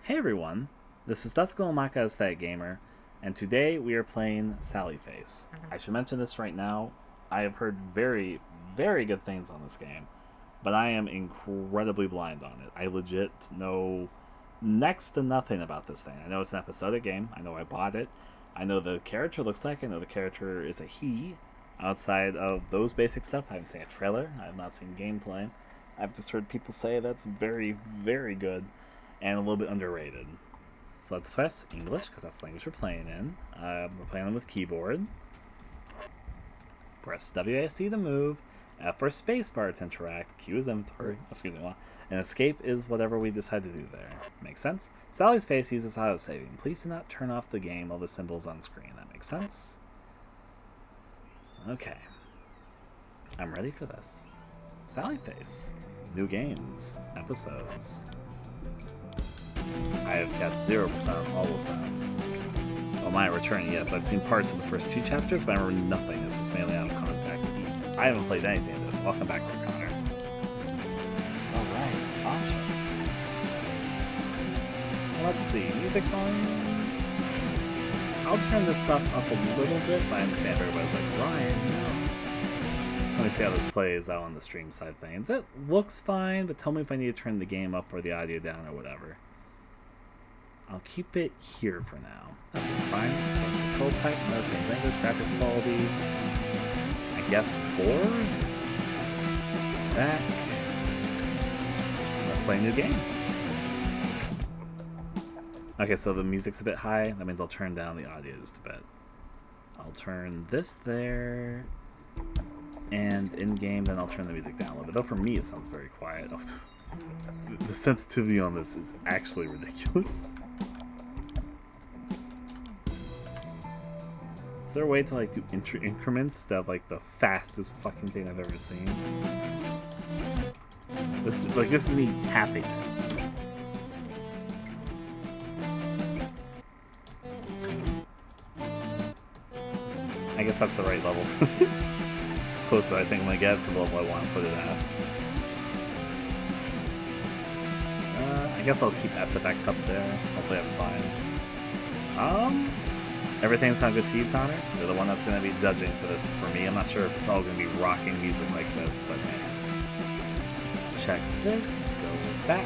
Hey everyone, this is AestheticGamer, and today we are playing Sally Face. I should mention this right now, I have heard very, very good things on this game, but I am incredibly blind on it. I legit know next to nothing about this thing. I know it's an episodic game, I know I bought it, I know the character looks like, I know the character is a he. Outside of those basic stuff, I haven't seen a trailer, I have not seen gameplay. I've just heard people say that's very, very good and a little bit underrated. So let's press English, because that's the language we're playing in. We're playing with keyboard. Press WASD to move, F for spacebar to interact, Q is inventory, and escape is whatever we decide to do there. Makes sense? Sally's face uses auto-saving. Please do not turn off the game while the symbol's on screen. That makes sense? Okay. I'm ready for this. Sally Face. New games. Episodes. I've got 0% on all of them. Oh, my return, yes. I've seen parts of the first 2 chapters, but I remember nothing. This is mainly out of context. I haven't played anything of this. Welcome back there, Connor. Alright, options. Let's see. Music volume. I'll turn this stuff up a little bit, but I understand everybody's like, Ryan, no. Let me see how this plays out on the stream side things. It looks fine, but tell me if I need to turn the game up or the audio down or whatever. I'll keep it here for now. That seems fine. Change control type, no change language, graphics quality. I guess 4? Back. Let's play a new game. Okay, so the music's a bit high. That means I'll turn down the audio just a bit. I'll turn this there. And in-game, then I'll turn the music down a little bit. Though for me, it sounds very quiet. The sensitivity on this is actually ridiculous. Is there a way to like do increments instead of like the fastest fucking thing I've ever seen? This is me tapping it. I guess that's the right level for this. It's close to I think when I get to the level I want to put it at. I guess I'll just keep SFX up there. Hopefully that's fine. Everything sound good to you, Connor? You're the one that's going to be judging for this for me. I'm not sure if it's all going to be rocking music like this, but hey. Check this. Go back.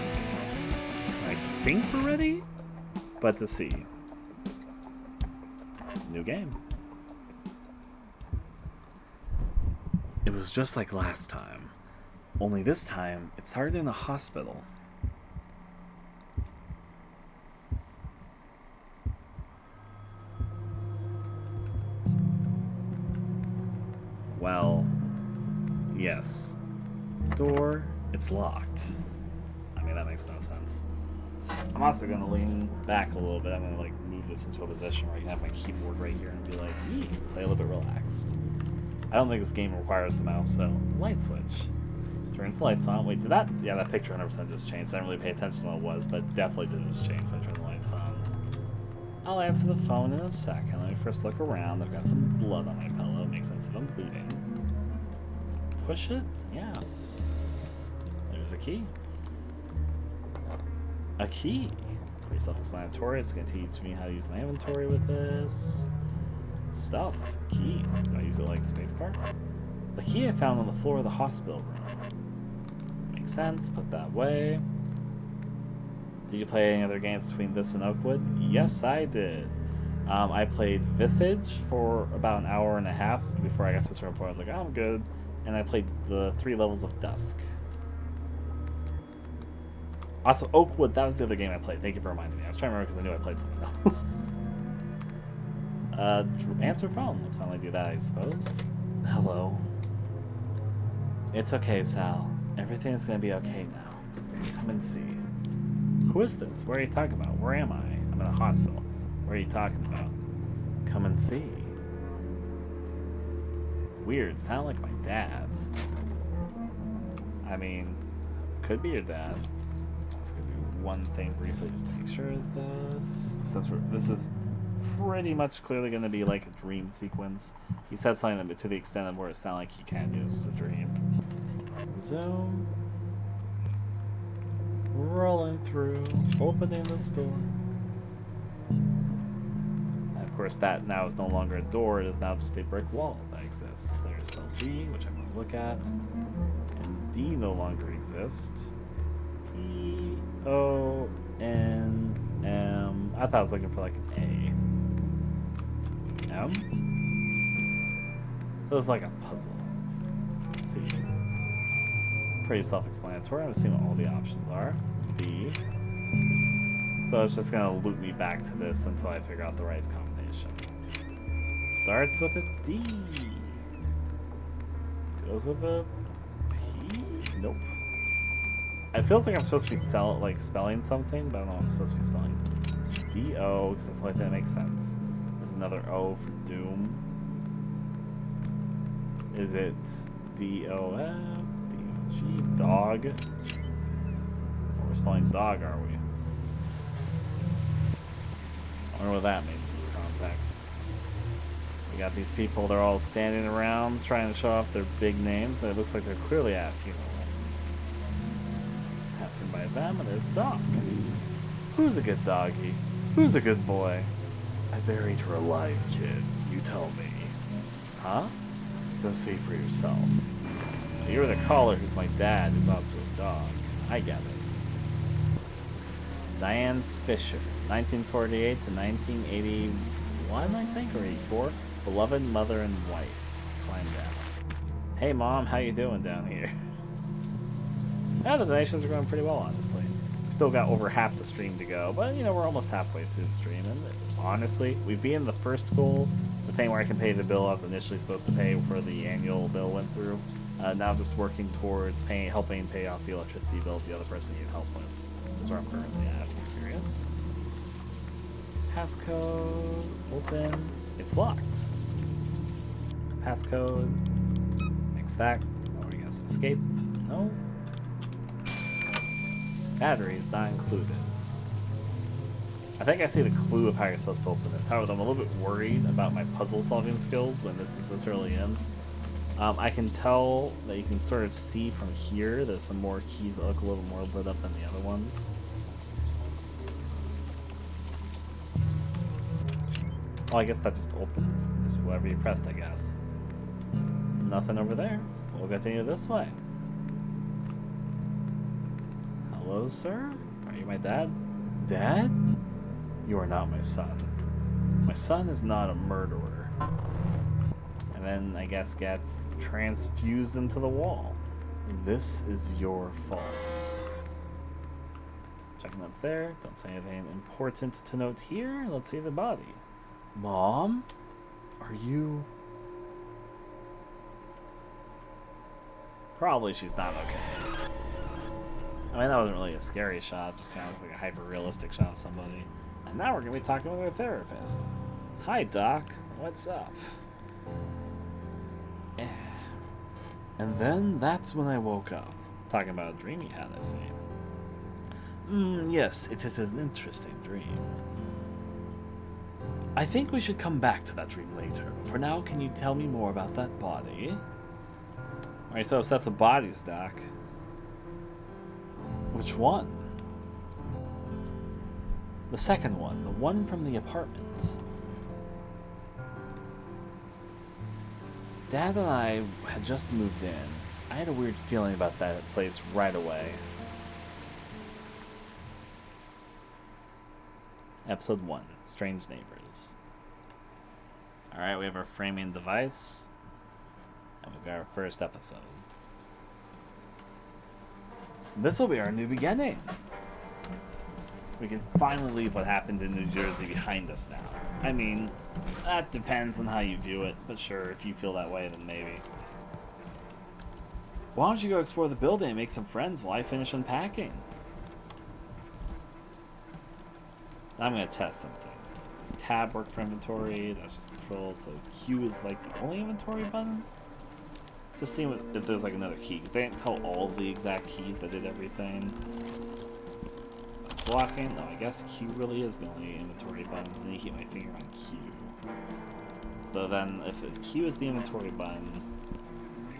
I think we're ready, but to see. New game. It was just like last time. Only this time, it started in a hospital. Well, yes. Door, it's locked. I mean, that makes no sense. I'm also going to lean back a little bit. I'm going to like move this into a position where I can have my keyboard right here and be like, play a little bit relaxed. I don't think this game requires the mouse, so light switch. Turns the lights on. Wait, did that? Yeah, that picture 100% just changed. I didn't really pay attention to what it was, but definitely did just change when I turned the lights on. I'll answer the phone in a second. Let me first look around. I've got some blood on my pillow. Makes sense if I'm bleeding. Push it? Yeah. There's a key. A key. Pretty self-explanatory. It's going to teach me how to use my inventory with this. Stuff. Key. Do I use it like spacebar? The key I found on the floor of the hospital room. Makes sense. Put that way. Did you play any other games between this and Oakwood? Yes, I did. I played Visage for about an hour and a half before I got to a certain point. I was like, oh, I'm good. And I played the 3 levels of Dusk. Also, Oakwood, that was the other game I played. Thank you for reminding me. I was trying to remember because I knew I played something else. Answer phone. Let's finally do that, I suppose. Hello. It's okay, Sal. Everything's gonna be okay now. Come and see. Who is this? What are you talking about? Where am I? I'm in a hospital. What are you talking about? Come and see. Weird. Sound like my dad. I mean, could be your dad. Let's go do one thing briefly just to make sure of this. Since this is pretty much clearly going to be like a dream sequence. He said something to the extent of where it sounded like he kind of knew this was a dream. Zoom. rolling through, opening the store. And of course, that now is no longer a door, it is now just a brick wall that exists. There's cell B, which I'm going to look at, and D no longer exists. E, O, N, M. I thought I was looking for like an A. M? So it's like a puzzle. Let's see. Pretty self-explanatory. I'm assuming all the options are. B. So it's just gonna loop me back to this until I figure out the right combination. Starts with a D. Goes with a P. Nope. It feels like I'm supposed to be spelling something, but I don't know what I'm supposed to be spelling. D-O, because that's the only thing that makes sense. There's another O for Doom. Is it D-O-F? D-O-G? Dog? We're spelling dog, are we? I wonder what that means in this context. We got these people, they're all standing around trying to show off their big names, but it looks like they're clearly at a funeral. Passing by them, and there's a dog. Who's a good doggy? Who's a good boy? I buried her alive, kid. You tell me. Huh? Go see for yourself. You're the caller who's my dad, who's also a dog. I get it. Diane Fisher, 1948 to 1981, I think, or 84. Beloved mother and wife. Climb down. Hey, Mom, how you doing down here? Yeah, the donations are going pretty well, honestly. We've still got over half the stream to go, but, you know, we're almost halfway through the stream, and honestly, we've been the first goal, the thing where I can pay the bill I was initially supposed to pay before the annual bill went through. Now I'm just working towards helping pay off the electricity bill the other person needed help with. That's where I'm currently at, if you're curious. Passcode, open, it's locked. Passcode, next that, oh, I guess escape, no. Batteries not included. I think I see the clue of how you're supposed to open this. However, I'm a little bit worried about my puzzle solving skills when this is this early in. I can tell that you can sort of see from here there's some more keys that look a little more lit up than the other ones. Well, I guess that just opens. Just whatever you pressed, I guess. Nothing over there. We'll continue this way. Hello, sir? Are you my dad? Dad? You are not my son. My son is not a murderer. And then, I guess, gets transfused into the wall. This is your fault. Checking up there. Don't say anything important to note here. Let's see the body. Mom? Are you... Probably she's not okay. I mean, that wasn't really a scary shot, just kind of like a hyper-realistic shot of somebody. And now we're going to be talking with our therapist. Hi, Doc. What's up? And then that's when I woke up. Talking about a dream you had, I see. Yes, it is an interesting dream. I think we should come back to that dream later, but for now, can you tell me more about that body? Alright, so obsessed with bodies, Doc. Which one? The second one, the one from the apartment. Dad and I had just moved in. I had a weird feeling about that place right away. Episode 1, Strange Neighbors. Alright, we have our framing device. And we've got our first episode. This will be our new beginning. We can finally leave what happened in New Jersey behind us now. I mean, that depends on how you view it, but sure, if you feel that way, then maybe. Why don't you go explore the building and make some friends while I finish unpacking? I'm going to test something. Does tab work for inventory? That's just control, so Q is like the only inventory button? Just seeing if there's like another key, because they didn't tell all the exact keys that did everything. It's walking. No, I guess Q really is the only inventory button. So I need to keep my finger on Q. So then, if Q is the inventory button,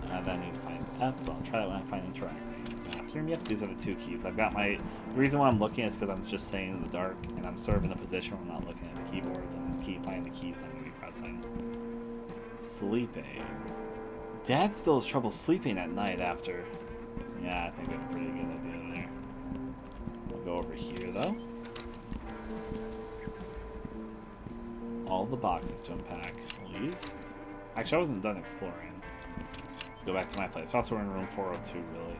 then I need to find F. But I'll try that when I find interacting. Bathroom? Yep, these are the 2 keys. I've got my... The reason why I'm looking is because I'm just staying in the dark, and I'm sort of in a position where I'm not looking at the keyboards. I'm just finding the keys I'm going to be pressing. Sleeping. Dad still has trouble sleeping at night after... Yeah, I think we have a pretty good idea there. We'll go over here, though. All the boxes to unpack. Leave. Actually, I wasn't done exploring. Let's go back to my place. Also, we're in room 402, really.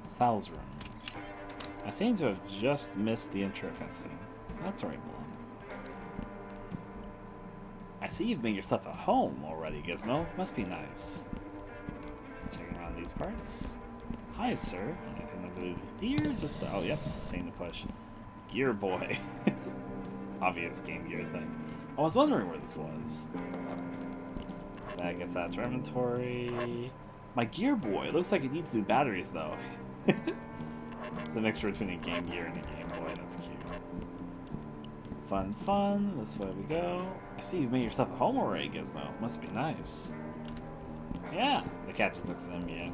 Sal's room. I seem to have just missed the intro cutscene. That's alright, Blum. I see you've made yourself a home already, Gizmo. Must be nice. Checking around these parts. Hi, sir. Anything to move here? Just the... Oh, yep. Thing to push. Gear boy. Obvious Game Gear thing. I was wondering where this was. That gets out of inventory. My Gear Boy. It looks like it needs new batteries, though. It's a mixture between a Game Gear and a Game Boy. That's cute. Fun, fun. This way we go. I see you've made yourself a home already, Gizmo. Must be nice. Yeah. The cat just looks at me.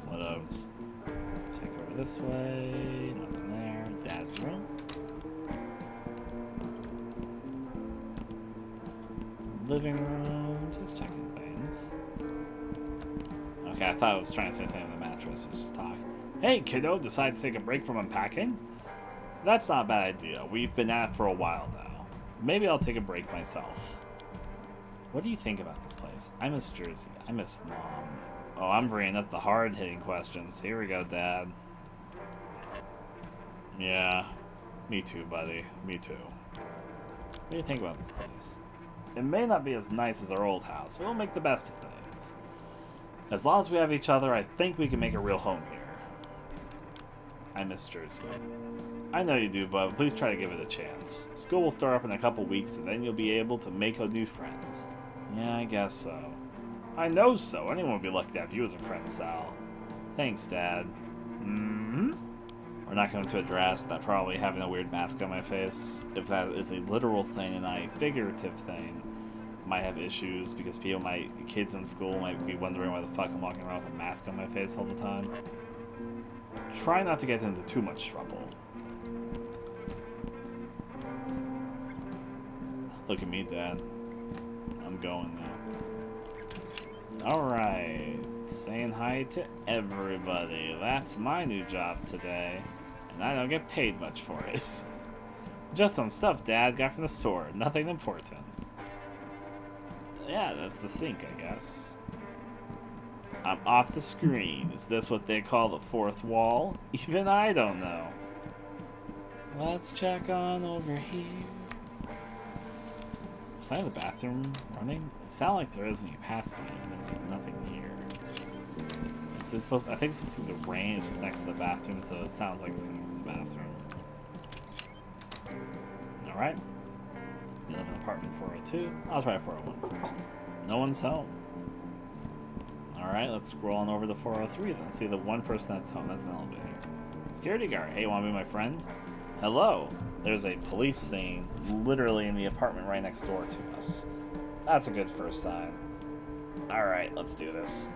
What else? Check over this way. Nothing there. Dad's room. Living room, just checking things. Okay, I thought I was trying to say something on the mattress, but just talk. Hey, kiddo, decide to take a break from unpacking? That's not a bad idea. We've been at it for a while now. Maybe I'll take a break myself. What do you think about this place? I miss Jersey. I miss Mom. Oh, I'm bringing up the hard-hitting questions. Here we go, Dad. Yeah, me too, buddy. Me too. What do you think about this place? It may not be as nice as our old house, but we'll make the best of things. As long as we have each other, I think we can make a real home here. I miss Jersey. I know you do, but please try to give it a chance. School will start up in a couple weeks, and then you'll be able to make new friends. Yeah, I guess so. I know so. Anyone would be lucky to have you as a friend, Sal. Thanks, Dad. Mm-hmm. We're not going to address that probably having a weird mask on my face. If that is a literal thing and not a figurative thing, might have issues because kids in school might be wondering why the fuck I'm walking around with a mask on my face all the time. Try not to get into too much trouble. Look at me, Dad. I'm going now. Alright. Saying hi to everybody. That's my new job today. And I don't get paid much for it. Just some stuff Dad got from the store. Nothing important. Yeah, that's the sink, I guess. I'm off the screen. Is this what they call the fourth wall? Even I don't know. Let's check on over here. Is that the bathroom running? It sounds like there is when you pass by it. There's like nothing here. Is this supposed? I think it's supposed to be the rain. It's just next to the bathroom, so it sounds like it's coming from the bathroom. All right. We live in apartment 402. I'll try 401 first. No one's home. All right, let's scroll on over to 403 then. See the one person that's home. That's an elevator. Security guard. Hey, want to be my friend? Hello. There's a police scene literally in the apartment right next door to us. That's a good first sign. All right, let's do this.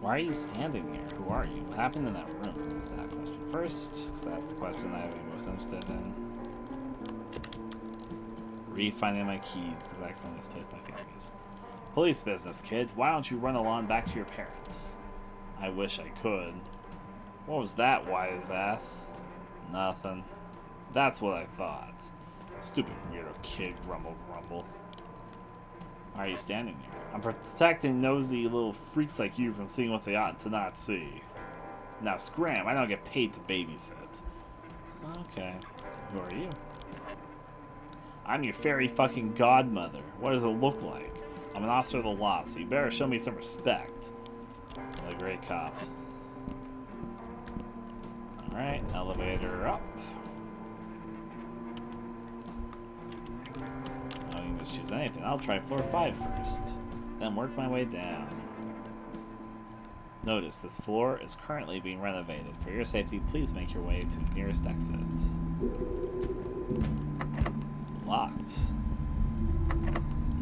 Why are you standing here? Who are you? What happened in that room? Ask that question first, because that's the question I would be most interested in. Refinding my keys, because I accidentally misplaced my fingers. Police business, kid. Why don't you run along back to your parents? I wish I could. What was that, wise ass? Nothing. That's what I thought. Stupid weirdo kid, grumble, grumble. Why are you standing here? I'm protecting nosy little freaks like you from seeing what they ought to not see. Now scram, I don't get paid to babysit. Okay. Who are you? I'm your fairy fucking godmother. What does it look like? I'm an officer of the law, so you better show me some respect. What a great cop. Alright, elevator up. Oh, you can just choose anything. I'll try floor 5 first. Then work my way down. Notice, this floor is currently being renovated. For your safety, please make your way to the nearest exit. Locked.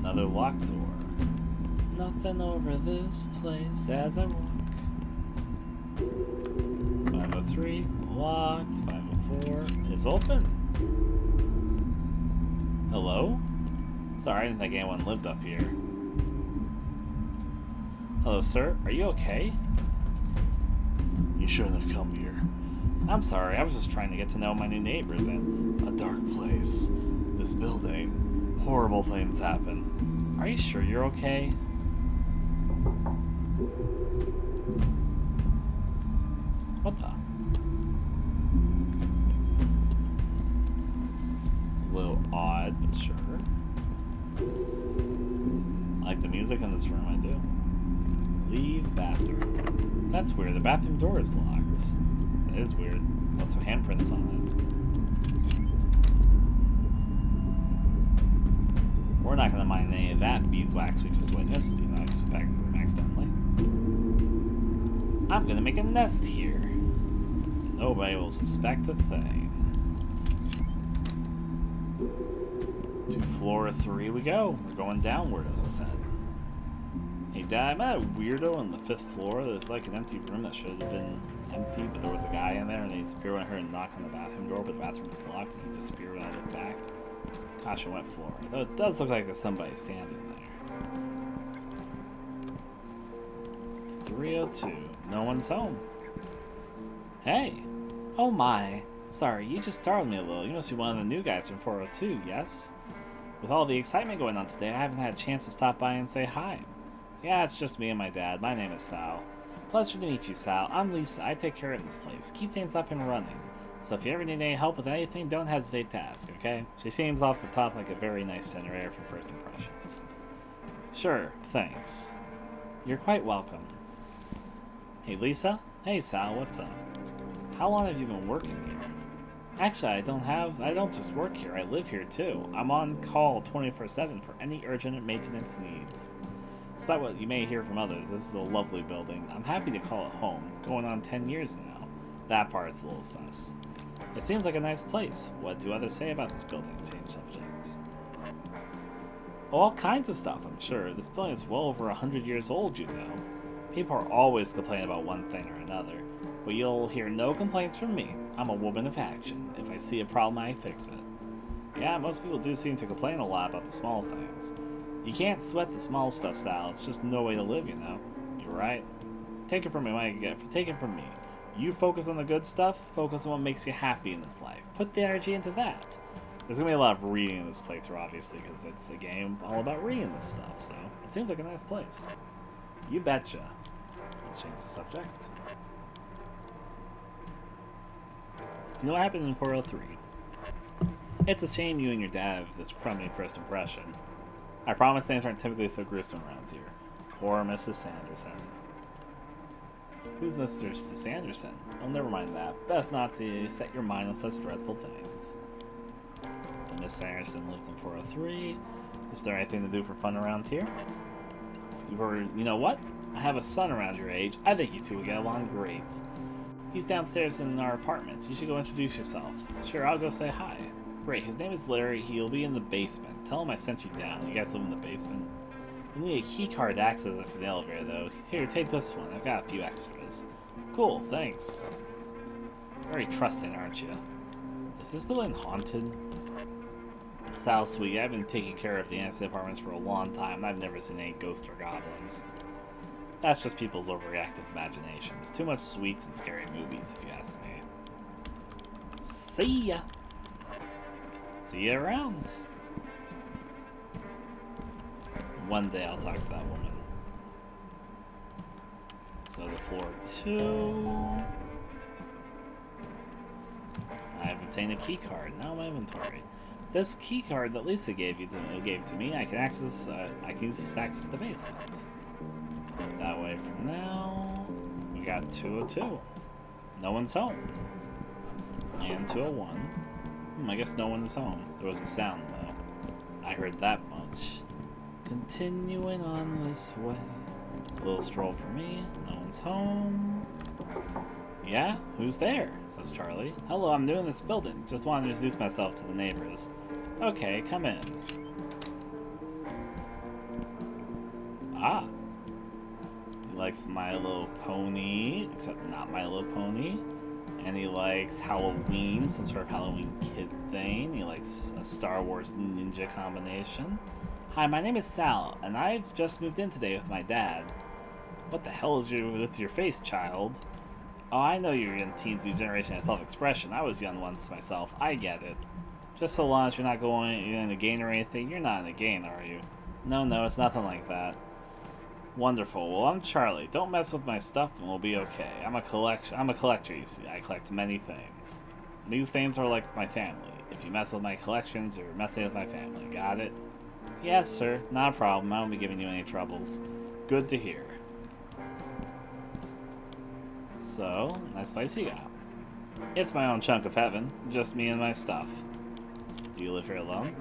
Another locked door. Nothing over this place as I walk. 503, locked. 504, it's open. Hello? Sorry, I didn't think anyone lived up here. Hello, sir. Are you okay? You shouldn't have come here. I'm sorry, I was just trying to get to know my new neighbors in a dark place. This building. Horrible things happen. Are you sure you're okay? What the? A little odd, but sure. I like the music in this room, I do. Leave bathroom. That's weird, the bathroom door is locked. That is weird. Also handprints on it. We're not going to mind any of that beeswax we just witnessed, you know, accidentally. I'm going to make a nest here. Nobody will suspect a thing. To floor 3 we go. We're going downward, as I said. Hey, Dad, am I a weirdo on the 5th floor? There's like an empty room that should have been empty, but there was a guy in there, and he disappeared when I heard him knock on the bathroom door, but the bathroom was locked, and he disappeared when I looked back. Gosh, what floor? Though it does look like there's somebody standing there. 302. No one's home. Hey. Oh my. Sorry, you just startled me a little. You must be one of the new guys from 402, yes? With all the excitement going on today, I haven't had a chance to stop by and say hi. Yeah, it's just me and my dad. My name is Sal. Pleasure to meet you, Sal. I'm Lisa. I take care of this place. Keep things up and running. So if you ever need any help with anything, don't hesitate to ask, okay? She seems off the top like a very nice generator from first impressions. Sure, thanks. You're quite welcome. Hey, Lisa? Hey, Sal, what's up? How long have you been working here? Actually, I don't just work here, I live here too. I'm on call 24/7 for any urgent maintenance needs. Despite what you may hear from others, this is a lovely building. I'm happy to call it home, going on 10 years now. That part's a little sus. It seems like a nice place. What do others say about this building? Change subject. All kinds of stuff, I'm sure. This building is well over 100 years old, you know. People are always complaining about one thing or another, but you'll hear no complaints from me. I'm a woman of action. If I see a problem, I fix it. Yeah, most people do seem to complain a lot about the small things. You can't sweat the small stuff, Sal. It's just no way to live, you know. You're right. Take it from me, take it from me. You focus on the good stuff, focus on what makes you happy in this life. Put the energy into that. There's going to be a lot of reading in this playthrough, obviously, because it's a game all about reading this stuff, so it seems like a nice place. You betcha. Let's change the subject. You know what happened in 403? It's a shame you and your dad have this crummy first impression. I promise things aren't typically so gruesome around here. Or Mrs. Sanderson. Who's Mr. Sanderson? Oh, never mind that. Best not to set your mind on such dreadful things. Miss Sanderson lived in 403. Is there anything to do for fun around here? You know what? I have a son around your age. I think you two will get along great. He's downstairs in our apartment. You should go introduce yourself. Sure, I'll go say hi. Great, his name is Larry. He'll be in the basement. Tell him I sent you down. You guys live in the basement. You need a key card to access it for the elevator, though. Here, take this one. I've got a few extras. Cool, thanks. Very trusting, aren't you? Is this building haunted? Sal, sweet, I've been taking care of the innocent apartments for a long time, and I've never seen any ghosts or goblins. That's just people's overreactive imaginations. Too much sweets and scary movies, if you ask me. See ya! See you around. One day I'll talk to that woman. So to floor 2. I've obtained a key card. Now my inventory. This key card that Lisa gave to me, I can use this to access the basement. That way from now. We got 202. No one's home. And 201. I guess no one is home. There was a sound, though. I heard that much. Continuing on this way. A little stroll for me. No one's home. Yeah? Who's there? Says Charlie. Hello, I'm new in this building. Just wanted to introduce myself to the neighbors. Okay, come in. Ah. likes My Little Pony, except not My Little Pony. And he likes Halloween, some sort of Halloween kid thing. He likes a Star Wars ninja combination. Hi, my name is Sal, and I've just moved in today with my dad. What the hell is with your face, child? Oh, I know you're in teens, new generation of self-expression. I was young once myself. I get it. Just so long as you're not going in a gain or anything. You're not in a gain, are you? No, it's nothing like that. Wonderful. Well, I'm Charlie. Don't mess with my stuff and we'll be okay. I'm a collector, you see. I collect many things. These things are like my family. If you mess with my collections, you're messing with my family. Got it? Yes, sir. Not a problem. I won't be giving you any troubles. Good to hear. So, nice place you got. It's my own chunk of heaven. Just me and my stuff. Do you live here alone?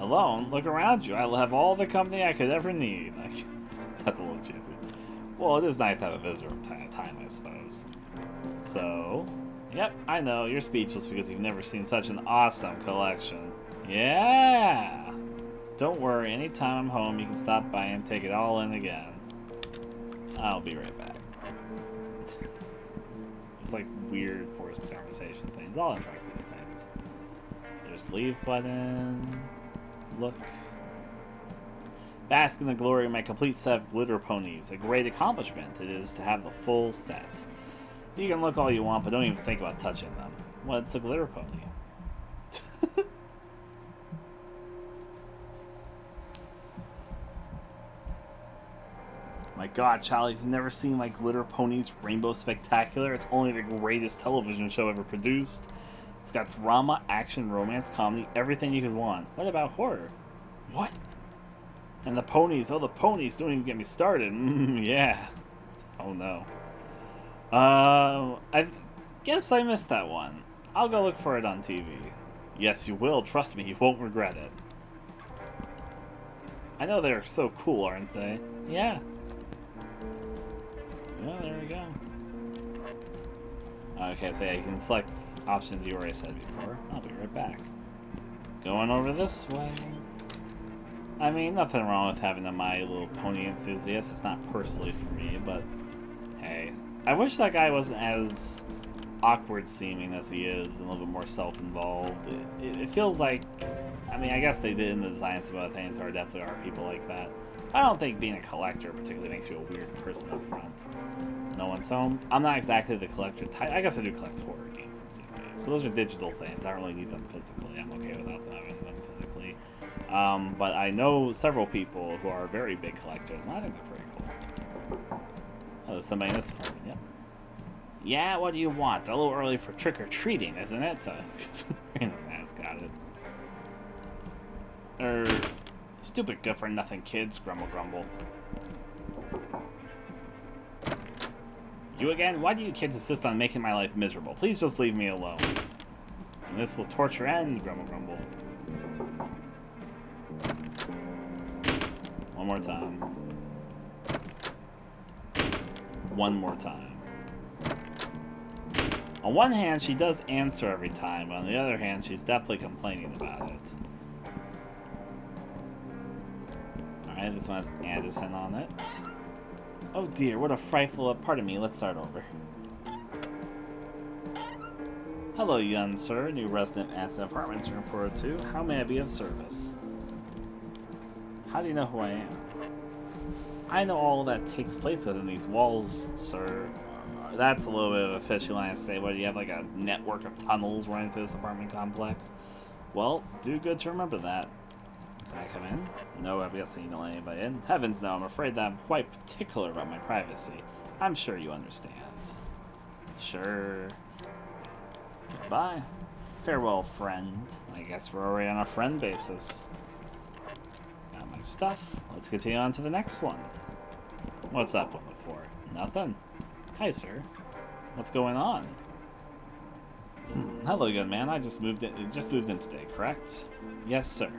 Alone? Look around you. I have all the company I could ever need. That's a little cheesy. Well, it is nice to have a visitor from time to time, I suppose. So, yep, I know. You're speechless because you've never seen such an awesome collection. Yeah! Don't worry. Anytime I'm home, you can stop by and take it all in again. I'll be right back. It's like weird forced conversation things. I'll interact with these things. There's leave button. Look. Bask in the glory of my complete set of glitter ponies. A great accomplishment it is to have the full set. You can look all you want, but don't even think about touching them. What's a glitter pony? My god, Charlie, you've never seen my Glitter Ponies Rainbow Spectacular? It's only the greatest television show ever produced. It's got drama, action, romance, comedy, everything you could want. What about horror? What? And the ponies, oh the ponies, don't even get me started. Yeah. Oh no. I guess I missed that one. I'll go look for it on TV. Yes, you will. Trust me, you won't regret it. I know they're so cool, aren't they? Yeah. Oh, there we go. Okay, so yeah, you can select options you already said before. I'll be right back. Going over this way. I mean, nothing wrong with having a My Little Pony enthusiast. It's not personally for me, but hey. I wish that guy wasn't as awkward seeming as he is and a little bit more self-involved. It feels like, I mean, I guess they did in the design some other things, there definitely are people like that. I don't think being a collector particularly makes you a weird person up front. No one's home. I'm not exactly the collector type. I guess I do collect horror games and Steam games, but those are digital things. I don't really need them physically. I'm okay without having them physically. But I know several people who are very big collectors, and I think they're pretty cool. Oh, there's somebody in this apartment, yep. Yeah, what do you want? A little early for trick-or-treating, isn't it? Got it. Stupid good-for-nothing kids, grumble grumble. You again? Why do you kids insist on making my life miserable? Please just leave me alone. And this will torture end, grumble grumble. One more time. One more time. On one hand, she does answer every time, but on the other hand, she's definitely complaining about it. Alright, this one has Anderson on it. Oh dear, what a frightful... Pardon me, let's start over. Hello, young sir. New resident at Apartments, room 402. How may I be of service? How do you know who I am? I know all that takes place within these walls, sir. That's a little bit of a fishy line to say. What, do you have like a network of tunnels running through this apartment complex? Well, do good to remember that. Can I come in? No, I'm guessing you don't let anybody in. Heavens no, I'm afraid that I'm quite particular about my privacy. I'm sure you understand. Sure. Goodbye. Farewell, friend. I guess we're already on a friend basis. Got my stuff. Let's continue on to the next one. What's that one before? Nothing. Hi, sir. What's going on? Hello, young man. I just moved in today, correct? Yes, sir.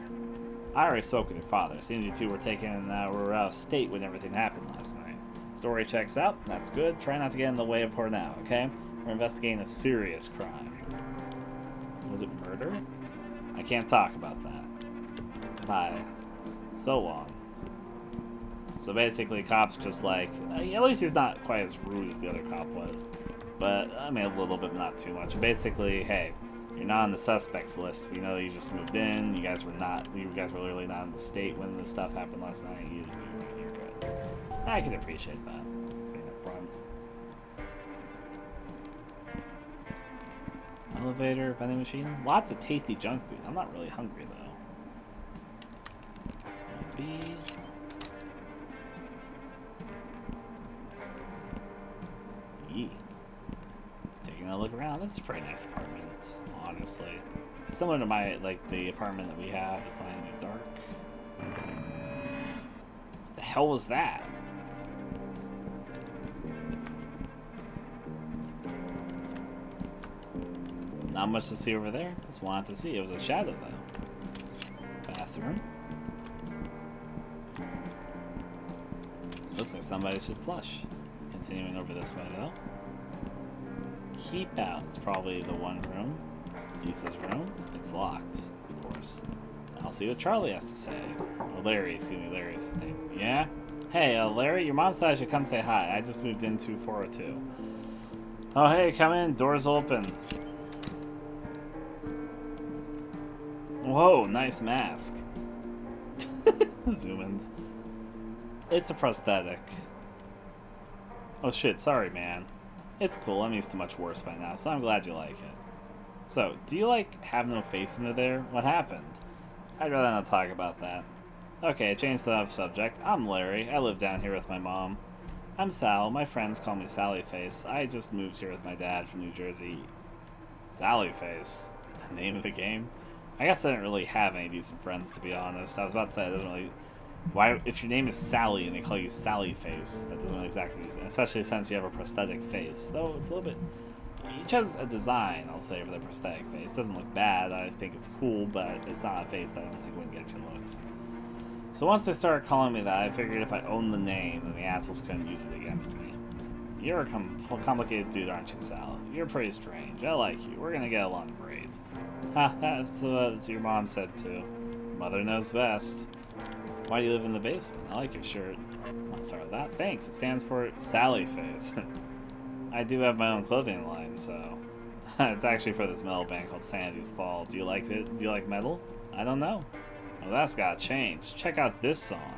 I already spoke with your father. Seems you two were were out of state when everything happened last night. Story checks out. That's good. Try not to get in the way of her now, okay? We're investigating a serious crime. Was it murder? I can't talk about that. Bye. So long. So basically, cop's just like, at least he's not quite as rude as the other cop was. But, I mean, a little bit, but not too much. Basically, hey, you're not on the suspects list. We know that you just moved in. You guys were literally not in the state when this stuff happened last night. You're good. I can appreciate that. Being upfront. Elevator, vending machine. Lots of tasty junk food. I'm not really hungry, though. B. E. Taking a look around. This is a pretty nice apartment, honestly. Similar to my, the apartment that we have. It's lying in the dark. What the hell was that? Not much to see over there. Just wanted to see. It was a shadow, though. Bathroom. Looks like somebody should flush. Continuing over this way, though. Keep out. It's probably the one room. Lisa's room. It's locked, of course. I'll see what Charlie has to say. Or Larry, excuse me. Larry's his name. Yeah? Hey, Larry, your mom said I should come say hi. I just moved into 402. Oh, hey, come in. Door's open. Whoa, nice mask. Zoom ins. It's a prosthetic. Oh shit, sorry man. It's cool, I'm used to much worse by now, so I'm glad you like it. So, do you have no face into there? What happened? I'd rather not talk about that. Okay, change the subject. I'm Larry. I live down here with my mom. I'm Sal. My friends call me Sally Face. I just moved here with my dad from New Jersey. Sally Face? The name of the game? I guess I didn't really have any decent friends, to be honest. I was about to say, it doesn't really... Why, if your name is Sally and they call you Sally Face, that doesn't really exactly make sense. Especially since you have a prosthetic face. Though, it's a little bit... Each has a design, I'll say, for the prosthetic face. It doesn't look bad. I think it's cool, but it's not a face that I don't think would get you looks. So once they started calling me that, I figured if I owned the name, then the assholes couldn't use it against me. You're a complicated dude, aren't you, Sal? You're pretty strange. I like you. We're gonna get along great. Ha, that's what your mom said too. Mother knows best. Why do you live in the basement? I like your shirt. I'll start with that. Thanks. It stands for Sally Face. I do have my own clothing line, so... It's actually for this metal band called Sanity's Fall. Do you like it? Do you like metal? I don't know. Well, that's gotta change. Check out this song.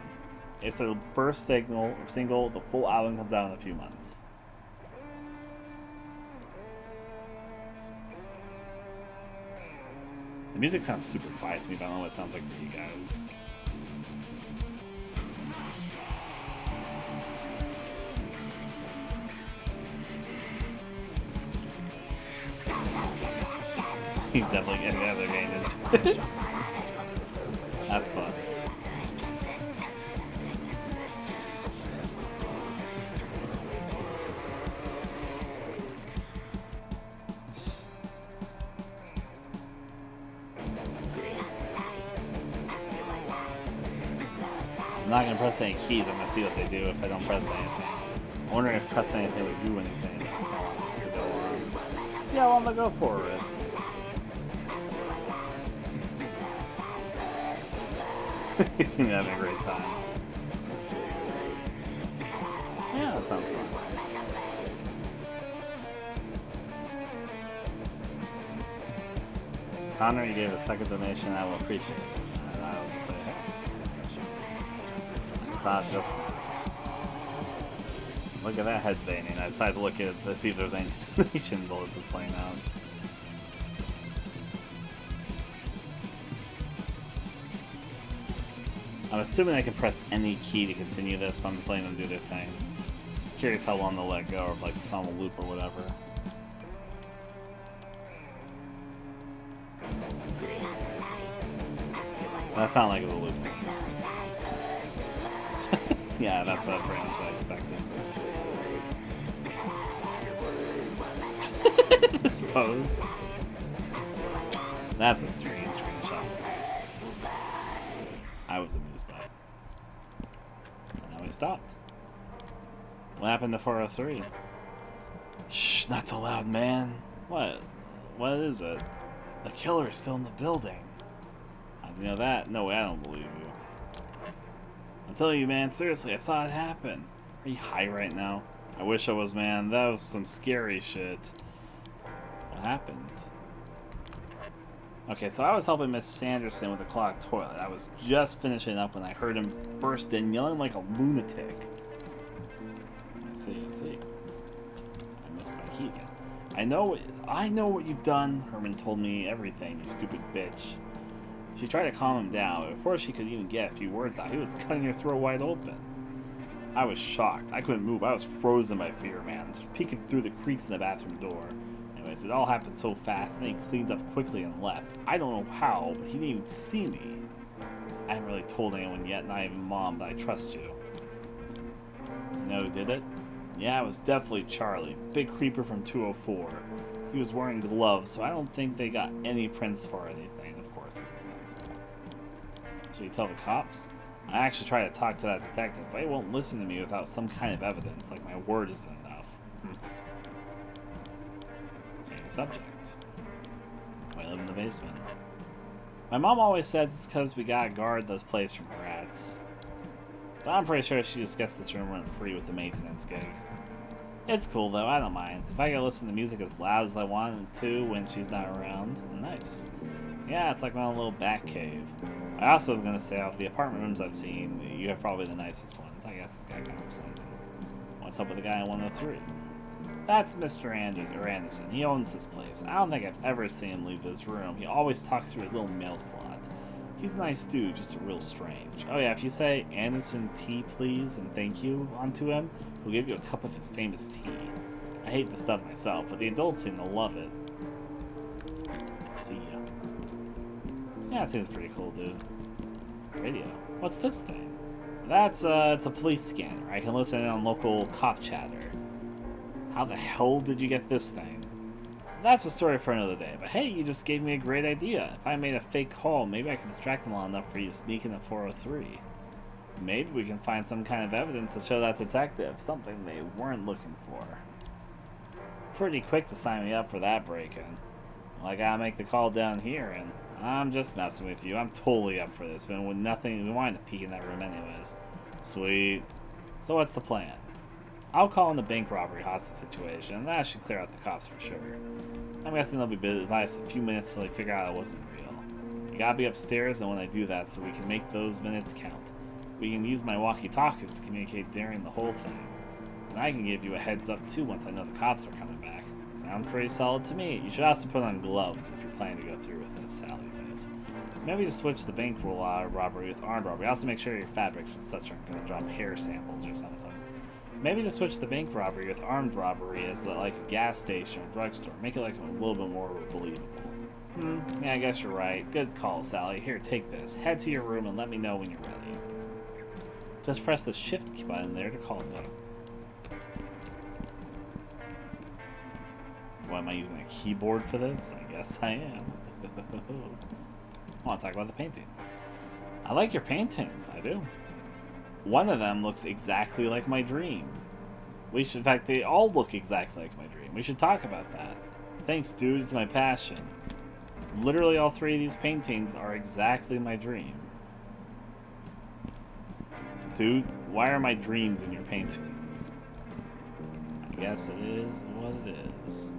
It's their first single. The full album comes out in a few months. The music sounds super quiet to me, but I don't know what it sounds like for you guys. He's definitely getting the other game into it. That's fun. I'm not going to press any keys. I'm going to see what they do if I don't press anything. I wonder if pressing anything would do anything. That's how long this could go on. See how long they go for it. He seems to be having a great time. Yeah, that sounds fun. Connor, you gave a second donation. I will appreciate it. And I will just say, hey. I saw it just now. Look at that head veining. I decided to look at it to see if there's any donation bullets was playing out. I'm assuming I can press any key to continue this, but I'm just letting them do their thing. Curious how long they'll let go, or if the song will loop or whatever. That sounded like it was a loop. Yeah, that's what pretty much what I expected. This pose. That's a strange shuffle. I was amused by it. And now we stopped. What happened to 403? Shh, not so loud, man. What? What is it? The killer is still in the building. How do you know that? No way, I don't believe you. I'm telling you, man, seriously, I saw it happen. Are you high right now? I wish I was, man. That was some scary shit. What happened? Okay, so I was helping Miss Sanderson with the clogged toilet. I was just finishing up when I heard him burst in, yelling like a lunatic. I see. I missed my key again. I know what you've done. Herman told me everything, you stupid bitch. She tried to calm him down, but before she could even get a few words out, he was cutting her throat wide open. I was shocked. I couldn't move. I was frozen by fear, man. Just peeking through the creaks in the bathroom door. Anyways, it all happened so fast, and then he cleaned up quickly and left. I don't know how, but he didn't even see me. I haven't really told anyone yet, not even Mom, but I trust you. You know who did it? Yeah, it was definitely Charlie, big creeper from 204. He was wearing gloves, so I don't think they got any prints for anything. Of course they didn't. Should we tell the cops? I actually tried to talk to that detective, but he won't listen to me without some kind of evidence, like my word isn't enough. Changing subject. I live in the basement. My mom always says it's because we gotta guard this place from rats. But I'm pretty sure she just gets this room rent free with the maintenance gig. It's cool though, I don't mind. If I can listen to music as loud as I want to when she's not around, nice. Yeah, it's like my own little bat cave. I also am gonna say, off the apartment rooms I've seen, you have probably the nicest ones. I guess this guy got something. What's up with the guy in 103? That's Mr. Anderson. He owns this place. I don't think I've ever seen him leave this room. He always talks through his little mail slot. He's a nice dude, just real strange. Oh yeah, if you say Anderson tea please and thank you onto him, he'll give you a cup of his famous tea. I hate the stuff myself, but the adults seem to love it. See ya. Yeah, it seems pretty cool, dude. Radio. What's this thing? That's, it's a police scanner. I can listen in on local cop chatter. How the hell did you get this thing? That's a story for another day, but hey, you just gave me a great idea. If I made a fake call, maybe I could distract them long enough for you to sneak in at 403. Maybe we can find some kind of evidence to show that detective something they weren't looking for. Pretty quick to sign me up for that break-in. Well, I gotta make the call down here, and I'm just messing with you. I'm totally up for this, but with nothing, we wanted to peek in that room anyways. Sweet. So what's the plan? I'll call in the bank robbery hostage situation, and that should clear out the cops for sure. I'm guessing they'll be nice a few minutes till they figure out it wasn't real. You gotta be upstairs, and when I do that, so we can make those minutes count. We can use my walkie-talkies to communicate during the whole thing. And I can give you a heads up too once I know the cops are coming back. Sounds pretty solid to me. You should also put on gloves if you're planning to go through with this, Sally Face. Maybe just switch the bank robbery with armed robbery. Also make sure your fabrics and such aren't gonna drop hair samples or something. Maybe just switch the bank robbery with armed robbery as like a gas station or drugstore. Make it like a little bit more believable. Yeah, I guess you're right. Good call, Sally. Here, take this. Head to your room and let me know when you're ready. Just press the shift key button there to call me. What, am I using a keyboard for this? I guess I am. I want to talk about the painting. I like your paintings. I do. One of them looks exactly like my dream. In fact, they all look exactly like my dream. We should talk about that. Thanks, dude. It's my passion. Literally all three of these paintings are exactly my dream. Dude, why are my dreams in your paintings? I guess it is what it is.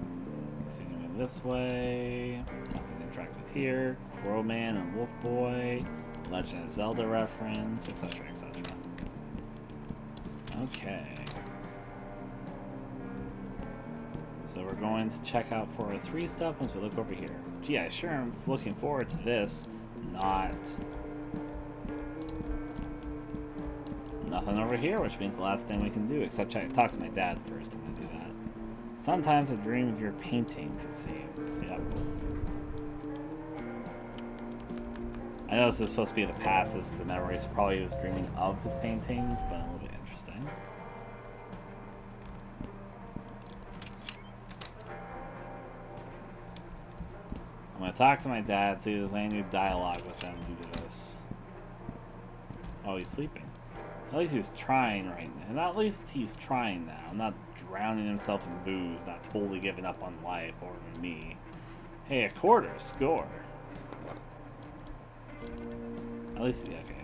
Continuing this way. Nothing to interact with here. Crowman and Wolf Boy. Legend of Zelda reference, etc., etc. Okay. So we're going to check out 403 stuff once we look over here. Gee, I sure am looking forward to this. Nothing over here, which means the last thing we can do, except talk to my dad first. I'm going to do that. Sometimes I dream of your paintings, it seems. Yep. I know this is supposed to be in the past. This is the memory, so probably he was dreaming of his paintings, but a little bit interesting. I'm going to talk to my dad, see if there's any new dialogue with him due to this. Oh, he's sleeping. At least he's trying right now. And at least he's trying now. Not drowning himself in booze, not totally giving up on life or me. Hey, a quarter, score. At least, yeah, okay.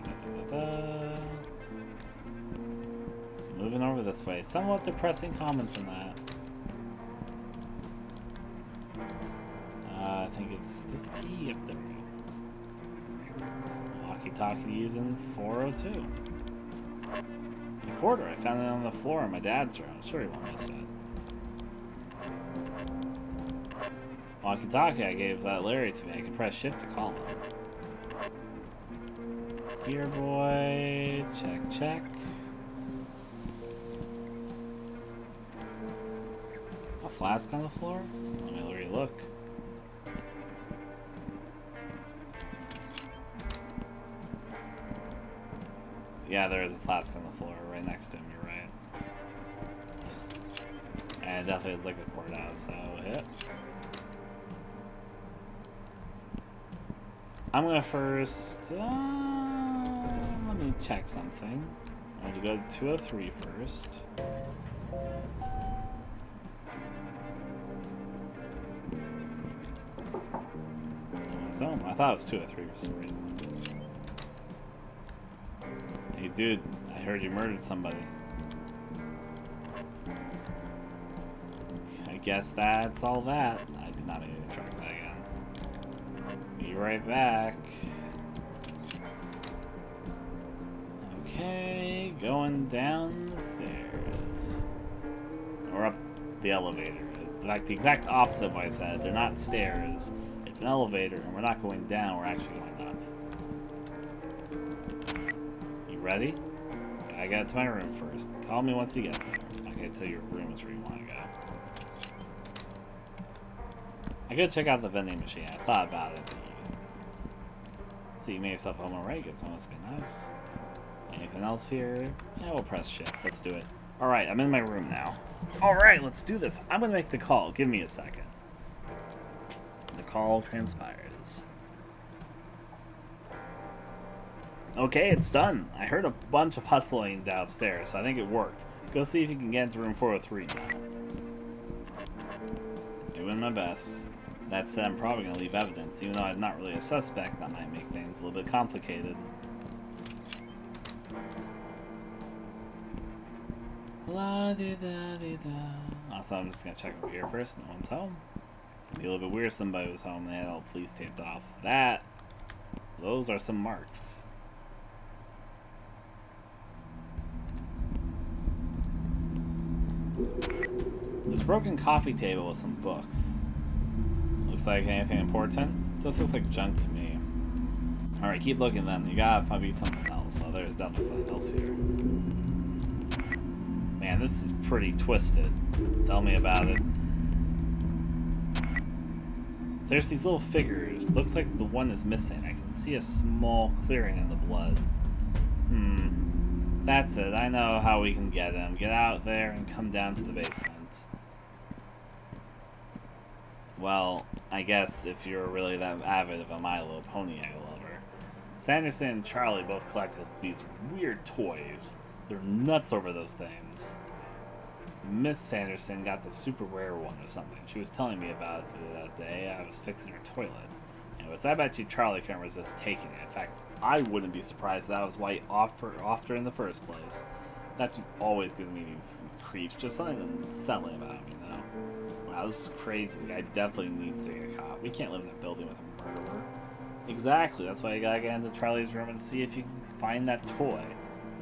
moving over this way. Somewhat depressing comments in that. I think it's this key. Yep, there we go. Walkie-talkie using 402. Recorder, I found it on the floor in my dad's room. I'm sure he won't miss it. Walkie-talkie I gave that Larry to me. I can press shift to call him. Here, boy. Check, check. A flask on the floor? Let me re-look. Yeah, there is a flask on the floor right next to him, you're right. And it definitely has liquid poured out, so hit. I'm gonna first, let me check something. I'm gonna go to 203 first. So, I thought it was 203 for some reason. Hey dude, I heard you murdered somebody. I guess that's all that. I did not mean to try that again. Be right back. Okay, going down the stairs. Or up the elevator. It's like the exact opposite of what I said. They're not stairs. It's an elevator, and we're not going down, we're actually going up. Ready? I gotta to my room first. Call me once you get there. I gotta tell your room is where you want to go. I gotta check out the vending machine. I thought about it. So you made yourself home alright. Guess one must be nice. Anything else here? Yeah, we'll press shift. Let's do it. Alright, I'm in my room now. Alright, let's do this. I'm gonna make the call. Give me a second. The call transpires. Okay, it's done. I heard a bunch of hustling downstairs, so I think it worked. Go see if you can get into room 403 now. Doing my best. That said, I'm probably going to leave evidence, even though I'm not really a suspect. That might make things a little bit complicated. La-di-da-di-da. Also, I'm just going to check over here first. No one's home. It'd be a little bit weird if somebody was home and they had all the police taped off. Those are some marks. There's a broken coffee table with some books. Looks like anything important? Just looks like junk to me. Alright, keep looking then. You gotta probably be something else. So there's definitely something else here. Man, this is pretty twisted. Tell me about it. There's these little figures. Looks like the one is missing. I can see a small clearing in the blood. That's it. I know how we can get him. Get out there and come down to the basement. Well, I guess if you're really that avid of a My Little Pony lover. Sanderson and Charlie both collected these weird toys. They're nuts over those things. Miss Sanderson got the super rare one or something. She was telling me about it that day. I was fixing her toilet. Anyways, I bet you Charlie couldn't resist taking it. In fact, I wouldn't be surprised that was why he offered her in the first place. That's what always gives me these creeps. Just something unsettling about him, you know? Wow, this is crazy. The guy definitely needs to get caught. We can't live in a building with a murderer. Exactly. That's why you gotta get into Charlie's room and see if you can find that toy.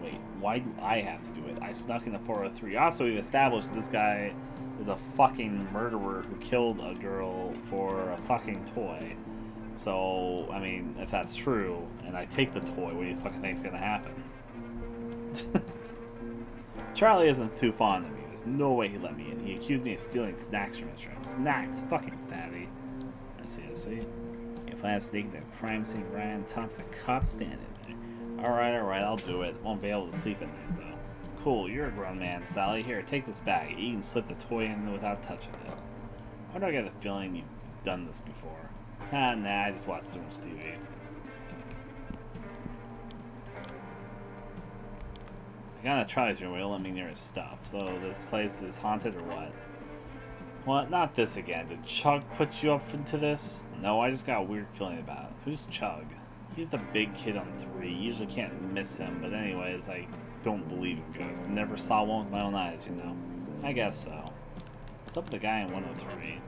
Wait, why do I have to do it? I snuck into 403. Also, we've established this guy is a fucking murderer who killed a girl for a fucking toy. So, I mean, if that's true, and I take the toy, what do you fucking think's gonna happen? Charlie isn't too fond of me. There's no way he'd let me in. He accused me of stealing snacks from his room. Snacks? Fucking fatty. I see. You plan to sneak into a crime scene right on top of the cop standing there. Alright, I'll do it. Won't be able to sleep in there, though. Cool, you're a grown man, Sally. Here, take this bag. You can slip the toy in without touching it. Why do I get the feeling you've done this before? Nah, I just watch too much TV. I got to try his room, but he'll let me near his stuff. So this place is haunted or what? What? Not this again. Did Chug put you up into this? No, I just got a weird feeling about it. Who's Chug? He's the big kid on 3. You usually can't miss him, but anyways, don't believe in ghosts. Never saw one with my own eyes, you know. I guess so. What's up with the guy in 103?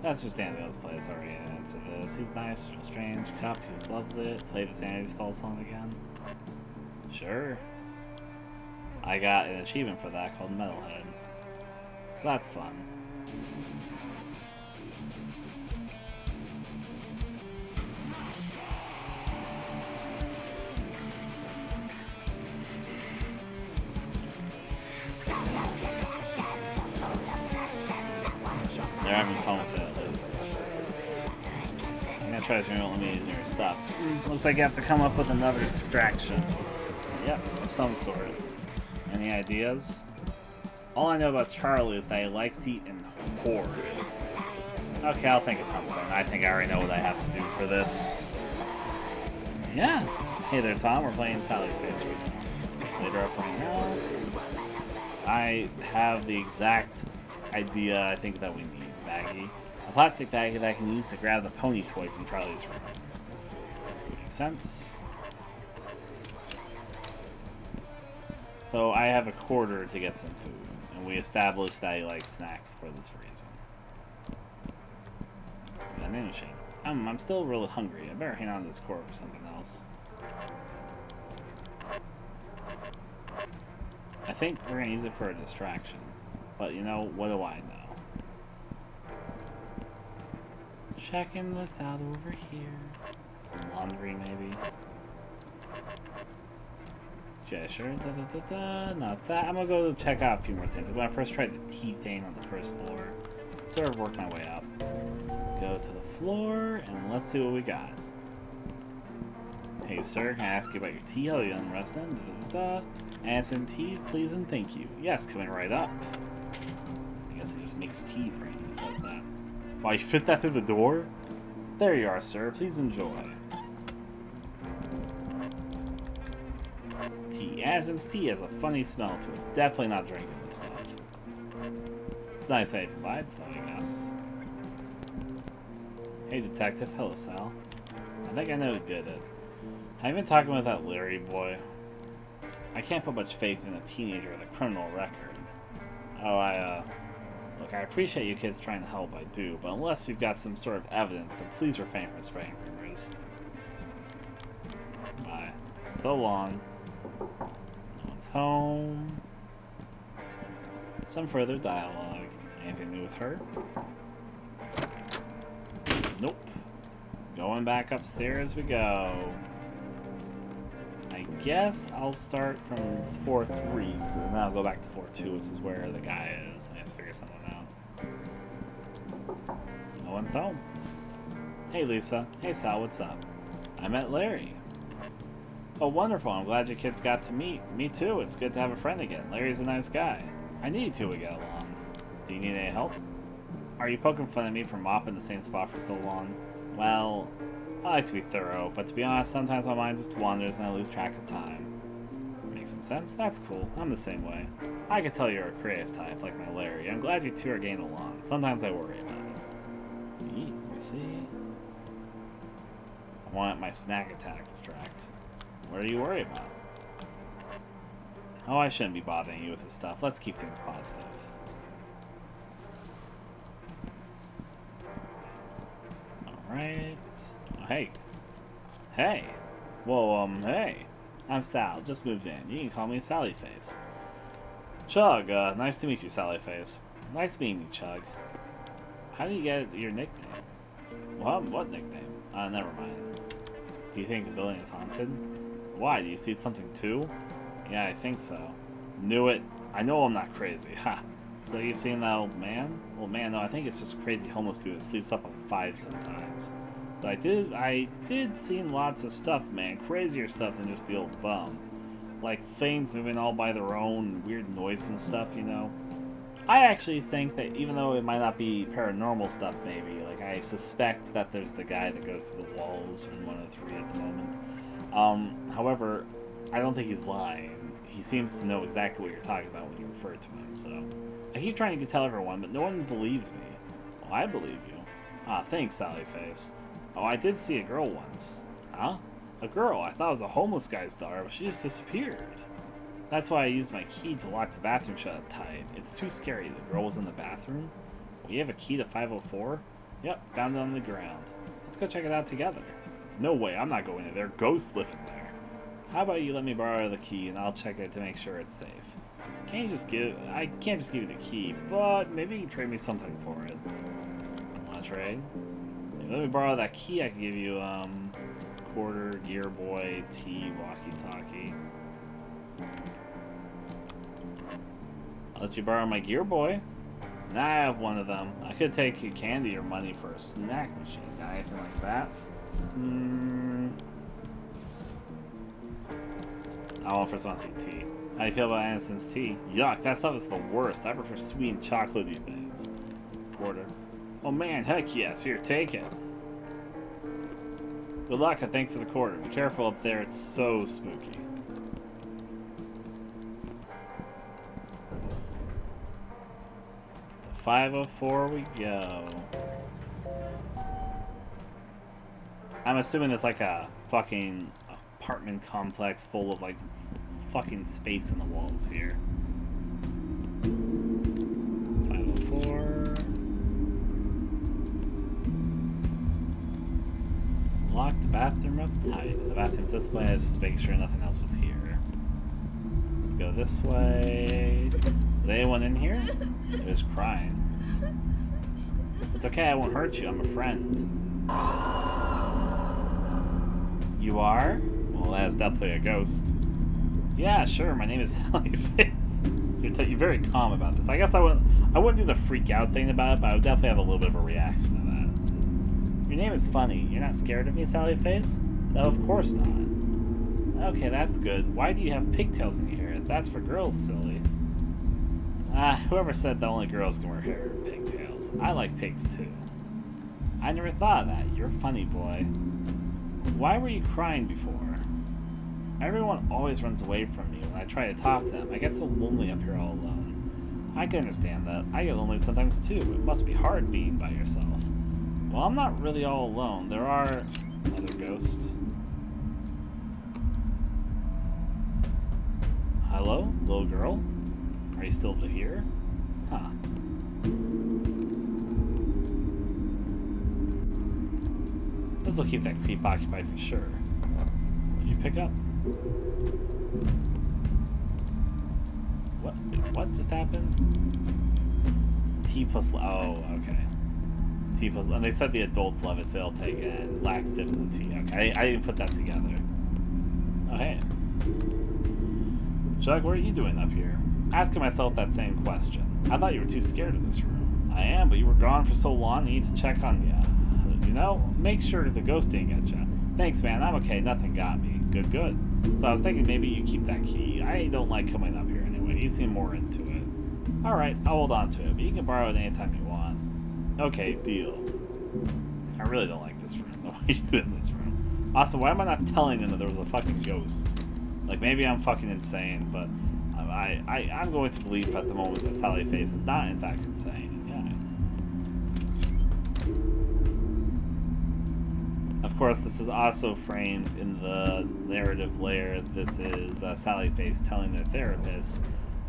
That's just Daniel's play. It's already into this. He's nice, strange, cup. He just loves it. Play the Sanity's Fall song again. Sure. I got an achievement for that called Metalhead. So that's fun. They're having fun with it at least. I'm gonna try to let me use your stuff. Looks like you have to come up with another distraction. Yep, of some sort. Any ideas? All I know about Charlie is that he likes to eat and hoard. Okay, I'll think of something. I think I already know what I have to do for this. Yeah. Hey there, Tom. We're playing Sally's Face right now. Later up right now. I have the exact idea I think that we need. Baggie. A plastic baggie that I can use to grab the pony toy from Charlie's room. Makes sense. So I have a quarter to get some food, and we established that he likes snacks for this reason. Vending machine. I'm still really hungry. I better hang on to this core for something else. I think we're gonna use it for distractions, but you know, what do I know? Checking this out over here. Laundry, maybe. Yeah, sure. Not that. I'm gonna go check out a few more things. I'm gonna first try the tea thing on the first floor. Sort of work my way up. Go to the floor and let's see what we got. Hey, sir, can I ask you about your tea? How you unresting? And some tea, please and thank you. Yes, coming right up. I guess he just makes tea for you. He says that. Wow, you fit that through the door? There you are, sir. Please enjoy. Tea. As is tea has a funny smell to it. Definitely not drinking this stuff. It's nice that he provides, though, I guess. Hey, detective. Hello, Sal. I think I know who did it. Have you been talking with that Larry boy? I can't put much faith in a teenager with a criminal record. Oh, Look, I appreciate you kids trying to help, I do, but unless you've got some sort of evidence, then please refrain from spreading rumors. Bye. So long. No one's home. Some further dialogue. Anything new with her? Nope. Going back upstairs we go. I guess I'll start from 4-3, and then I'll go back to 4-2, which is where the guy is. I have to figure something out. No one's home. Hey, Lisa. Hey, Sal, what's up? I met Larry. Oh, wonderful. I'm glad your kids got to meet. Me too. It's good to have a friend again. Larry's a nice guy. I need you two to get along. Do you need any help? Are you poking fun at me for mopping the same spot for so long? Well, I like to be thorough, but to be honest, sometimes my mind just wanders and I lose track of time. Makes some sense? That's cool. I'm the same way. I could tell you're a creative type, like my Larry. I'm glad you two are getting along. Sometimes I worry about it. Let me see. I want my snack attack distract. What do you worry about? Oh, I shouldn't be bothering you with this stuff. Let's keep things positive. Alright. Oh, hey. Hey. Whoa, hey. I'm Sal. Just moved in. You can call me Sally Face. Chug, nice to meet you, Sally Face. Nice meeting you, Chug. How do you get your nickname? What nickname? Never mind. Do you think the building is haunted? Why? Do you see something too? Yeah, I think so. Knew it. I know I'm not crazy. Ha. So you've seen that old man? Old man, no, I think it's just a crazy homeless dude that sleeps up on 5 sometimes. But I did see lots of stuff, man. Crazier stuff than just the old bum. Like things moving all by their own, weird noise and stuff, you know? I actually think that even though it might not be paranormal stuff, maybe, like I suspect that there's the guy that goes to the walls in 103 at the moment. However, I don't think he's lying. He seems to know exactly what you're talking about when you refer to him, so... I keep trying to tell everyone, but no one believes me. Well, I believe you. Ah, thanks, Sally Face. Oh, I did see a girl once. Huh? A girl? I thought it was a homeless guy's daughter, but she just disappeared. That's why I used my key to lock the bathroom shut tight. It's too scary. The girl was in the bathroom. We have a key to 504? Yep, found it on the ground. Let's go check it out together. No way, I'm not going in there. Ghosts live in there. How about you let me borrow the key and I'll check it to make sure it's safe. I can't just give you the key, but maybe you can trade me something for it. Wanna trade? Let me borrow that key. I can give you quarter, gear boy, tea, walkie-talkie. I'll let you borrow my gear boy. Now I have one of them. I could take your candy or money for a snack machine. Got anything like that? I first want to see tea. How do you feel about Aniston's tea? Yuck, that stuff is the worst. I prefer sweet and chocolatey things. Quarter. Oh man, heck yes. Here, take it. Good luck and thanks for the quarter. Be careful up there, it's so spooky. To 504 we go. I'm assuming it's like a fucking apartment complex full of like fucking space in the walls here. 504. Lock the bathroom up tight. The bathroom's this way. I was just making sure nothing else was here. Let's go this way. Is anyone in here? Who's crying? It's okay, I won't hurt you. I'm a friend. You are? Well, that's definitely a ghost. Yeah, sure. My name is Sal Fisher. You're very calm about this. I guess I wouldn't do the freak out thing about it, but I would definitely have a little bit of a reaction to that. Your name is funny. You're not scared of me, Sally Face? No, of course not. Okay, that's good. Why do you have pigtails in your hair? That's for girls, silly. Whoever said that only girls can wear hair or pigtails. I like pigs too. I never thought of that. You're a funny boy. Why were you crying before? Everyone always runs away from me when I try to talk to them. I get so lonely up here all alone. I can understand that. I get lonely sometimes too. It must be hard being by yourself. Well, I'm not really all alone. There are other ghosts. Hello, little girl? Are you still here? Huh. This will keep that creep occupied for sure. Will you pick up? What? Wait, what just happened? T plus... Oh, okay. T plus... And they said the adults love it, so they'll take it. And Lax did in the T. Okay, I didn't put that together. Oh, hey. Chuck, what are you doing up here? Asking myself that same question. I thought you were too scared of this room. I am, but you were gone for so long, I need to check on you. You know, make sure the ghost didn't get you. Thanks, man. I'm okay. Nothing got me. Good, good. So I was thinking maybe you keep that key. I don't like coming up here anyway. You seem more into it. Alright, I'll hold on to it, but you can borrow it anytime you want. Okay, deal. I really don't like this room. The way you in this room. Also, why am I not telling them that there was a fucking ghost? Like, maybe I'm fucking insane, but I'm going to believe at the moment that Sally Face is not, in fact, insane. Of course, this is also framed in the narrative layer. This is Sally Face telling their therapist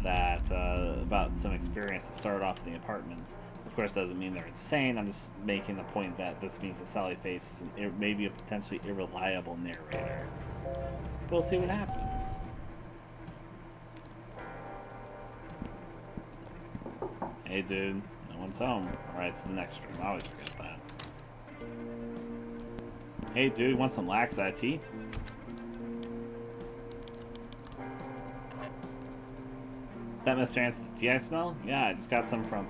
that about some experience that started off in the apartments. Of course, that doesn't mean they're insane. I'm just making the point that this means that Sally Face is maybe a potentially irreliable narrator. But we'll see what happens. Hey, dude. No one's home. Alright, it's the next room. I always forget that. Hey, dude, want some lax tea? Is that Mr. Anderson's tea I smell? Yeah, I just got some from...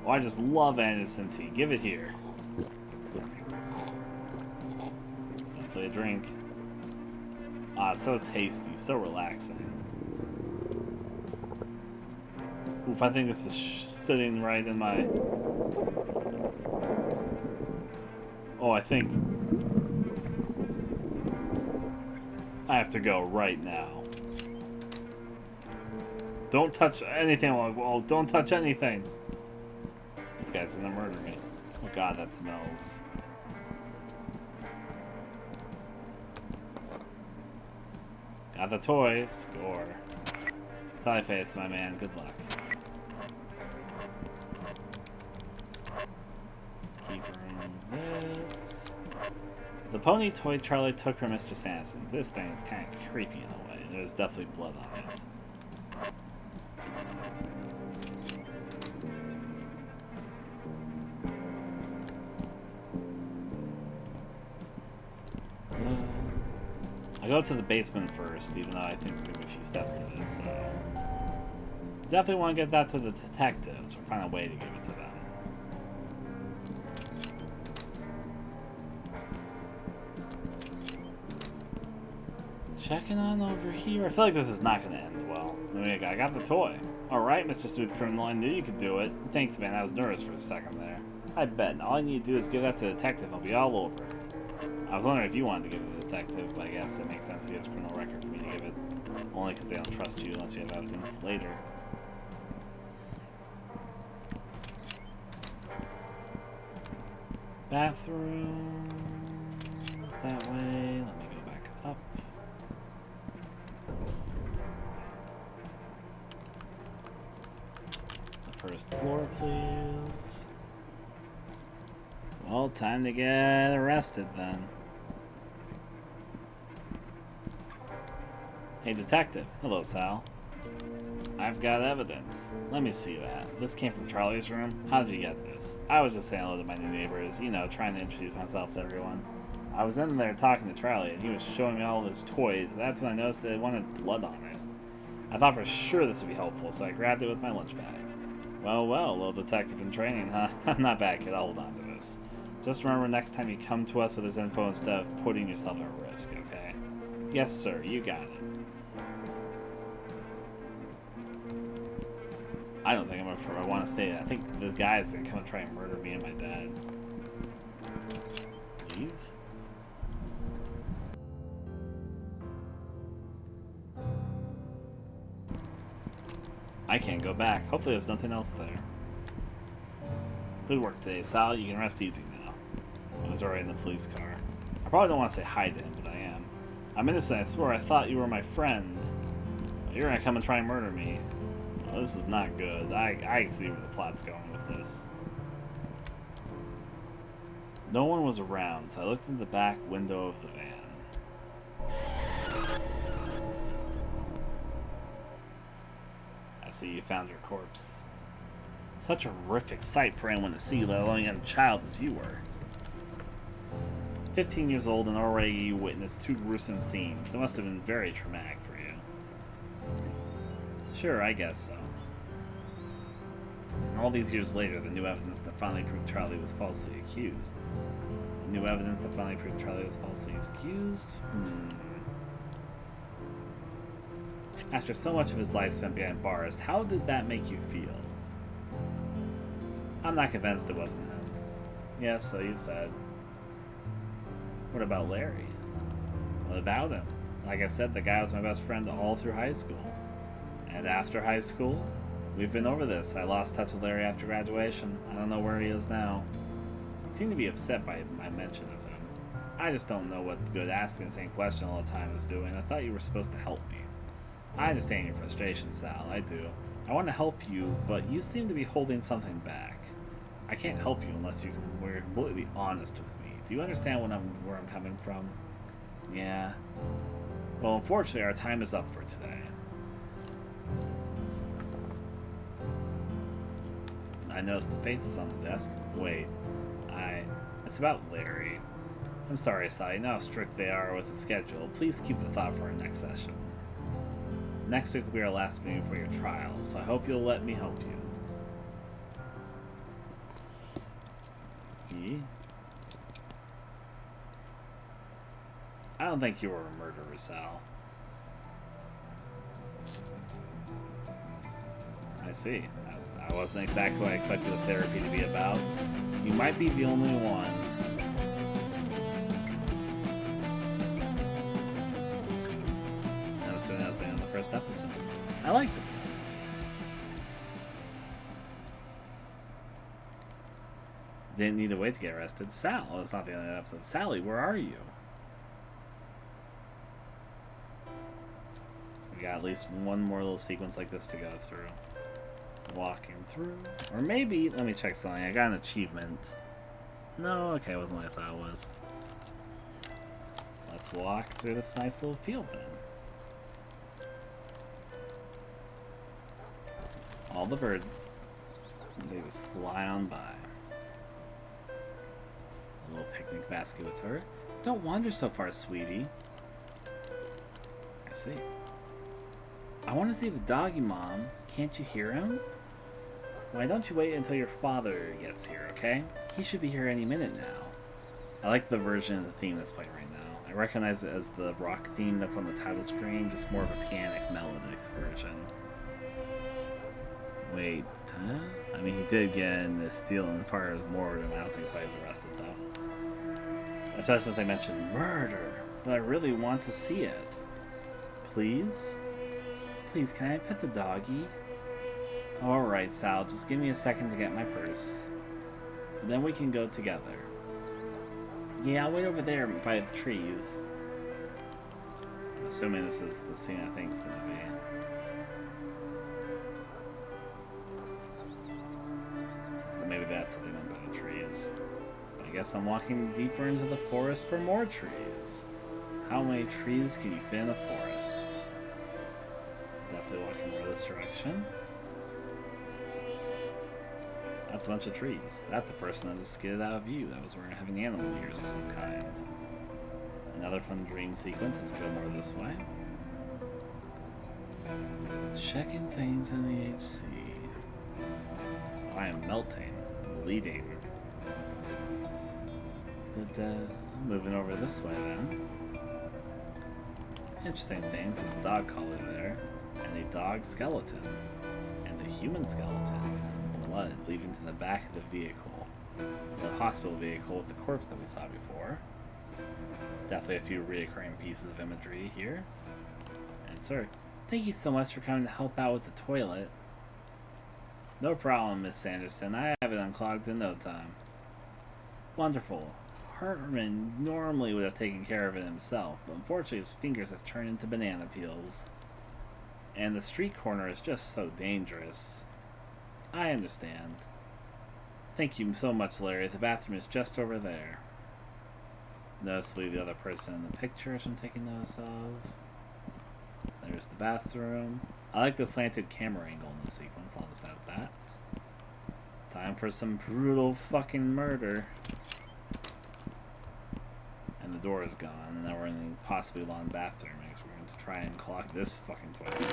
Oh, I just love Anderson tea. Give it here. It's definitely a drink. Ah, so tasty, so relaxing. Oof, I think this is sitting right in my... Oh, I think... I have to go right now. Don't touch anything. Oh, don't touch anything. This guy's gonna murder me. Oh god, that smells. Got the toy. Score. Sally face, my man. Good luck. Key for this. The pony toy Charlie took from Mr. Sanderson's. This thing is kind of creepy in a way. There's definitely blood on it. I'll go to the basement first, even though I think there's going to be a few steps to this, so... Definitely want to get that to the detectives, or find a way to give it to them. Checking on over here. I feel like this is not going to end well. I got the toy. Alright, Mr. Smooth Criminal, I knew you could do it. Thanks, man. I was nervous for a second there. I bet. All I need to do is give that to the detective. I'll be all over it. I was wondering if you wanted to give it to the detective, but I guess it makes sense if he has a criminal record for me to give it. Only because they don't trust you unless you have evidence later. Bathrooms that way. Let me go back up. The first floor, please. Well, time to get arrested then. Hey, detective. Hello, Sal. I've got evidence. Let me see that. This came from Charlie's room? How did you get this? I was just saying hello to my new neighbors, you know, trying to introduce myself to everyone. I was in there talking to Charlie, and he was showing me all his toys. That's when I noticed that it wanted blood on it. I thought for sure this would be helpful, so I grabbed it with my lunch bag. Well, little detective in training, huh? Not bad, kid. I'll hold on to this. Just remember next time you come to us with this info instead of putting yourself at risk, okay? Yes, sir. You got it. I don't think I want to stay. I think the guy's gonna come and try and murder me and my dad. Leave? I can't go back. Hopefully there's nothing else there. Good work today, Sal. You can rest easy now. I was already in the police car. I probably don't want to say hi to him, but I am. I'm innocent, I swear. I thought you were my friend. You're gonna come and try and murder me. Well, this is not good. I see where the plot's going with this. No one was around, so I looked in the back window of the van. I see you found your corpse. Such a horrific sight for anyone to see, let alone a young child as you were. 15 years old and already you witnessed 2 gruesome scenes. It must have been very traumatic for you. Sure, I guess so. All these years later, the new evidence that finally proved Charlie was falsely accused. New evidence that finally proved Charlie was falsely accused? After so much of his life spent behind bars, how did that make you feel? I'm not convinced it wasn't him. Yes, so you said. What about Larry? What about him? Like I've said, the guy was my best friend all through high school. And after high school, we've been over this. I lost touch with Larry after graduation. I don't know where he is now. He seemed to be upset by my mention of him. I just don't know what good asking the same question all the time is doing. I thought you were supposed to help me. I understand your frustration, Sal. I do. I want to help you, but you seem to be holding something back. I can't help you unless we're completely honest with me. Do you understand where I'm coming from? Yeah. Well, unfortunately, our time is up for today. I noticed the faces on the desk. Wait. It's about Larry. I'm sorry, Sal. You know how strict they are with the schedule. Please keep the thought for our next session. Next week will be our last meeting for your trial, so I hope you'll let me help you. I don't think you were a murderer, Sal. I see. I wasn't exactly what I expected the therapy to be about. You might be the only one. I'm assuming that was the end of the first episode. I liked it. Didn't need to wait to get arrested. Sal, oh, it's not the end of the episode. Sally, where are you? We got at least one more little sequence like this to go through. Walking through. Or maybe, let me check something. I got an achievement. No, okay, it wasn't what I thought it was. Let's walk through this nice little field then. All the birds, they just fly on by. A little picnic basket with her. Don't wander so far, sweetie. I see. I want to see the doggy, Mom. Can't you hear him? Why don't you wait until your father gets here, okay? He should be here any minute now. I like the version of the theme that's playing right now. I recognize it as the rock theme that's on the title screen, just more of a pianic melodic version. Wait, huh? I mean, he did get in this deal and part of Mordor. I don't think that's why he was arrested, though. Especially since they mentioned murder. But I really want to see it. Please? Please, can I pet the doggy? Alright, Sal, just give me a second to get my purse. Then we can go together. Yeah, I'll wait over there by the trees. I'm assuming this is the scene I think it's gonna be. Maybe that's what they meant by the trees. But I guess I'm walking deeper into the forest for more trees. How many trees can you fit in a forest? Definitely walking more this direction. That's a bunch of trees. That's a person that just skidded out of view. That was wearing having animal ears of some kind. Another fun dream sequence as we go more this way. Checking things in the HC. I am melting, bleeding. Moving over this way then. Interesting things. There's a dog collar there, and a dog skeleton, and a human skeleton. Blood leading to the back of the vehicle. The hospital vehicle with the corpse that we saw before. Definitely a few reoccurring pieces of imagery here. And sir, thank you so much for coming to help out with the toilet. No problem, Miss Sanderson. I have it unclogged in no time. Wonderful. Herman normally would have taken care of it himself, but unfortunately his fingers have turned into banana peels. And the street corner is just so dangerous. I understand. Thank you so much, Larry. The bathroom is just over there. Noticeably the other person in the picture I'm taking notice of. There's the bathroom. I like the slanted camera angle in the sequence. I'll just add that. Time for some brutal fucking murder. And the door is gone. And now we're in the possibly long bathroom. Because we're going to try and clock this fucking toilet.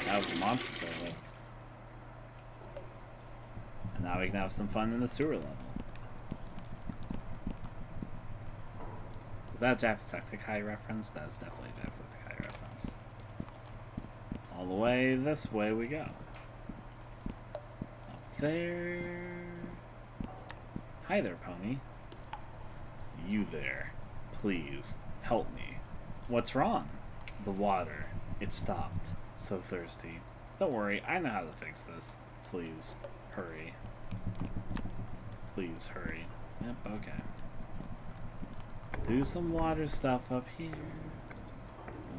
That was a monster toilet. And now we can have some fun in the sewer level. Is that a Jacksepticeye reference? That's definitely a Jacksepticeye reference. All the way this way we go. Up there. Hi there, pony. You there. Please, help me. What's wrong? The water. It stopped. So thirsty. Don't worry, I know how to fix this. Please, hurry. Please, hurry. Yep, okay. Do some water stuff up here.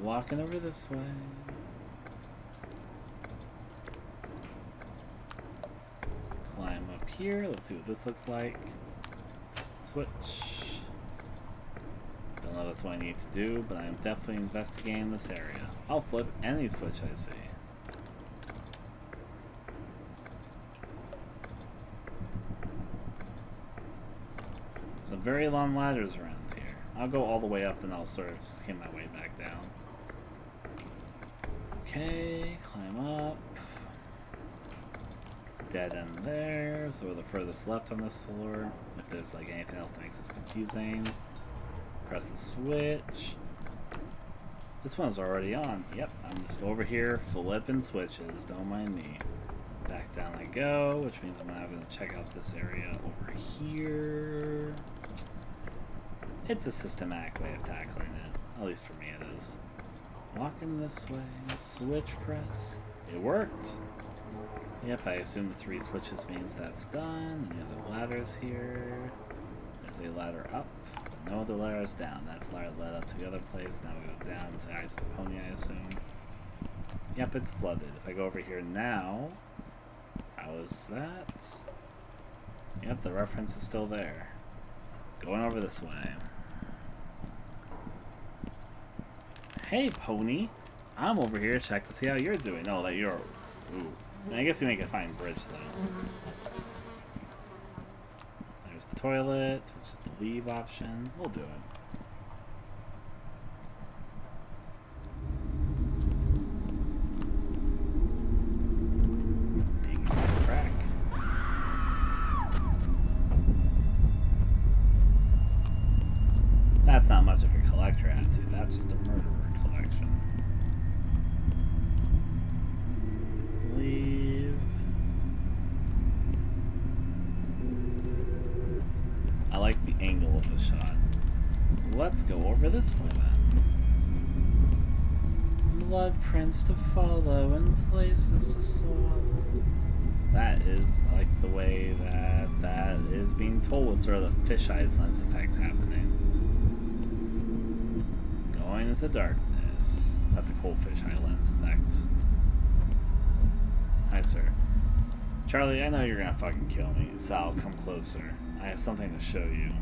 Walking over this way. Climb up here. Let's see what this looks like. Switch. Don't know that's what I need to do, but I'm definitely investigating this area. I'll flip any switch I see. Some very long ladders around here. I'll go all the way up, then I'll sort of skim my way back down. Okay, climb up. Dead end there, so we're the furthest left on this floor. If there's like anything else that makes this confusing. Press the switch. This one's already on. Yep, I'm just over here flipping switches, don't mind me. Back down I go, which means I'm now going to check out this area over here. It's a systematic way of tackling it. At least for me it is. Walking this way, switch press. It worked. Yep, I assume the 3 switches means that's done. And the other ladder's here. There's a ladder up, but no other ladders down. That's ladder led up to the other place. Now we go down and say hi to the pony, I assume. Yep, it's flooded. If I go over here now, how is that? Yep, the reference is still there. Going over this way. Hey, pony. I'm over here to check to see how you're doing. Oh, that you're... Ooh. I guess you make a fine bridge, though. There's the toilet, which is the leave option. We'll do it. That's not much of a collector attitude, that's just a murderer collection. Leave. I like the angle of the shot. Let's go over this way then. Blood prints to follow and places to swallow. That is like the way that is being told with sort of the fisheye lens effect happening. Going into darkness. That's a cool fisheye lens effect. Hi, sir. Charlie, I know you're gonna fucking kill me. Sal, come closer. I have something to show you.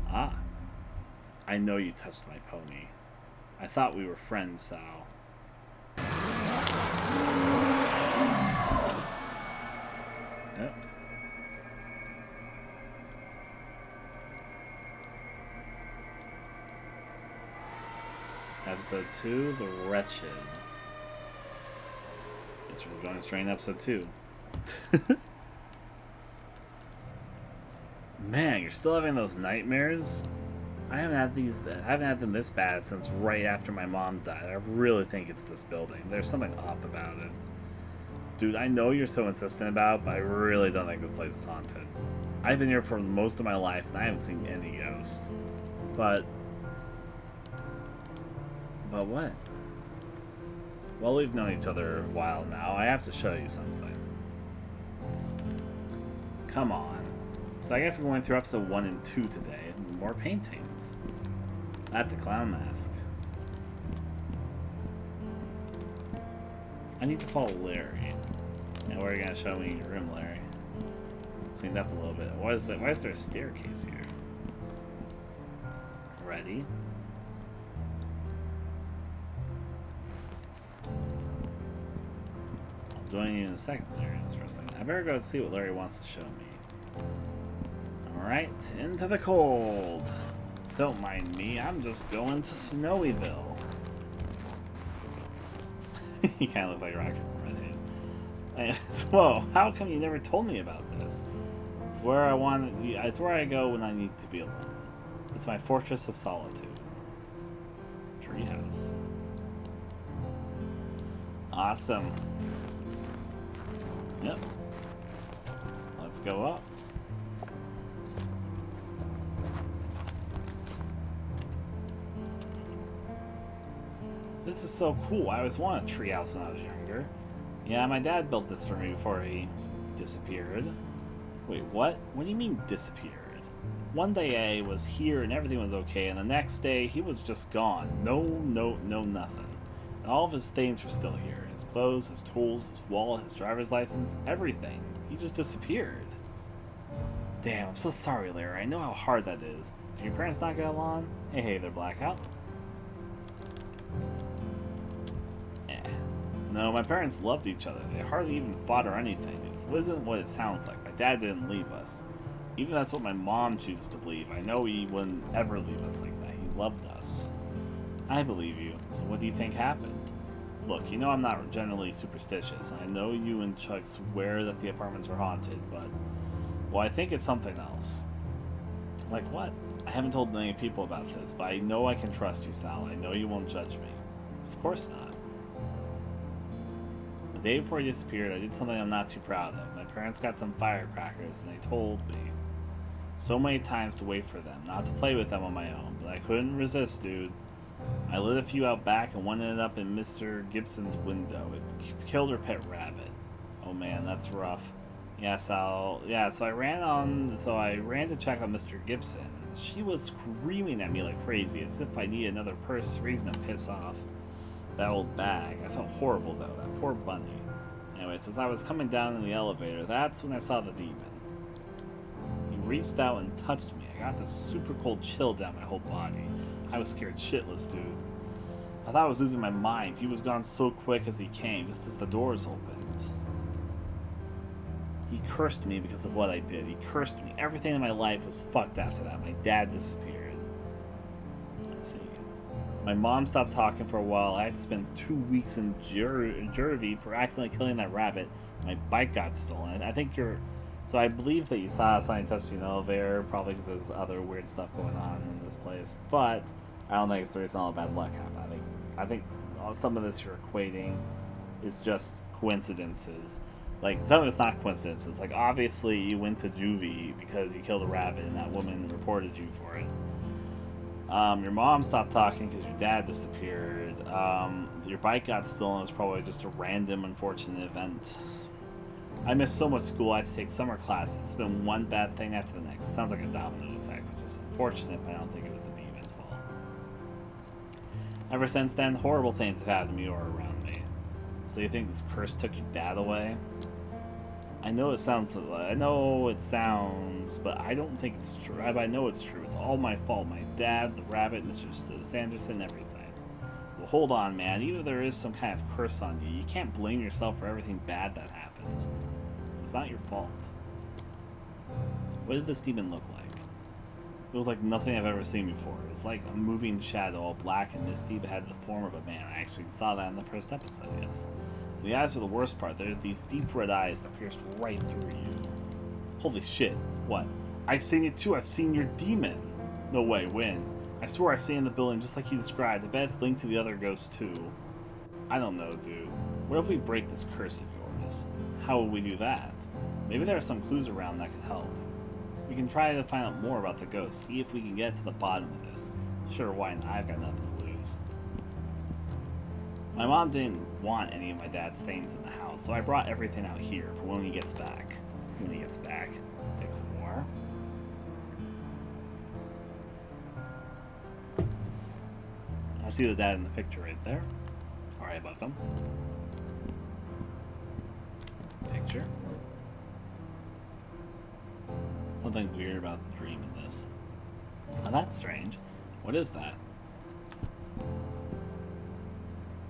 Ah. I know you touched my pony. I thought we were friends, Sal. Yep. Episode 2, The Wretched. Guess we're going straight in episode 2. Man, you're still having those nightmares? I haven't had them this bad since right after my mom died. I really think it's this building. There's something off about it. Dude, I know you're so insistent about it, but I really don't think this place is haunted. I've been here for most of my life and I haven't seen any ghosts. But what? Well, we've known each other a while now. I have to show you something. Come on. So I guess we're going through episode 1 and 2 today. More paintings. That's a clown mask. I need to follow Larry. Now where are you going to show me your room, Larry? Cleaned up a little bit. Why is there a staircase here? Ready? I'll join you in a second, Larry, this first thing. I better go see what Larry wants to show me. Alright, into the cold. Don't mind me, I'm just going to Snowyville. You kind of look like Rocket from Red Haze. Whoa, how come you never told me about this? It's where I go when I need to be alone. It's my fortress of solitude. Treehouse. Awesome. Yep. Let's go up. This is so cool. I always wanted a treehouse when I was younger. Yeah, my dad built this for me before he disappeared. Wait, what? What do you mean disappeared? One day I was here and everything was okay, and the next day he was just gone. No, nothing. And all of his things were still here. His clothes, his tools, his wallet, his driver's license, everything. He just disappeared. Damn, I'm so sorry, Larry. I know how hard that is. Did your parents not get along? Hey, they're blackout. No, my parents loved each other. They hardly even fought or anything. It wasn't what it sounds like. My dad didn't leave us. Even that's what my mom chooses to believe. I know he wouldn't ever leave us like that. He loved us. I believe you. So what do you think happened? Look, you know I'm not generally superstitious. I know you and Chuck swear that the apartments were haunted, but... well, I think it's something else. Like what? I haven't told many people about this, but I know I can trust you, Sal. I know you won't judge me. Of course not. The day before he disappeared, I did something I'm not too proud of. My parents got some firecrackers, and they told me so many times to wait for them, not to play with them on my own, but I couldn't resist, dude. I lit a few out back, and one ended up in Mr. Gibson's window. It killed her pet rabbit. Oh man, that's rough. Yeah, Sal. Yeah, so I ran to check on Mr. Gibson. She was screaming at me like crazy, as if I needed another reason to piss off that old bag. I felt horrible though, that poor bunny. Anyways, as I was coming down in the elevator, that's when I saw the demon. He reached out and touched me. I got this super cold chill down my whole body. I was scared shitless, dude. I thought I was losing my mind. He was gone so quick as he came, just as the doors opened. He cursed me because of what I did. He cursed me. Everything in my life was fucked after that. My dad disappeared. Let's see. My mom stopped talking for a while. I had to spend 2 weeks in Jervy for accidentally killing that rabbit. My bike got stolen. I think you're... So I believe that you saw something touch you in the elevator, probably because there's other weird stuff going on in this place. But I don't think it's the reason all bad luck happened. I think some of this you're equating is just coincidences. Like, some of it's not coincidences. Like, obviously you went to juvie because you killed a rabbit and that woman reported you for it. Your mom stopped talking because your dad disappeared. Your bike got stolen. It was probably just a random unfortunate event. I missed so much school. I had to take summer classes. It's been one bad thing after the next. It sounds like a domino effect, which is unfortunate, but I don't think it was the demon's fault. Ever since then, horrible things have happened to me or around me. So you think this curse took your dad away? I know it sounds, but I don't think it's true. I know it's true. It's all my fault. My dad, the rabbit, Mr. Sanderson, everything. Well, hold on, man. Even if there is some kind of curse on you, you can't blame yourself for everything bad that happens. It's not your fault. What did this demon look like? It was like nothing I've ever seen before. It was like a moving shadow, all black and misty, but had the form of a man. I actually saw that in the first episode, yes. The eyes are the worst part. They're these deep red eyes that pierced right through you. Holy shit. What? I've seen it too. I've seen your demon. No way. When? I swear I've seen it in the building just like he described. I bet it's linked to the other ghosts too. I don't know, dude. What if we break this curse of yours? How would we do that? Maybe there are some clues around that could help. We can try to find out more about the ghost. See if we can get to the bottom of this. Sure, why not? I've got nothing to lose. My mom didn't want any of my dad's things in the house, so I brought everything out here for when he gets back. When he gets back. Take some more. I see the dad in the picture right there. Alright, above him. Picture. Something weird about the dream in this. Oh, that's strange. What is that?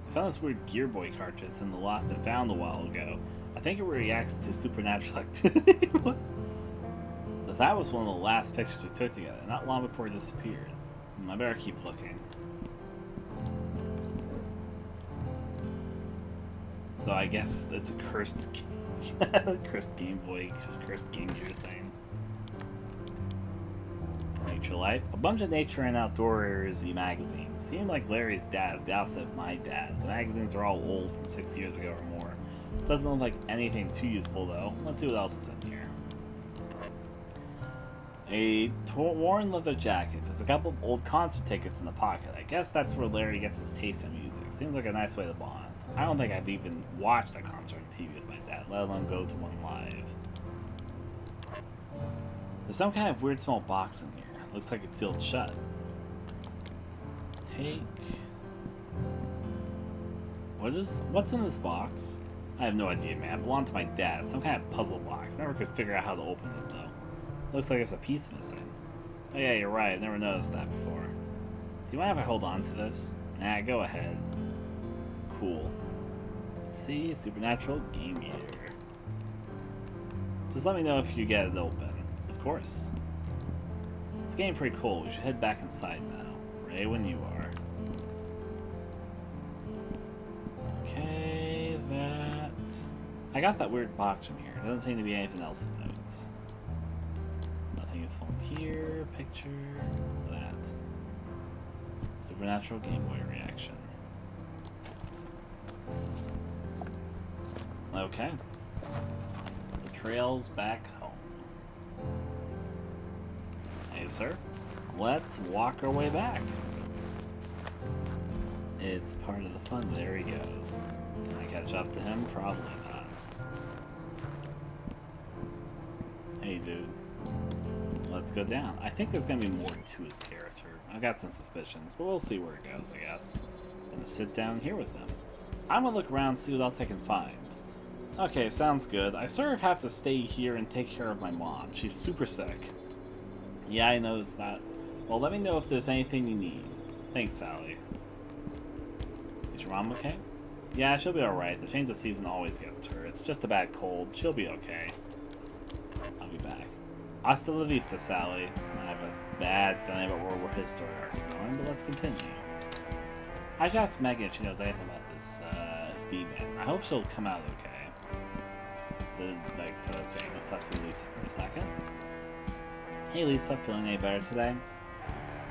I found this weird Gear Boy cartridge in the Lost and Found a while ago. I think it reacts to supernatural activity. That was one of the last pictures we took together, not long before it disappeared. I better keep looking. So I guess it's a cursed Game Boy, cursed Game Gear thing. Nature Life. A bunch of nature and outdoorsy magazines. Seem like Larry's dad is the opposite of my dad. The magazines are all old from 6 years ago or more. Doesn't look like anything too useful though. Let's see what else is in here. A worn leather jacket. There's a couple of old concert tickets in the pocket. I guess that's where Larry gets his taste in music. Seems like a nice way to bond. I don't think I've even watched a concert on TV with my dad, let alone go to one live. There's some kind of weird small box in here. Looks like it's sealed shut. What's in this box? I have no idea, man. It belonged to my dad. Some kind of puzzle box. Never could figure out how to open it, though. Looks like there's a piece missing. Oh yeah, you're right. I've never noticed that before. Do you mind if I hold on to this? Nah, go ahead. Cool. Let's see. Supernatural Game Gear. Just let me know if you get it open. Of course. It's getting pretty cold. We should head back inside now. Ready when you are. Okay, that... I got that weird box from here. There doesn't seem to be anything else in notes. Nothing useful in here. Picture. That. Supernatural Game Boy reaction. Okay. The trail's back home. Hey, sir. Let's walk our way back. It's part of the fun. There he goes. Can I catch up to him? Probably not. dude. Let's go down. I think there's gonna be more to his character. I've got some suspicions, but we'll see where it goes, I guess. I'm gonna sit down here with him. I'm gonna look around and see what else I can find. Okay, sounds good. I sort of have to stay here and take care of my mom. She's super sick. Yeah, I noticed that. Well, let me know if there's anything you need. Thanks, Sally. Is your mom okay? Yeah, she'll be alright. The change of season always gets her. It's just a bad cold. She'll be okay. I'll be back. Hasta la vista, Sally. I have a bad feeling about where his story arc's going, but let's continue. I should ask Megan if she knows anything about this demon. I hope she'll come out okay. The thing. Let's talk to Lisa for a second. Hey Lisa, feeling any better today?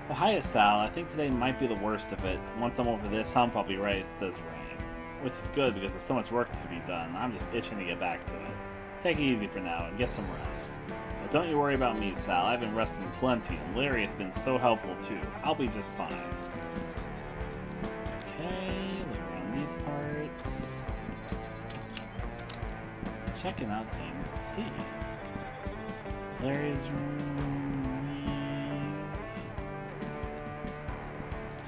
Well, hiya Sal. I think today might be the worst of it. Once I'm over this hump, I'll be right, it says rain. Which is good because there's so much work to be done. I'm just itching to get back to it. Take it easy for now and get some rest. But don't you worry about me, Sal. I've been resting plenty, and Larry has been so helpful too. I'll be just fine. Okay, look around these parts. Checking out things to see. Larry's room.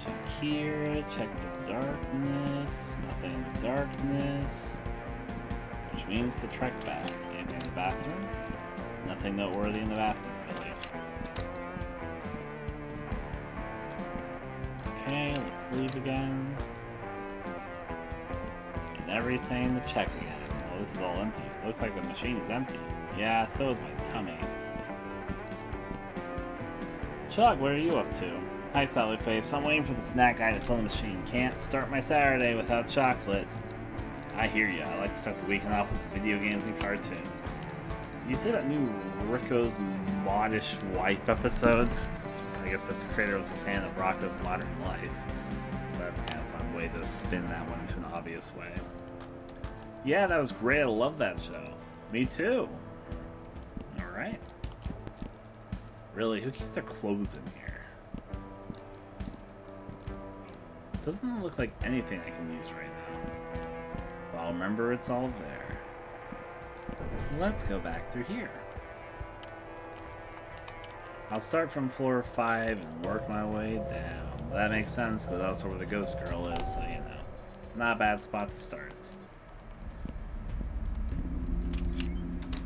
Check here. Check the darkness. Nothing in the darkness. Which means the trek back. Anything in the bathroom? Nothing noteworthy in the bathroom, really. Okay, let's leave again. And everything to check again. Oh, this is all empty. Looks like the machine is empty. Yeah, so is my tummy. Chuck, what are you up to? Hi, Sally Face. I'm waiting for the snack guy to fill the machine. Can't start my Saturday without chocolate. I hear ya. I like to start the weekend off with video games and cartoons. Did you see that new Ricko's Modish Wife episode? I guess the creator was a fan of Rocco's Modern Life. That's kind of a fun way to spin that one into an obvious way. Yeah, that was great. I love that show. Me too. Alright. Really, who keeps their clothes in here? Doesn't look like anything I can use right now. But I'll remember it's all there. Let's go back through here. I'll start from floor 5 and work my way down. That makes sense because that's where the ghost girl is, so you know. Not a bad spot to start.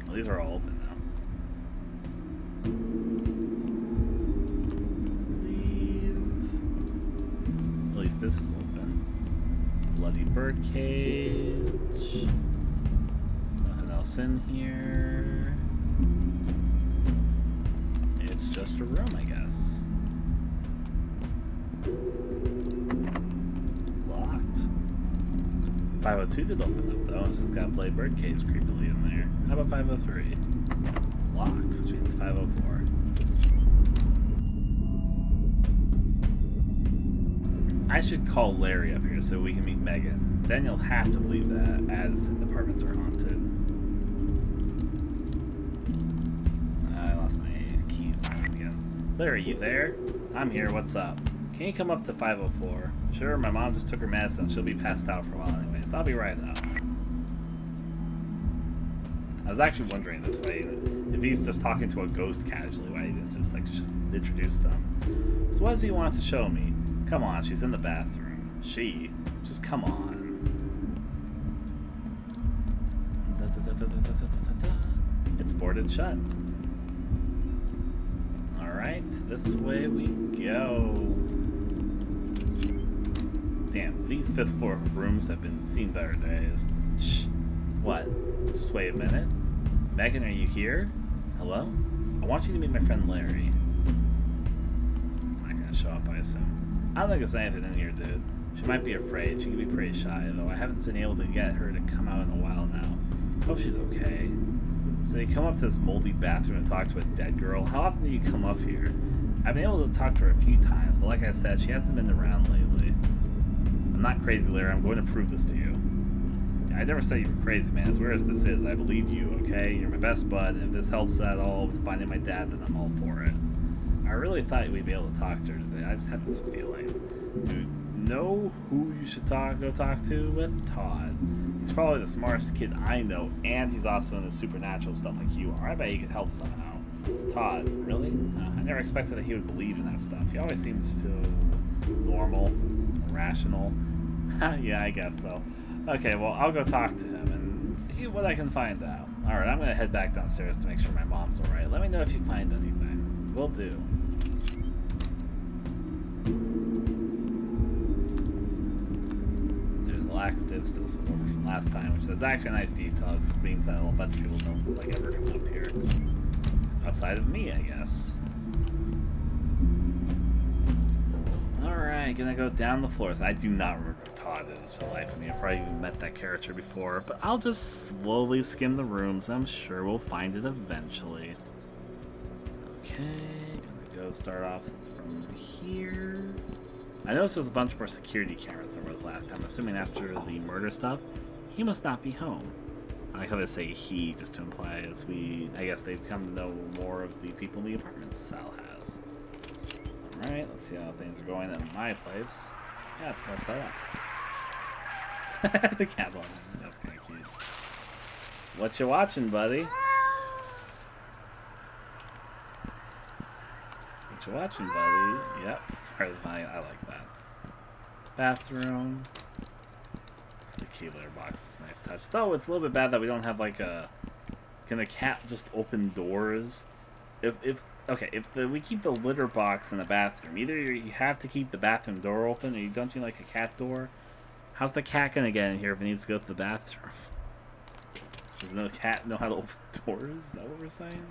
Well, these are all open now. Leave. At least this is open. Bloody bird cage. Nothing else in here. It's just a room, I guess. Locked. 502 did open up though. It's just got a blade bird cage creepily in there. How about 503? Locked, which means 504. I should call Larry up here so we can meet Megan. Then you'll have to believe that, as apartments are haunted. I lost my key again. Larry, you there? I'm here, what's up? Can you come up to 504? Sure, my mom just took her medicine. She'll be passed out for a while anyways. I'll be right up. I was actually wondering this way, if he's just talking to a ghost casually, why he didn't just like introduce them. So what does he want to show me? Come on, she's in the bathroom. Just come on. It's boarded shut. Alright, this way we go. Damn, these 5th floor rooms have been seen better days. Shh. What? Just wait a minute. Megan, are you here? Hello? I want you to meet my friend Larry. I'm not gonna show up, I assume. I don't think there's anything in here, dude. She might be afraid. She can be pretty shy, though. I haven't been able to get her to come out in a while now. Hope she's okay. So you come up to this moldy bathroom and talk to a dead girl. How often do you come up here? I've been able to talk to her a few times, but like I said, she hasn't been around lately. I'm not crazy, Larry. I'm going to prove this to you. I never said you were crazy, man. As weird as this is, I believe you, okay? You're my best bud, and if this helps at all with finding my dad, then I'm all for it. I really thought we'd be able to talk to her today. I just had this feeling. Dude, know who you should go talk to with? Todd. He's probably the smartest kid I know, and he's also into supernatural stuff like you are. I bet he could help somehow. Todd, really? I never expected that he would believe in that stuff. He always seems too normal, rational. Yeah, I guess so. Okay, well, I'll go talk to him and see what I can find out. Alright, I'm gonna head back downstairs to make sure my mom's alright. Let me know if you find anything. Will do. There's a laxative still spilled over from last time, which is actually a nice detail, because it means that a bunch of people don't like ever come up here. Outside of me, I guess. Alright, gonna go down the floors. I do not remember who Todd is for the life of me. I've probably even met that character before, but I'll just slowly skim the rooms. I'm sure we'll find it eventually. Okay, gonna go start off from here. I noticed there's a bunch more security cameras than there was last time. Assuming after the murder stuff, he must not be home. I like how they say he just to imply as I guess they've come to know more of the people in the apartments Sal has. Alright, let's see how things are going at my place. Yeah, it's more set up. The cat one. That's kind of cute. What you watching, buddy? What you watching, buddy? Yep. I like that. Bathroom. The key litter box is a nice touch. Though it's a little bit bad that we don't have like a... Can a cat just open doors? If we keep the litter box in the bathroom, either you have to keep the bathroom door open, or you don't need like a cat door. How's the cat gonna get in here if it needs to go to the bathroom? Does no cat know how to open doors? Is that what we're saying?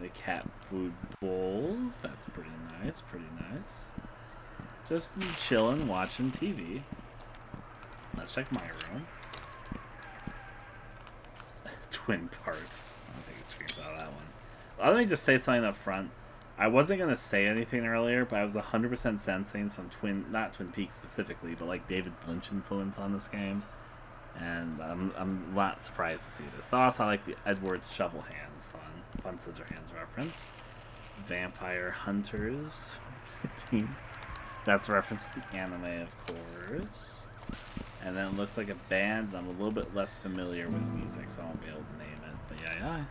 The cat food bowls. That's pretty nice. Pretty nice. Just chilling, watching TV. Let's check my room. Twin Parks. I'll take a screenshot of that one. Let me just say something up front. I wasn't going to say anything earlier, but I was 100% sensing some not Twin Peaks specifically, but like David Lynch influence on this game. And I'm not surprised to see this. Also, I like the Edward's Shovel Hands fun scissor hands reference. Vampire Hunters 15. That's a reference to the anime, of course. And then it looks like a band I'm a little bit less familiar with music, so I won't be able to name it. But yeah.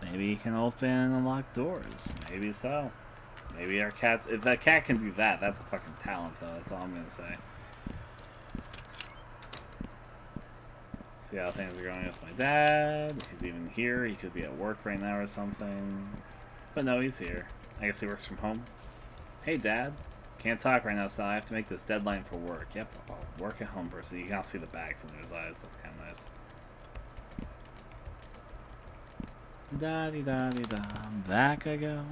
Maybe you can open and unlock doors. Maybe so. Maybe our cat... If that cat can do that, that's a fucking talent, though. That's all I'm going to say. See how things are going with my dad. If he's even here, he could be at work right now or something. But no, he's here. I guess he works from home. Hey, Dad. Can't talk right now, Sal. I have to make this deadline for work. Yep, I'll work at home person. You can all see the bags in his eyes. That's kind of nice. Da-dee-da-dee-da. Back I go.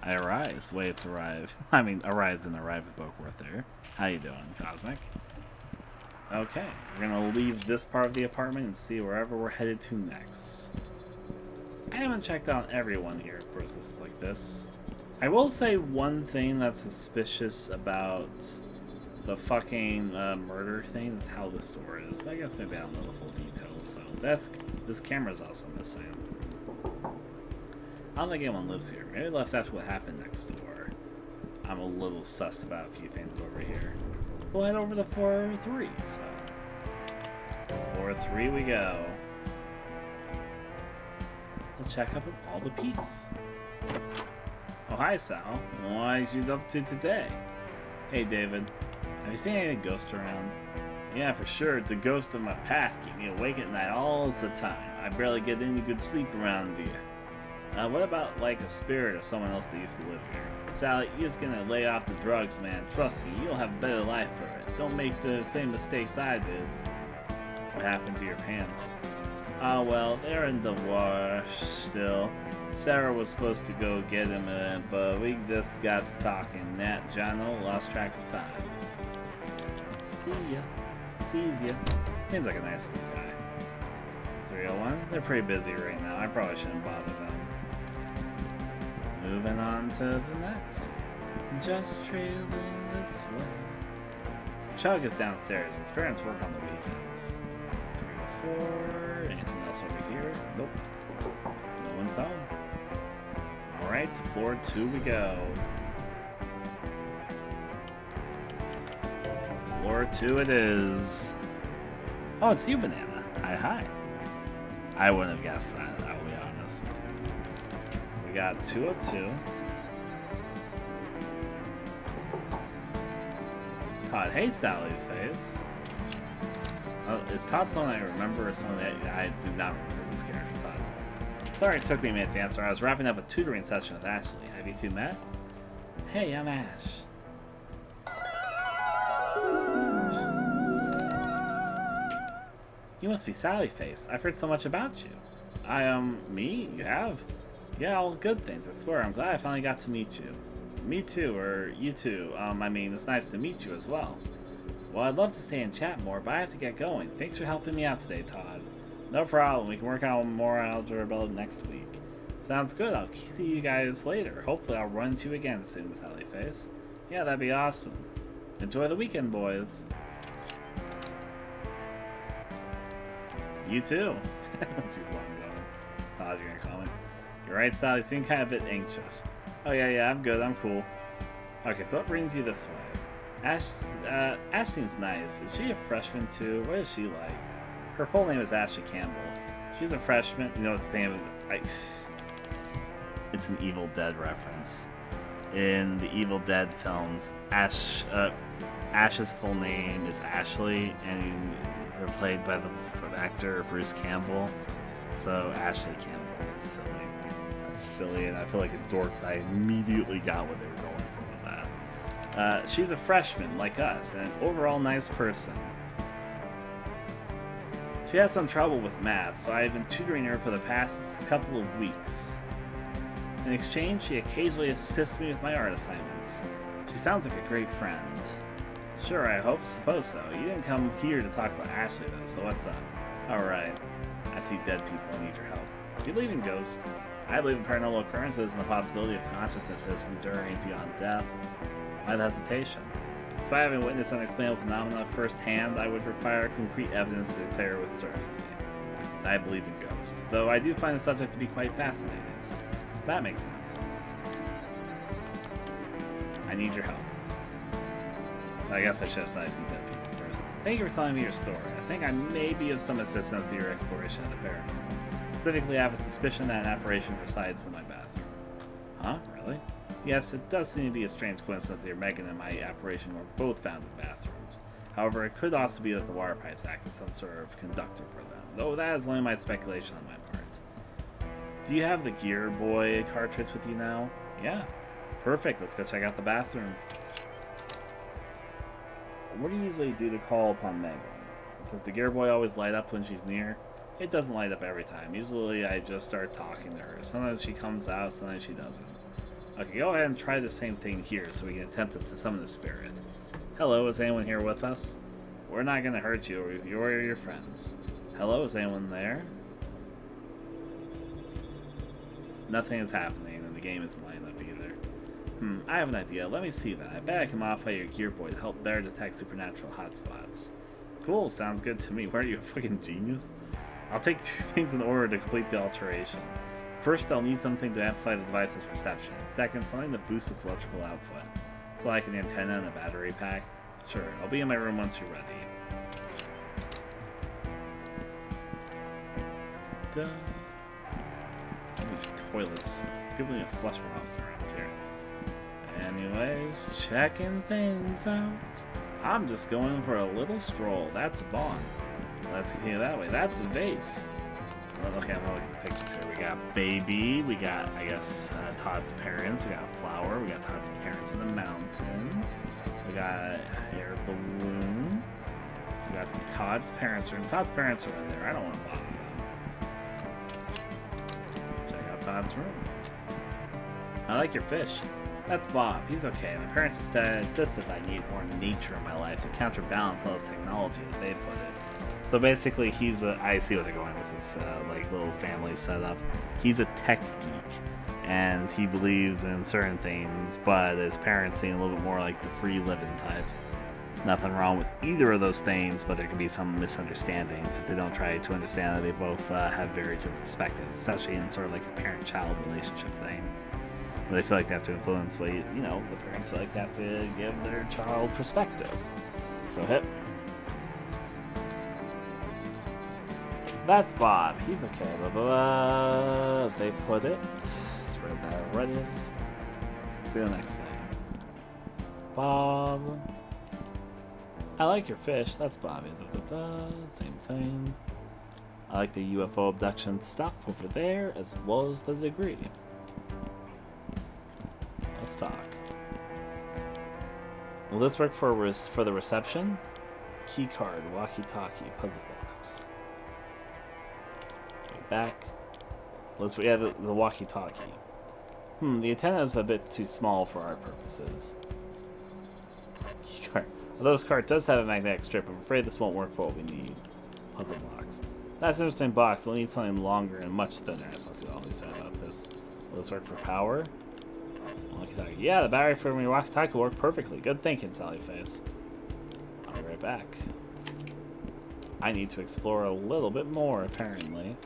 I arise. Wait, arrive. I mean, arise and arrive at both worth there. How you doing, Cosmic? Okay, we're gonna leave this part of the apartment and see wherever we're headed to next. I haven't checked out everyone here. Of course, this is like this. I will say one thing that's suspicious about the fucking murder thing is how this door is. But I guess maybe I don't know the full details. So this camera's also missing. I don't think anyone lives here. Maybe left after what happened next door. I'm a little sus about a few things over here. We'll head over to 403. So 403 we go. Let's check up on all the peeps. Oh, hi, Sal. What are you up to today? Hey, David. Have you seen any ghosts around? Yeah, for sure. The ghost of my past keep me awake at night all the time. I barely get any good sleep around here. What about, like, a spirit of someone else that used to live here? Sally, you're just gonna lay off the drugs, man. Trust me, you'll have a better life for it. Don't make the same mistakes I did. What happened to your pants? Oh, well, they're in the wash still. Sarah was supposed to go get him, but we just got to talking. Nat, Jono, lost track of time. See ya. Sees ya. Seems like a nice little guy. 301? They're pretty busy right now. I probably shouldn't bother them. Moving on to the next. Just trailing this way. Chug is downstairs. His parents work on the weekends. 304. Anything else over here? Nope. No one's home. Alright, to floor 2 we go. Floor 2 it is. Oh, it's you, Banana. Hi. I wouldn't have guessed that, I will be honest. We got 202. Todd, hey Sally's face. Is Todd someone I remember or someone that I do not remember this character, Todd? Sorry it took me a minute to answer. I was wrapping up a tutoring session with Ashley. Have you two met? Hey, I'm Ash. You must be Sally Face. I've heard so much about you. Me? You have? Yeah, all good things, I swear. I'm glad I finally got to meet you. Me too, or you too. I mean, it's nice to meet you as well. Well, I'd love to stay and chat more, but I have to get going. Thanks for helping me out today, Todd. No problem. We can work out more algebra next week. Sounds good. I'll see you guys later. Hopefully I'll run into you again soon, Sally Face. Yeah, that'd be awesome. Enjoy the weekend, boys. You too. She's long gone. Todd, you're gonna comment. You're right, Sally. You seem kind of a bit anxious. Oh yeah, I'm good. I'm cool. Okay, so what brings you this way? Ash seems nice. Is she a freshman too? What is she like? Her full name is Ashley Campbell. She's a freshman. You know what the name of it's an Evil Dead reference. In the Evil Dead films, Ash's full name is Ashley, and they're played by the actor Bruce Campbell. So Ashley Campbell. It's silly. That's silly, and I feel like a dork. But I immediately got what they were going for with that. She's a freshman like us, and an overall nice person. She has some trouble with math, so I've been tutoring her for the past couple of weeks. In exchange, she occasionally assists me with my art assignments. She sounds like a great friend. Sure, I suppose so. You didn't come here to talk about Ashley, though, so what's up? Alright. I see dead people and need your help. Do you believe in ghosts? I believe in paranormal occurrences and the possibility of consciousness enduring beyond death. Why the hesitation? Despite having witnessed unexplainable phenomena firsthand, I would require concrete evidence to declare with certainty. I believe in ghosts, though I do find the subject to be quite fascinating. That makes sense. I need your help. So I guess I should have said I see dead people first. Thank you for telling me your story. I think I may be of some assistance to your exploration of the paranormal. Specifically, I have a suspicion that an apparition resides in my bathroom. Huh? Really? Yes, it does seem to be a strange coincidence that Megan and my apparition were both found in bathrooms. However, it could also be that the water pipes act as some sort of conductor for them, though that is only my speculation on my part. Do you have the Gear Boy cartridge with you now? Yeah. Perfect, let's go check out the bathroom. What do you usually do to call upon Megan? Does the Gear Boy always light up when she's near? It doesn't light up every time. Usually I just start talking to her. Sometimes she comes out, sometimes she doesn't. Okay, go ahead and try the same thing here so we can attempt to summon the spirit. Hello, is anyone here with us? We're not going to hurt you, you're your friends. Hello, is anyone there? Nothing is happening, and the game isn't lighting up either. I have an idea. Let me see that. I bet I can modify your Gear Boy to help better detect supernatural hotspots. Cool, sounds good to me. What, are you a fucking genius? I'll take two things in order to complete the alteration. First, I'll need something to amplify the device's reception. Second, something to boost its electrical output. So like an antenna and a battery pack. Sure, I'll be in my room once you're ready. Duh. These toilets. People need to flush more often around here. Anyways, checking things out. I'm just going for a little stroll. That's a bond. Let's continue that way. That's a vase. Well, okay, I'm looking at the pictures here. We got Baby. We got, I guess, Todd's parents. We got Flower. We got Todd's parents in the mountains. We got Air Balloon. We got Todd's parents' room. Todd's parents are in there. I don't want to bother them. Check out Todd's room. I like your fish. That's Bob. He's okay. My parents insisted I need more nature in my life to counterbalance all this technology, as they put it. So basically, I see what they're going with his like little family setup. He's a tech geek, and he believes in certain things, but his parents seem a little bit more like the free living type. Nothing wrong with either of those things, but there can be some misunderstandings if they don't try to understand that they both have very different perspectives, especially in sort of like a parent-child relationship thing. They feel like they have to influence what, the parents feel like they have to give their child perspective. So hip. That's Bob. He's okay. Blah, blah, blah, as they put it. Let's read that. What is? Let's see the next thing. Bob. I like your fish. That's Bobby. Da, da, da. Same thing. I like the UFO abduction stuff over there, as well as the degree. Let's talk. Will this work for the reception? Key card, walkie-talkie, puzzle box. Go back. We have the walkie-talkie. The antenna is a bit too small for our purposes. Key card. Although this card does have a magnetic strip, I'm afraid this won't work for what we need. Puzzle box. That's an interesting box. We'll need something longer and much thinner. I just want to see what all we said about this. Will this work for power? Walkie-talkie. Yeah, the battery for your walkie-talkie will work perfectly. Good thinking, Sally Face. I'll be right back. I need to explore a little bit more, apparently.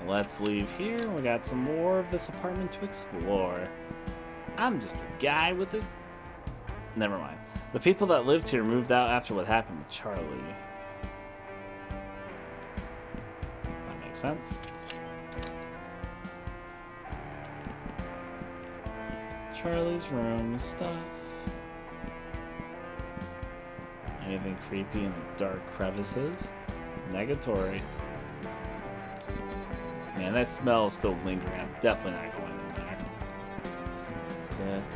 Let's leave here. We got some more of this apartment to explore. I'm just a guy with a... Never mind. The people that lived here moved out after what happened with Charlie. That makes sense. Charlie's room stuff. Anything creepy in the dark crevices? Negatory. Man, that smell is still lingering. I'm definitely not going in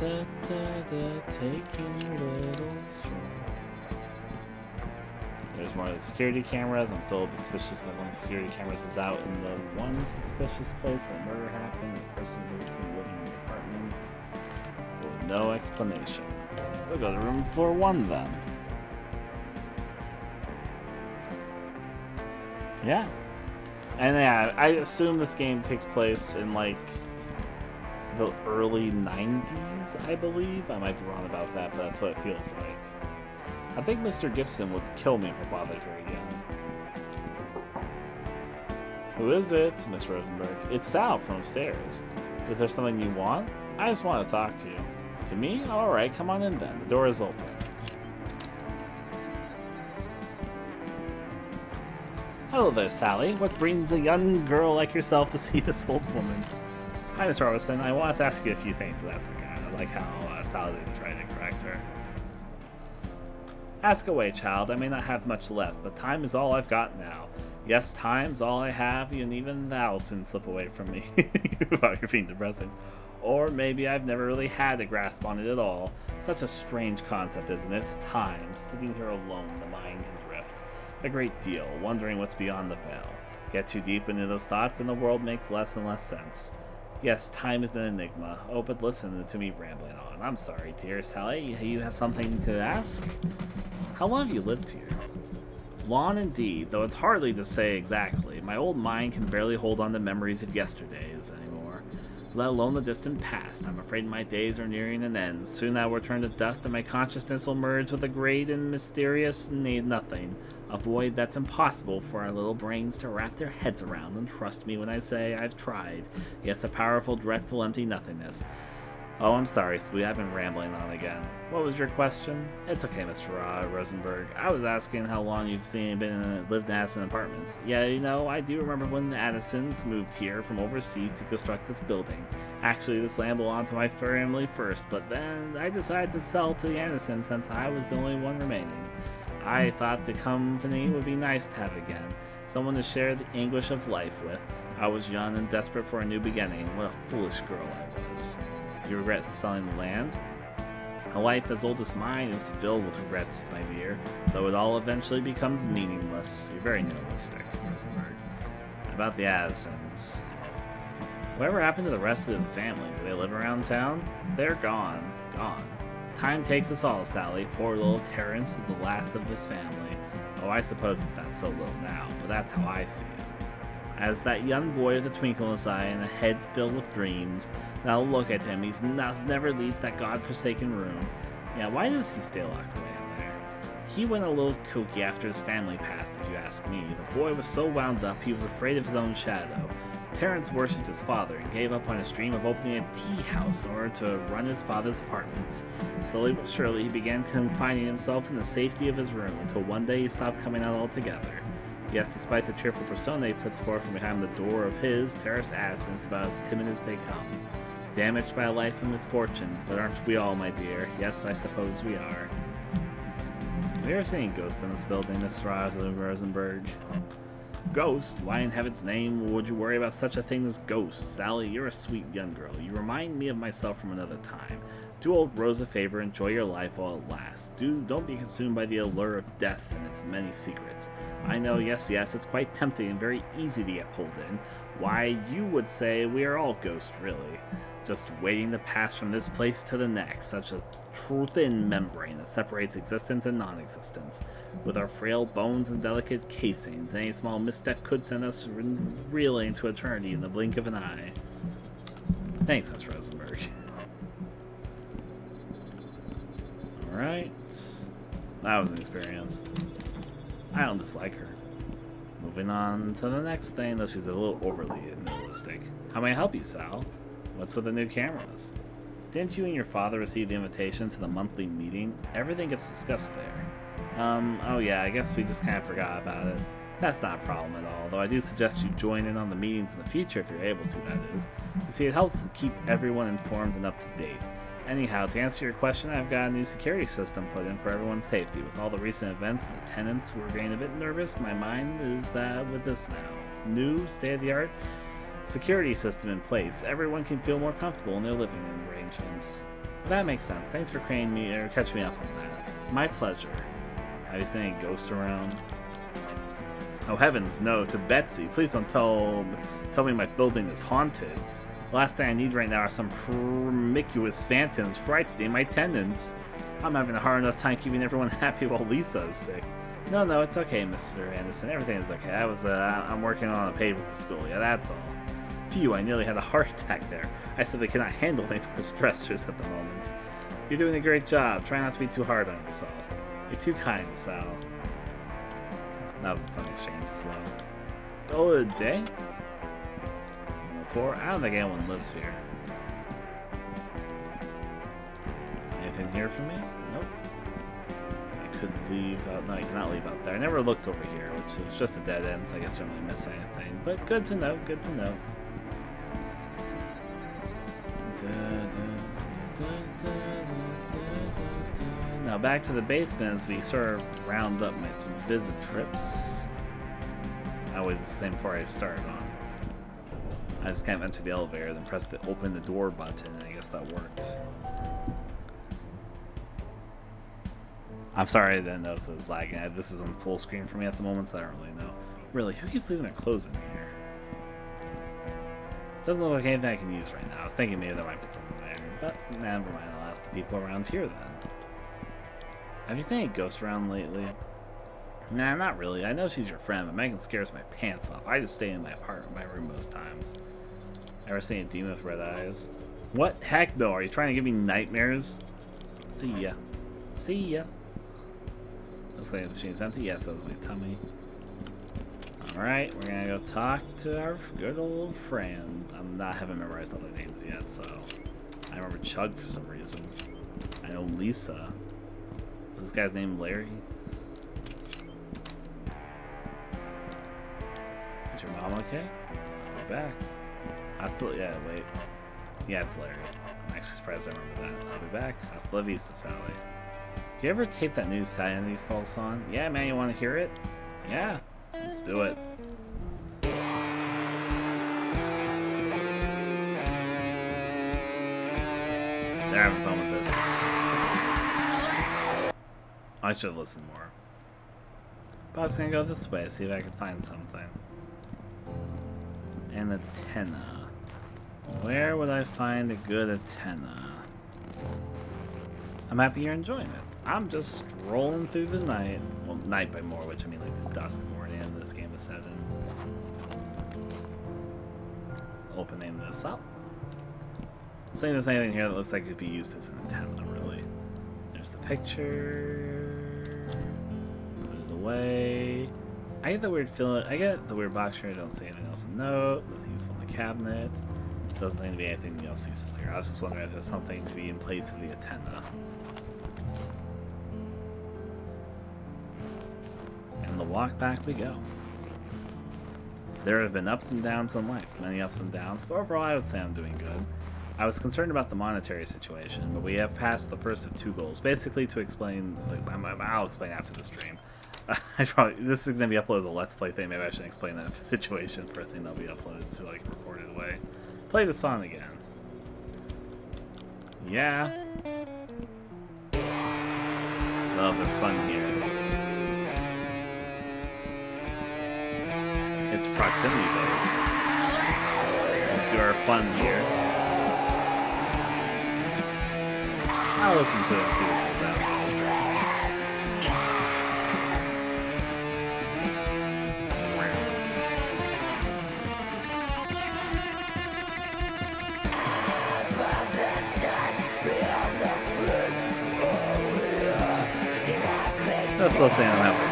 there. Da, da, da, da, taking a little stroll. There's more of the security cameras. I'm still suspicious that one of the security cameras is out in the one suspicious place where murder happened. The person doesn't seem living in the apartment. With no explanation. We'll go to room 4-1 then. Yeah. And yeah, I assume this game takes place in like the early 90s, I believe. I might be wrong about that, but that's what it feels like. I think Mr. Gibson would kill me if I bothered her again. Who is it, Miss Rosenberg? It's Sal from upstairs. Is there something you want? I just want to talk to you. To me? Alright, come on in then. The door is open. Hello there, Sally. What brings a young girl like yourself to see this old woman? Hi, Miss Robertson. I wanted to ask you a few things, that's okay. I like how Sally didn't try to correct her. Ask away, child. I may not have much left, but time is all I've got now. Yes, time's all I have, and even that'll soon slip away from me. Wow, you're being depressing. Or maybe I've never really had a grasp on it at all. Such a strange concept, isn't it? Time, sitting here alone, the mind can drift a great deal, wondering what's beyond the veil. Get too deep into those thoughts and the world makes less and less sense. Yes, time is an enigma. Oh, but listen to me rambling on. I'm sorry, dear Sally. You have something to ask? How long have you lived here? Long indeed, though it's hardly to say exactly. My old mind can barely hold on to memories of yesterdays anymore, let alone the distant past. I'm afraid my days are nearing an end. Soon I will return to dust and my consciousness will merge with a great and mysterious nothing. A void that's impossible for our little brains to wrap their heads around, and trust me when I say I've tried. Yes, a powerful, dreadful, empty nothingness. Oh, I'm sorry, sweet. I've been rambling on again. What was your question? It's okay, Mr. Rosenberg. I was asking how long you've lived in Addison apartments. Yeah, you know, I do remember when the Addisons moved here from overseas to construct this building. Actually, this land belonged to my family first, but then I decided to sell to the Addisons since I was the only one remaining. I thought the company would be nice to have again, someone to share the anguish of life with. I was young and desperate for a new beginning. What a foolish girl I was. You regret selling the land? A life as old as mine is filled with regrets, my dear, though it all eventually becomes meaningless. You're very nihilistic, Rosenberg. About the Addisons. Whatever happened to the rest of the family? Do they live around town? They're gone. Gone. Time takes us all, Sally. Poor little Terrence is the last of his family. Oh, I suppose it's not so little now, but that's how I see it. As that young boy with a twinkle in his eye and a head filled with dreams. Now look at him, never leaves that godforsaken room. Yeah, why does he stay locked away in there? He went a little kooky after his family passed, if you ask me. The boy was so wound up, he was afraid of his own shadow. Terrence worshipped his father and gave up on his dream of opening a tea house in order to run his father's apartments. Slowly but surely, he began confining himself in the safety of his room until one day he stopped coming out altogether. Yes, despite the cheerful persona he puts forth from behind the door of his terraced attic, it's about as timid as they come. Damaged by a life of misfortune, but aren't we all, my dear? Yes, I suppose we are. Have you ever seen ghosts in this building, Miss Rosenberg? Ghost? Why in heaven's name would you worry about such a thing as ghosts? Sally, you're a sweet young girl. You remind me of myself from another time. Do old Rose a favor, enjoy your life while it lasts. Don't be consumed by the allure of death and its many secrets. I know, yes, it's quite tempting and very easy to get pulled in. Why, you would say we are all ghosts, really. Just waiting to pass from this place to the next, such a thin membrane that separates existence and non-existence. With our frail bones and delicate casings, any small misstep could send us reeling into eternity in the blink of an eye. Thanks, Miss Rosenberg. Alright. That was an experience. I don't dislike her. Moving on to the next thing, though she's a little overly individualistic. How may I help you, Sal? What's with the new cameras? Didn't you and your father receive the invitation to the monthly meeting? Everything gets discussed there. Oh yeah, I guess we just kind of forgot about it. That's not a problem at all, though I do suggest you join in on the meetings in the future if you're able to, that is. You see, it helps to keep everyone informed and up to date. Anyhow, to answer your question, I've got a new security system put in for everyone's safety. With all the recent events and the tenants who are getting a bit nervous, my mind is that with this now new, state-of-the-art security system in place, everyone can feel more comfortable in their living arrangements. That makes sense. Thanks for catching me up on that. My pleasure. Have you seen any ghosts around? Oh heavens, no, to Betsy. Please don't tell me my building is haunted. The last thing I need right now are some promiscuous phantoms frightening my tenants. I'm having a hard enough time keeping everyone happy while Lisa is sick. No, it's okay, Mr. Anderson. Everything is okay. I'm working on a paper for school. Yeah, that's all. Phew, I nearly had a heart attack there. I simply cannot handle any more stressors at the moment. You're doing a great job. Try not to be too hard on yourself. You're too kind, Sal. That was a fun exchange as well. Good day. 104. I don't think anyone lives here. Anything here for me? Nope. I could leave out. No, I cannot leave out there. I never looked over here, which is just a dead end, so I guess I don't really miss anything. But good to know, good to know. Now back to the basement as we sort of round up my visit trips. Always the same before I started on. I just kind of entered the elevator, then pressed the open the door button, and I guess that worked. I'm sorry I didn't notice it was lagging. This is on full screen for me at the moment, so I don't really know. Really, who keeps leaving their clothes in here? Doesn't look like anything I can use right now. I was thinking maybe there might be something there, but never mind. I'll ask the people around here then. Have you seen any ghosts around lately? Nah, not really. I know she's your friend, but Megan scares my pants off. I just stay in my apartment, my room most times. Ever seen a demon with red eyes? What? Heck no. Are you trying to give me nightmares? See ya. See ya. Looks like the machine's empty. Yes, that was my tummy. Alright, we're gonna go talk to our good old friend. I haven't memorized all their names yet, so I remember Chug for some reason. I know Lisa. Was this guy's name Larry? Is your mom okay? I'll be back. Yeah, wait. Yeah, it's Larry. I'm actually surprised I remember that. I'll be back. Hasta la vista, Sally. Do you ever tape that new Sanity's Fall song? Yeah, man, you want to hear it? Yeah. Let's do it. They're having fun with this. I should have listened more. But I was gonna go this way, see if I could find something. An antenna. Where would I find a good antenna? I'm happy you're enjoying it. I'm just strolling through the night. Well, night by more, which I mean like the dusk morning and this game is set in. Opening this up. Seeing there's anything here that looks like it could be used as an antenna, really. There's the picture. Put it away. I get the weird feeling. I get the weird box here. I don't see anything else to note. Nothing useful in the cabinet. Doesn't seem to be anything else useful here. I was just wondering if there's something to be in place of the antenna. And the walk back we go. There have been ups and downs in life, many ups and downs, but overall I would say I'm doing good. I was concerned about the monetary situation, but we have passed the first of 2 goals. Basically, to explain, I'll explain after the stream. This is going to be uploaded as a Let's Play thing. Maybe I should explain that situation for a thing that'll be uploaded to like recorded way. Play the song again. Yeah. Love the fun here. It's proximity based. Let's do our fun here. I'll listen to it and see what comes out of this. That's the thing I'm having.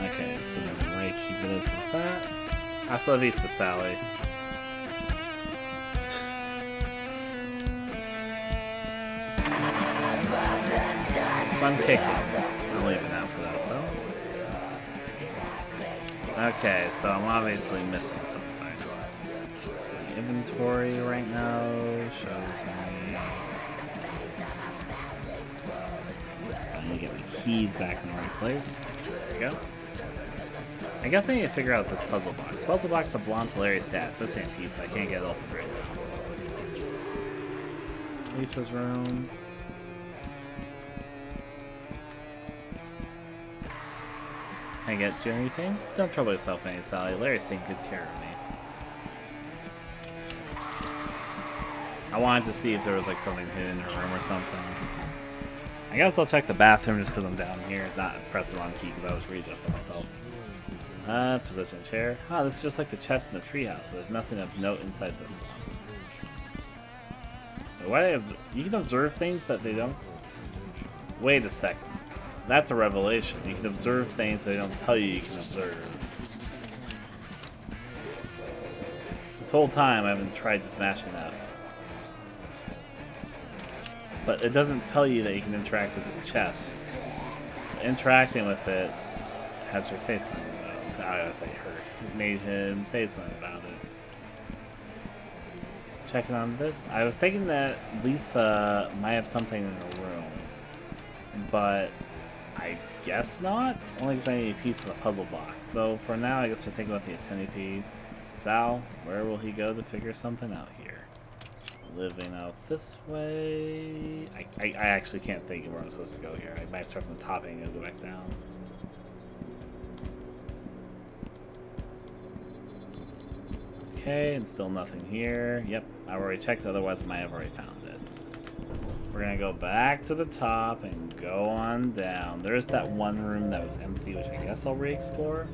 Okay, so right here, this is that. Hasta la vista, Sally. Fun kicking. I'll leave it out for that, though. Okay, so I'm obviously missing something. My inventory right now shows me. I need to get my keys back in the right place. There we go. I guess I need to figure out this puzzle box. The puzzle box that belongs to Larry's dad. It's missing a piece, so I can't get it open right now. Lisa's room. Can I get you anything? Don't trouble yourself any, Sally. Larry's taking good care of me. I wanted to see if there was like something hidden in her room or something. I guess I'll check the bathroom just because I'm down here. Not press the wrong key because I was readjusting myself. Position chair. Ah, this is just like the chest in the treehouse, but there's nothing of note inside this one. Wait, why do they observe? You can observe things that they don't. Wait a second. That's a revelation. You can observe things they don't tell you can observe. This whole time I haven't tried just mashing F. But it doesn't tell you that you can interact with this chest. Interacting with it has her say something about it. So I gotta say her. It made him say something about it. Checking on this. I was thinking that Lisa might have something in her room. But I guess not. Only because I need a piece of the puzzle box. Though for now I guess we're thinking about the attendee. Sal, where will he go to figure something out here? Living out this way. I actually can't think of where I'm supposed to go here. I might start from the top and go back down. Okay, and still nothing here. Yep, I've already checked, otherwise I might have already found it. We're gonna go back to the top and go on down. There's that one room that was empty, which I guess I'll re-explore.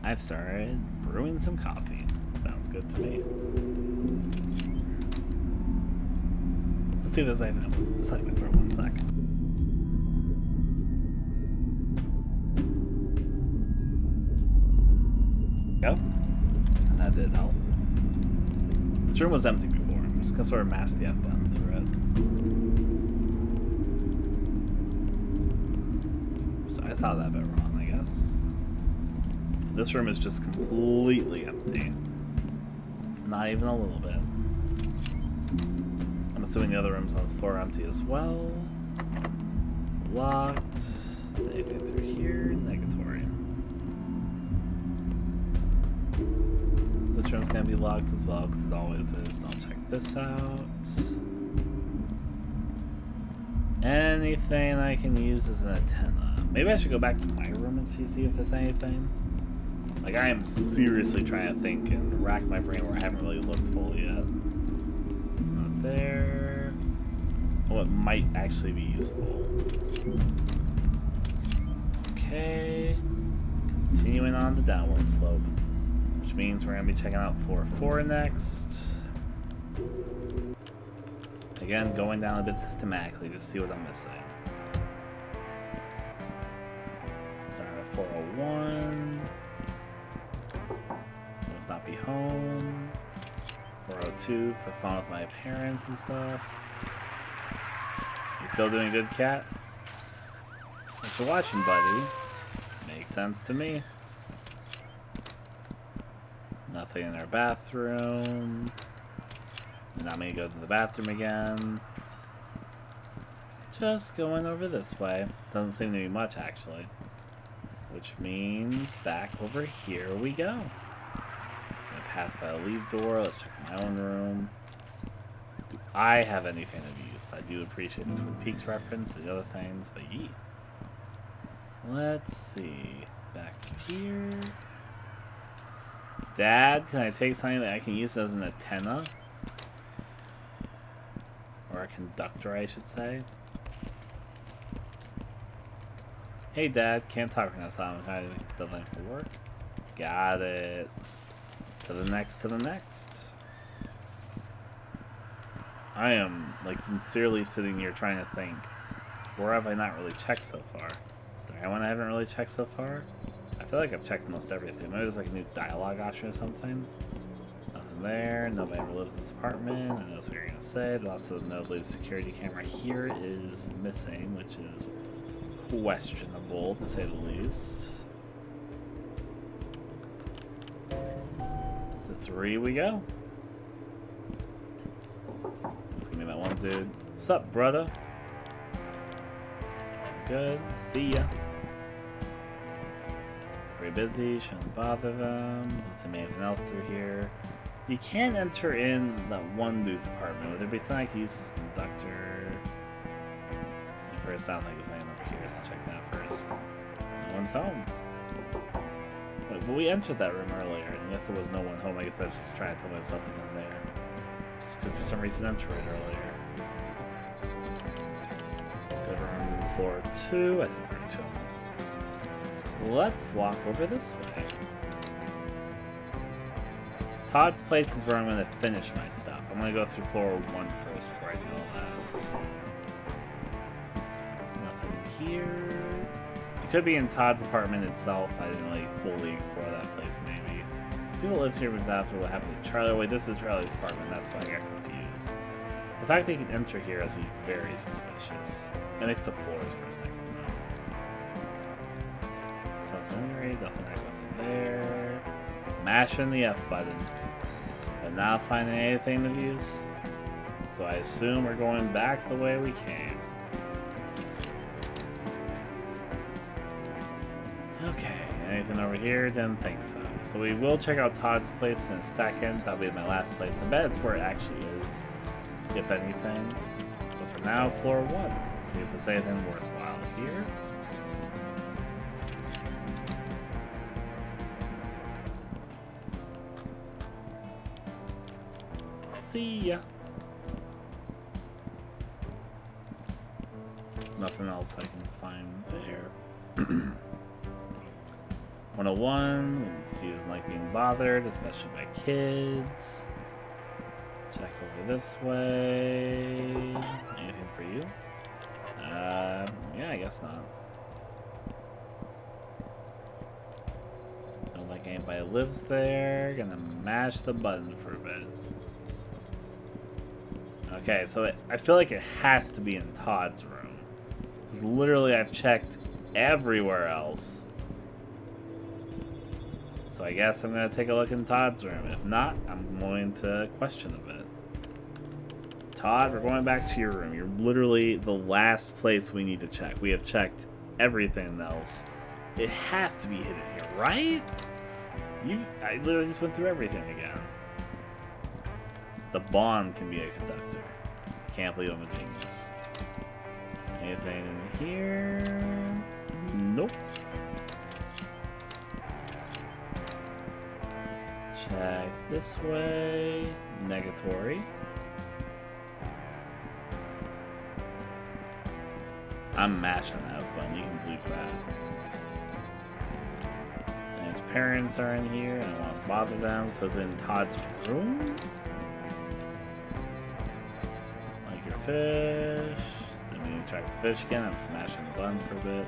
I've started brewing some coffee. Sounds good to me. Let's see if there's anything. Just let me throw 1 sec. Go. And that did help. This room was empty before. I'm just gonna sort of mash the F button through it. So I saw that bit wrong, I guess. This room is just completely empty. Not even a little bit. I'm assuming the other rooms on this floor are empty as well. Locked. Anything through here? Negatory. This room's gonna be locked as well, because it always is. I'll check this out. Anything I can use as an antenna. Maybe I should go back to my room and see if there's anything. Like, I am seriously trying to think and rack my brain where I haven't really looked fully yet. Not there. Oh, it might actually be useful. Okay. Continuing on the downward slope. Which means we're going to be checking out floor 4 next. Again, going down a bit systematically, just see what I'm missing. Starting at 401. Must not be home. 402 for fun with my parents and stuff. You still doing good, cat? What you watching, buddy? Makes sense to me. Nothing in our bathroom. Not me go to the bathroom again. Just going over this way. Doesn't seem to be much, actually. Which means back over here we go. Gonna pass by the lead door. Let's check my own room. Do I have anything of use? I do appreciate the Twin Peaks reference and the other things, but yee. Let's see. Back here. Dad, can I take something that I can use as an antenna? Or a conductor, I should say. Hey, Dad, can't talk right now, so I'm kind of still in for work. Got it. To the next, to the next. I am, like, sincerely sitting here trying to think. Where have I not really checked so far? Is there anyone I haven't really checked so far? I feel like I've checked most everything. Maybe there's like a new dialogue option or something. Nothing there. Nobody ever lives in this apartment. I know that's what you're going to say. But also, notably, the security camera here is missing, which is questionable, to say the least. To 3 we go. Let's give me that one dude. Sup, brother? Good. See ya. Very busy. Shouldn't bother them. Doesn't see anything else through here. You can enter in that one dude's apartment. Would there be something I could use as a conductor? First, I don't think there's anything over here, so I'll check that first. No one's home. Wait, but we entered that room earlier, and yes, there was no one home. I guess I was just trying to tell me something in there. Just could for some reason enter it earlier. Good room 4-2. I think room 2 almost. Let's walk over this way. Todd's place is where I'm going to finish my stuff. I'm going to go through 401 first before I do all that. Nothing here. It could be in Todd's apartment itself. I didn't really fully explore that place, maybe. People live here with after what happened to Charlie. Wait, this is Charlie's apartment. That's why I got confused. The fact that he can enter here has me very suspicious. I mixed up floors for a second. So it's anyway, nothing I got in there. Mashing the F button, but not finding anything of use. So I assume we're going back the way we came. Okay, anything over here? Didn't think so. So we will check out Todd's place in a second. That'll be my last place. I bet it's where it actually is, if anything. But for now, floor 1. See if there's anything worthwhile here. See ya. Nothing else I can find there. 101, she doesn't like being bothered, especially by kids. Check over this way. Anything for you? Yeah, I guess not. Don't like anybody lives there. Gonna mash the button for a bit. Okay, so I feel like it has to be in Todd's room. Because literally I've checked everywhere else. So I guess I'm going to take a look in Todd's room. If not, I'm going to question a bit. Todd, we're going back to your room. You're literally the last place we need to check. We have checked everything else. It has to be hidden here, right? I literally just went through everything again. The bond can be a conductor. Can't believe I'm a genius. Anything in here? Nope. Check this way. Negatory. I'm mashing that button. You can bleep that. And his parents are in here. I don't want to bother them. So it's in Todd's room. Like your fish. Didn't mean to track the fish again. I'm smashing the button for a bit.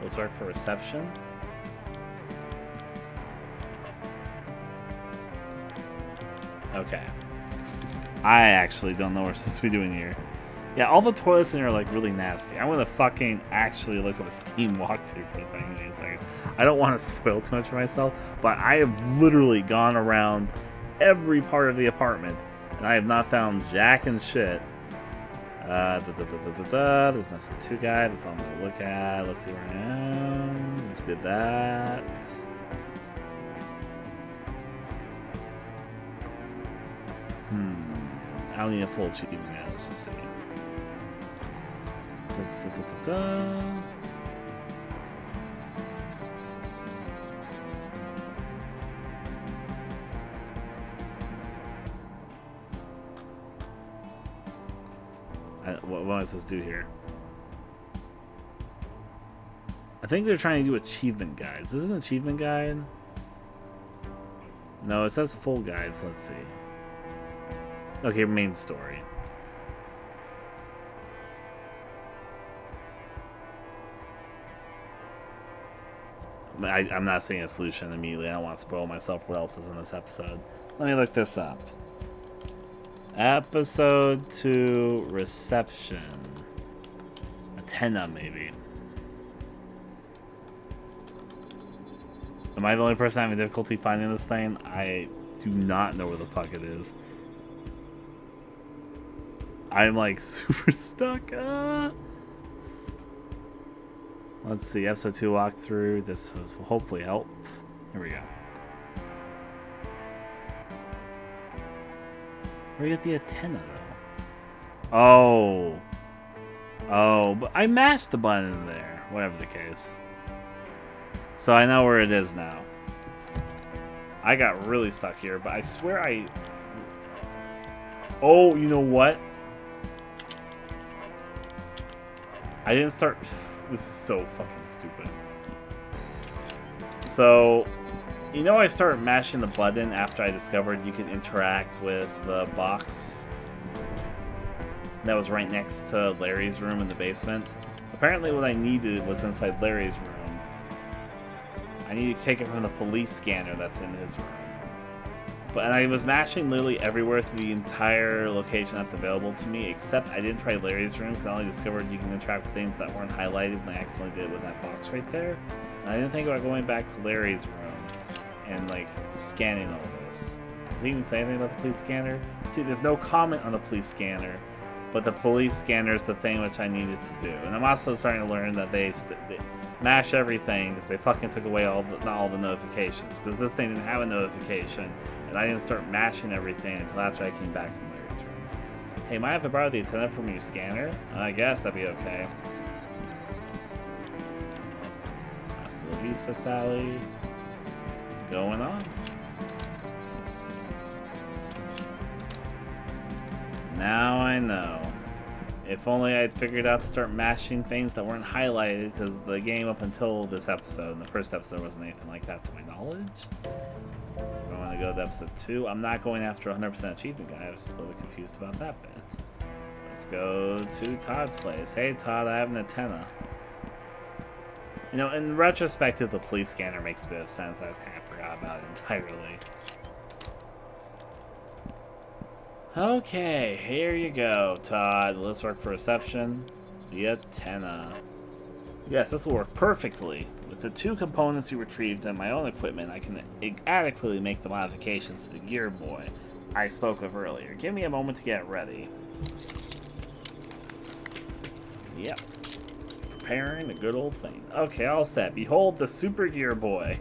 Let's work for reception. Okay. I actually don't know what we're supposed to be doing here. Yeah, all the toilets in here are like really nasty. I'm gonna fucking actually look up a Steam walkthrough for a second. Give me a second. I don't want to spoil too much for myself, but I have literally gone around every part of the apartment, and I have not found jack and shit. There's no substitute guide. That's all I'm gonna look at. Let's see where I am. We did that. I don't need a full achievement yet. Let's just see. What am I supposed to do here? I think they're trying to do achievement guides. Is this an achievement guide? No, it says full guides. Let's see. Okay, main story. I'm not saying a solution immediately. I don't want to spoil myself what else is in this episode. Let me look this up. Episode 2 reception. Antenna, maybe. Am I the only person having difficulty finding this thing? I do not know where the fuck it is. I'm like super stuck. Let's see, episode 2 walkthrough. This will hopefully help. Here we go. Where do you get the antenna though? Oh, but I mashed the button in there. Whatever the case. So I know where it is now. I got really stuck here, but I swear I... Oh, you know what? I didn't start... This is so fucking stupid. So, you know I started mashing the button after I discovered you could interact with the box that was right next to Larry's room in the basement? Apparently what I needed was inside Larry's room. I need to take it from the police scanner that's in his room. And I was mashing literally everywhere through the entire location that's available to me, except I didn't try Larry's room because I only discovered you can interact with things that weren't highlighted, and I accidentally did it with that box right there. And I didn't think about going back to Larry's room and like scanning all this. Does it even say anything about the police scanner? See, there's no comment on the police scanner, but the police scanner is the thing which I needed to do. And I'm also starting to learn that they mash everything because they fucking took away not all the notifications, because this thing didn't have a notification. And I didn't start mashing everything until after I came back from Larry's room. Hey, might I have to borrow the antenna from your scanner? I guess that'd be okay. Hasta la vista, Sally. Going on. Now I know. If only I'd figured out to start mashing things that weren't highlighted, because the game up until this episode, in the first episode, there wasn't anything like that to my knowledge. I want to go to episode 2. I'm not going after 100% achievement guy. I was just a little bit confused about that bit. Let's go to Todd's place. Hey Todd, I have an antenna. You know, in retrospective, the police scanner makes a bit of sense. I just kind of forgot about it entirely. Okay, here you go, Todd. Let's work for reception. The antenna. Yes, this will work perfectly. With the 2 components you retrieved and my own equipment, I can adequately make the modifications to the Gear Boy I spoke of earlier. Give me a moment to get ready. Yep. Preparing the good old thing. Okay, all set. Behold the Super Gear Boy.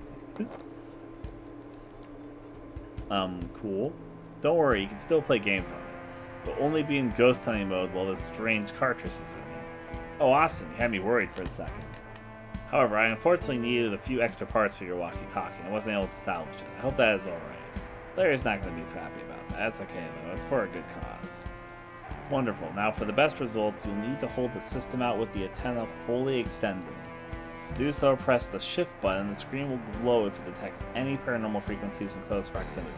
Cool. Don't worry, you can still play games on it, but only be in ghost hunting mode while this strange cartridge is in it. Oh, Austin, you had me worried for a second. However, I unfortunately needed a few extra parts for your walkie-talkie. I wasn't able to salvage it. I hope that is alright. Larry's not going to be so happy about that. That's okay, though. It's for a good cause. Wonderful. Now, for the best results, you'll need to hold the system out with the antenna fully extended. To do so, press the shift button. The screen will glow if it detects any paranormal frequencies in close proximity.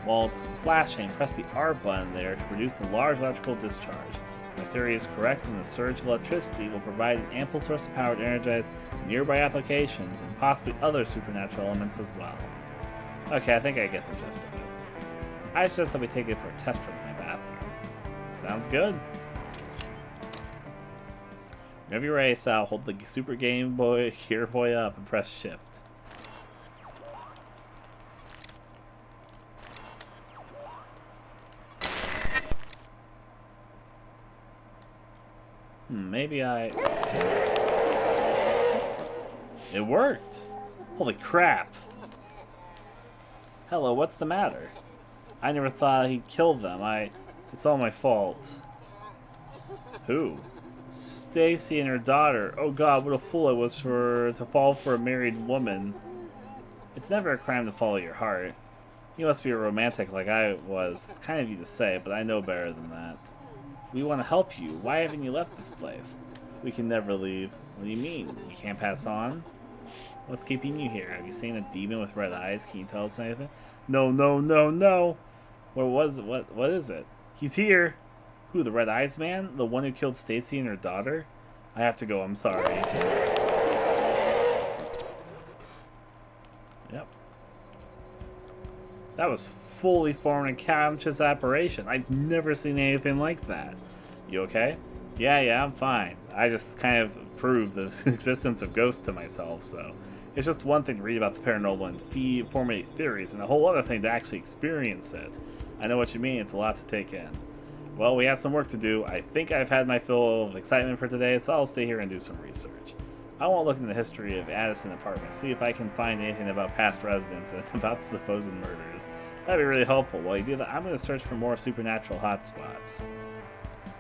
While it's flashing, press the R button there to produce a large electrical discharge. My theory is correct, and the surge of electricity will provide an ample source of power to energize nearby applications and possibly other supernatural elements as well. Okay, I think I get the gist of it. I suggest that we take it for a test run in my bathroom. Sounds good. Whenever you're ready, Sal, hold the Super Game Boy Gear Boy up and press shift. Maybe I... It worked! Holy crap! Hello, what's the matter? I never thought he'd kill them. It's all my fault. Who? Stacy and her daughter. Oh god, what a fool I was to fall for a married woman. It's never a crime to follow your heart. You must be a romantic like I was. It's kind of you to say, but I know better than that. We want to help you. Why haven't you left this place? We can never leave. What do you mean? You can't pass on? What's keeping you here? Have you seen a demon with red eyes? Can you tell us anything? No, no, no, no! What is it? He's here! Who, the red eyes man? The one who killed Stacy and her daughter? I have to go, I'm sorry. Yep. That was fully formed and conscious apparition. I've never seen anything like that. You okay? Yeah, I'm fine. I just kind of proved the existence of ghosts to myself, so... It's just one thing to read about the paranormal and formulate theories, and a whole other thing to actually experience it. I know what you mean, it's a lot to take in. Well, we have some work to do. I think I've had my fill of excitement for today, so I'll stay here and do some research. I want to look into the history of Addison Apartment, see if I can find anything about past residents and about the supposed murders. That'd be really helpful. While you do that, I'm going to search for more supernatural hotspots.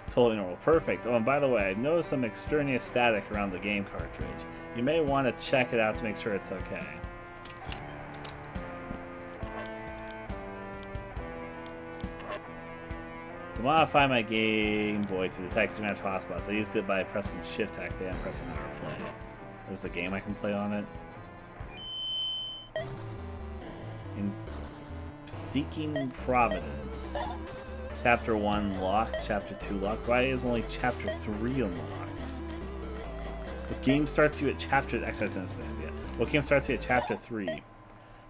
Totally normal. Perfect. Oh, and by the way, I've noticed some extraneous static around the game cartridge. You may want to check it out to make sure it's okay. To modify my Game Boy to detect supernatural hotspots, I used it by pressing Shift to activate and pressing R play. There's the game I can play on it. In Seeking Providence. Chapter 1 locked, Chapter 2 locked. Why is only Chapter 3 unlocked? The game starts you at Chapter... Actually, I don't understand yet. Well, game starts you at Chapter 3.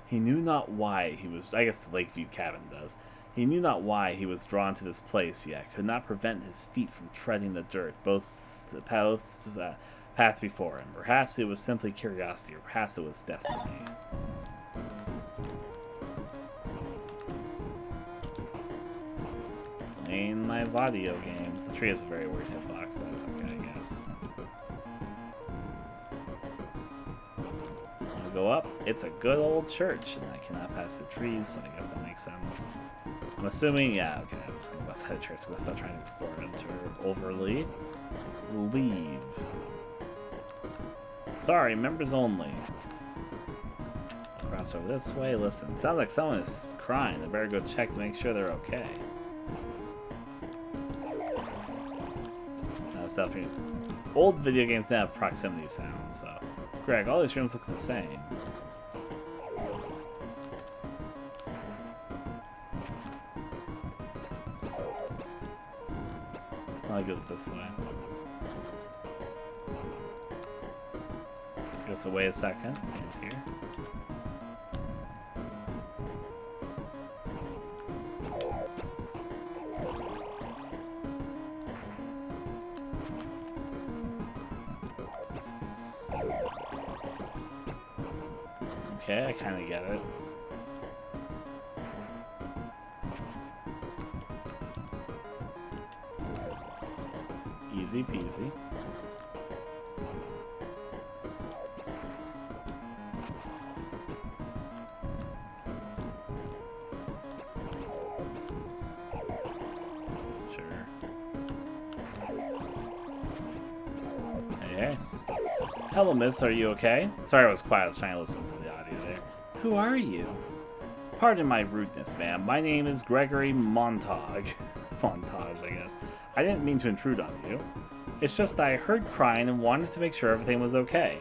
He knew not why he was... I guess the Lakeview cabin does. He knew not why he was drawn to this place, yet could not prevent his feet from treading the dirt, both path before him. Perhaps it was simply curiosity, or perhaps it was destiny. Playing my audio games. The tree is a very weird hitbox, but it's okay, I guess. I'll go up. It's a good old church, and I cannot pass the trees, so I guess that makes sense. I'm assuming, yeah, okay, I'm just gonna go outside the church, so I'm still trying to explore it overly. Leave. Sorry, members only. I'll cross over this way. Listen, sounds like someone is crying. I better go check to make sure they're okay. Stuff here. Old video games didn't have proximity sounds, so. Greg, all these rooms look the same. Probably goes this way. Let's go wait a second. Stand here. Okay, I kind of get it. Easy peasy. Sure. Hey. Hello, miss. Are you okay? Sorry I was quiet. I was trying to listen to the audio there. Who are you? Pardon my rudeness, ma'am. My name is Gregory Montague. Montage, I guess. I didn't mean to intrude on you. It's just that I heard crying and wanted to make sure everything was okay.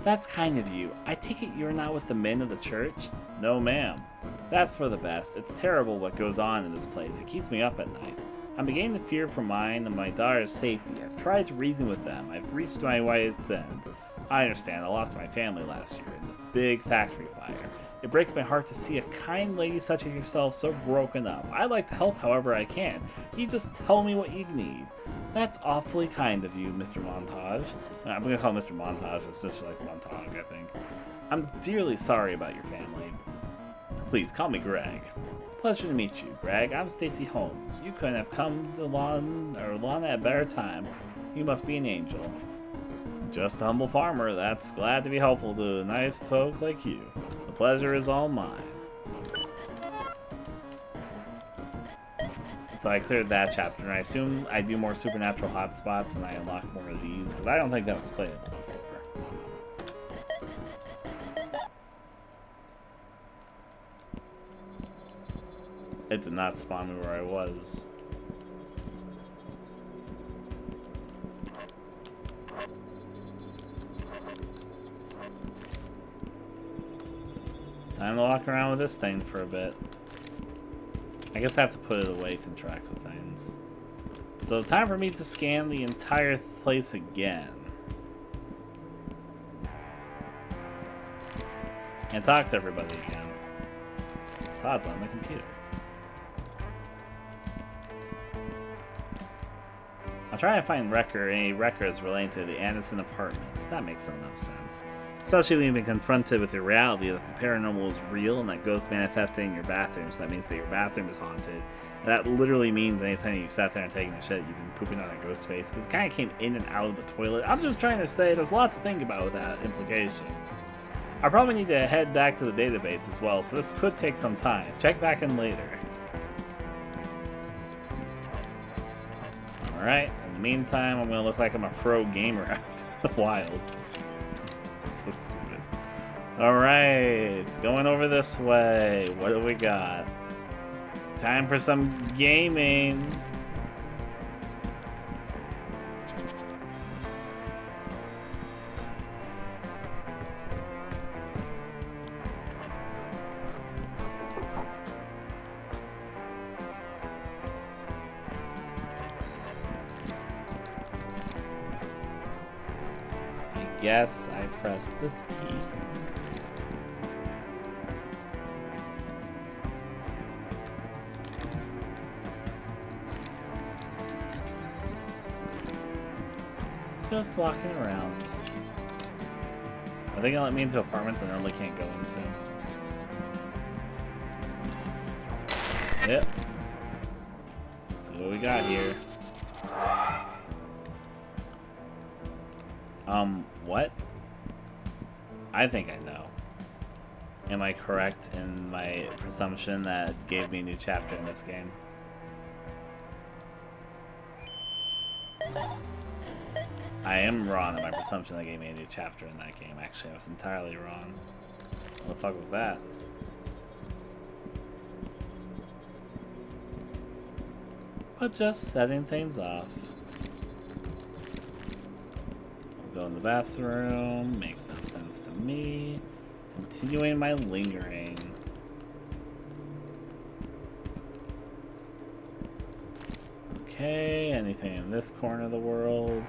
That's kind of you. I take it you're not with the men of the church? No, ma'am. That's for the best. It's terrible what goes on in this place. It keeps me up at night. I'm beginning to fear for mine and my daughter's safety. I've tried to reason with them. I've reached my wit's end. I understand. I lost my family last year in the big factory fire. It breaks my heart to see a kind lady such as yourself so broken up. I'd like to help however I can. You just tell me what you need. That's awfully kind of you, Mr. Montage. I'm going to call him Mr. Montage. It's just like Montague, I think. I'm dearly sorry about your family. Please, call me Greg. Pleasure to meet you, Greg. I'm Stacy Holmes. You couldn't have come to Lana at a better time. You must be an angel. Just a humble farmer that's glad to be helpful to nice folk like you. The pleasure is all mine. So I cleared that chapter, and I assume I do more supernatural hotspots and I unlock more of these, because I don't think that was playable before. It did not spawn me where I was. Time to walk around with this thing for a bit. I guess I have to put it away to interact with things. So time for me to scan the entire place again. And talk to everybody again. Todd's on the computer. I'm trying to find any records relating to the Anderson apartments. That makes enough sense. Especially when you've been confronted with the reality that the paranormal is real and that ghosts manifesting in your bathroom, so that means that your bathroom is haunted. And that literally means anytime you sat there and taking a shit, you've been pooping on a ghost face, because it kind of came in and out of the toilet. I'm just trying to say there's a lot to think about with that implication. I probably need to head back to the database as well, so this could take some time. Check back in later. Alright, in the meantime, I'm going to look like I'm a pro gamer out in the wild. So stupid. Alright, going over this way. What do we got? Time for some gaming. Yes, I pressed this key. Just walking around. Are they gonna let me into apartments I normally can't go into? Yep. Let's see what we got here. What? I think I know. Am I correct in my presumption that gave me a new chapter in this game? I am wrong in my presumption that gave me a new chapter in that game. Actually, I was entirely wrong. What the fuck was that? But just setting things off. Go in the bathroom, makes no sense to me. Continuing my lingering. Okay, anything in this corner of the world?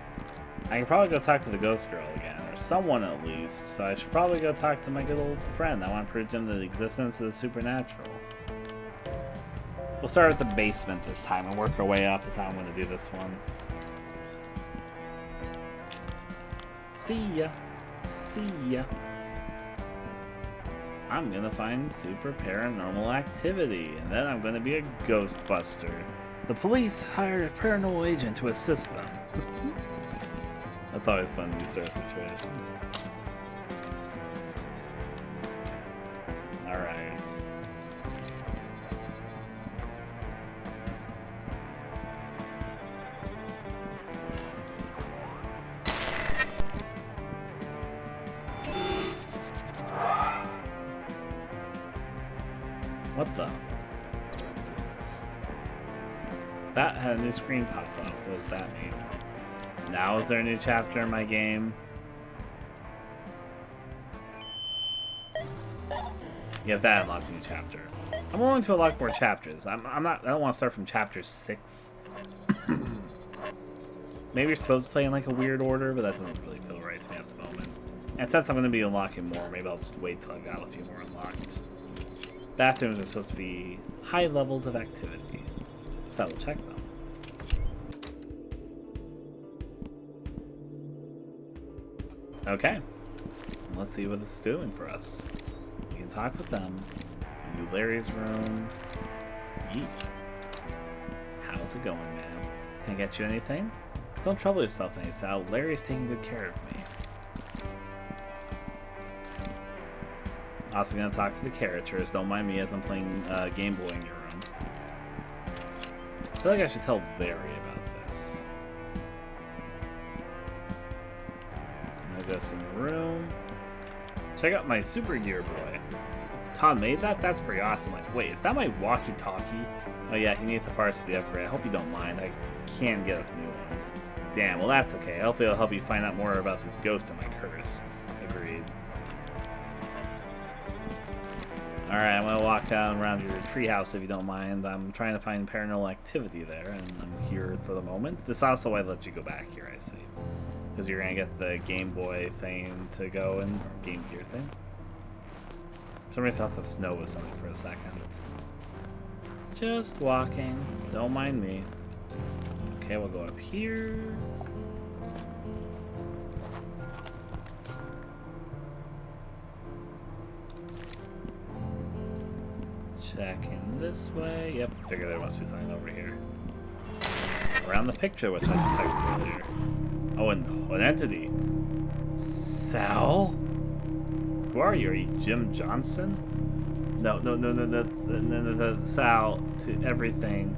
I can probably go talk to the ghost girl again, or someone at least, so I should probably go talk to my good old friend. I want to prove to him the existence of the supernatural. We'll start with the basement this time and work our way up is how I'm going to do this one. See ya. See ya. I'm gonna find super paranormal activity, and then I'm gonna be a ghostbuster. The police hired a paranormal agent to assist them. That's always fun in these sort of situations. Alright. What the? That had a new screen pop up. What does that mean? Now is there a new chapter in my game? Yeah, that unlocked a new chapter. I'm willing to unlock more chapters. I don't want to start from chapter 6. Maybe you're supposed to play in like a weird order, but that doesn't really feel right to me at the moment. And since I'm going to be unlocking more, maybe I'll just wait till I've got a few more unlocked. Bathrooms are supposed to be high levels of activity, so I will check them. Okay, let's see what it's doing for us. We can talk with them. We do Larry's room. Yeet. How's it going, man? Can I get you anything? Don't trouble yourself any, Sal. Larry's taking good care of me. Also gonna talk to the characters. Don't mind me as I'm playing Game Boy in your room. I feel like I should tell Larry about this. I'm gonna go to your room. Check out my Super Gear Boy. Todd made that? That's pretty awesome. Like, wait, is that my walkie-talkie? Oh yeah, he needs the parts for the upgrade. I hope you don't mind. I can get us new ones. Damn, well that's okay. Hopefully it'll help you find out more about this ghost and my curse. Agreed. Alright, I'm gonna walk down around your treehouse if you don't mind. I'm trying to find paranormal activity there, and I'm here for the moment. This also why I let you go back here, I see. Because you're gonna get the Game Boy thing to go in, or Game Gear thing. For some reason I thought the snow was something for a second. Just walking. Don't mind me. Okay, we'll go up here. Checking this way. Yep, figure there must be something over here. Around the picture, which I detected earlier. Oh, and an entity. Sal? Who are you? Are you Jim Johnson? No, Sal to everything.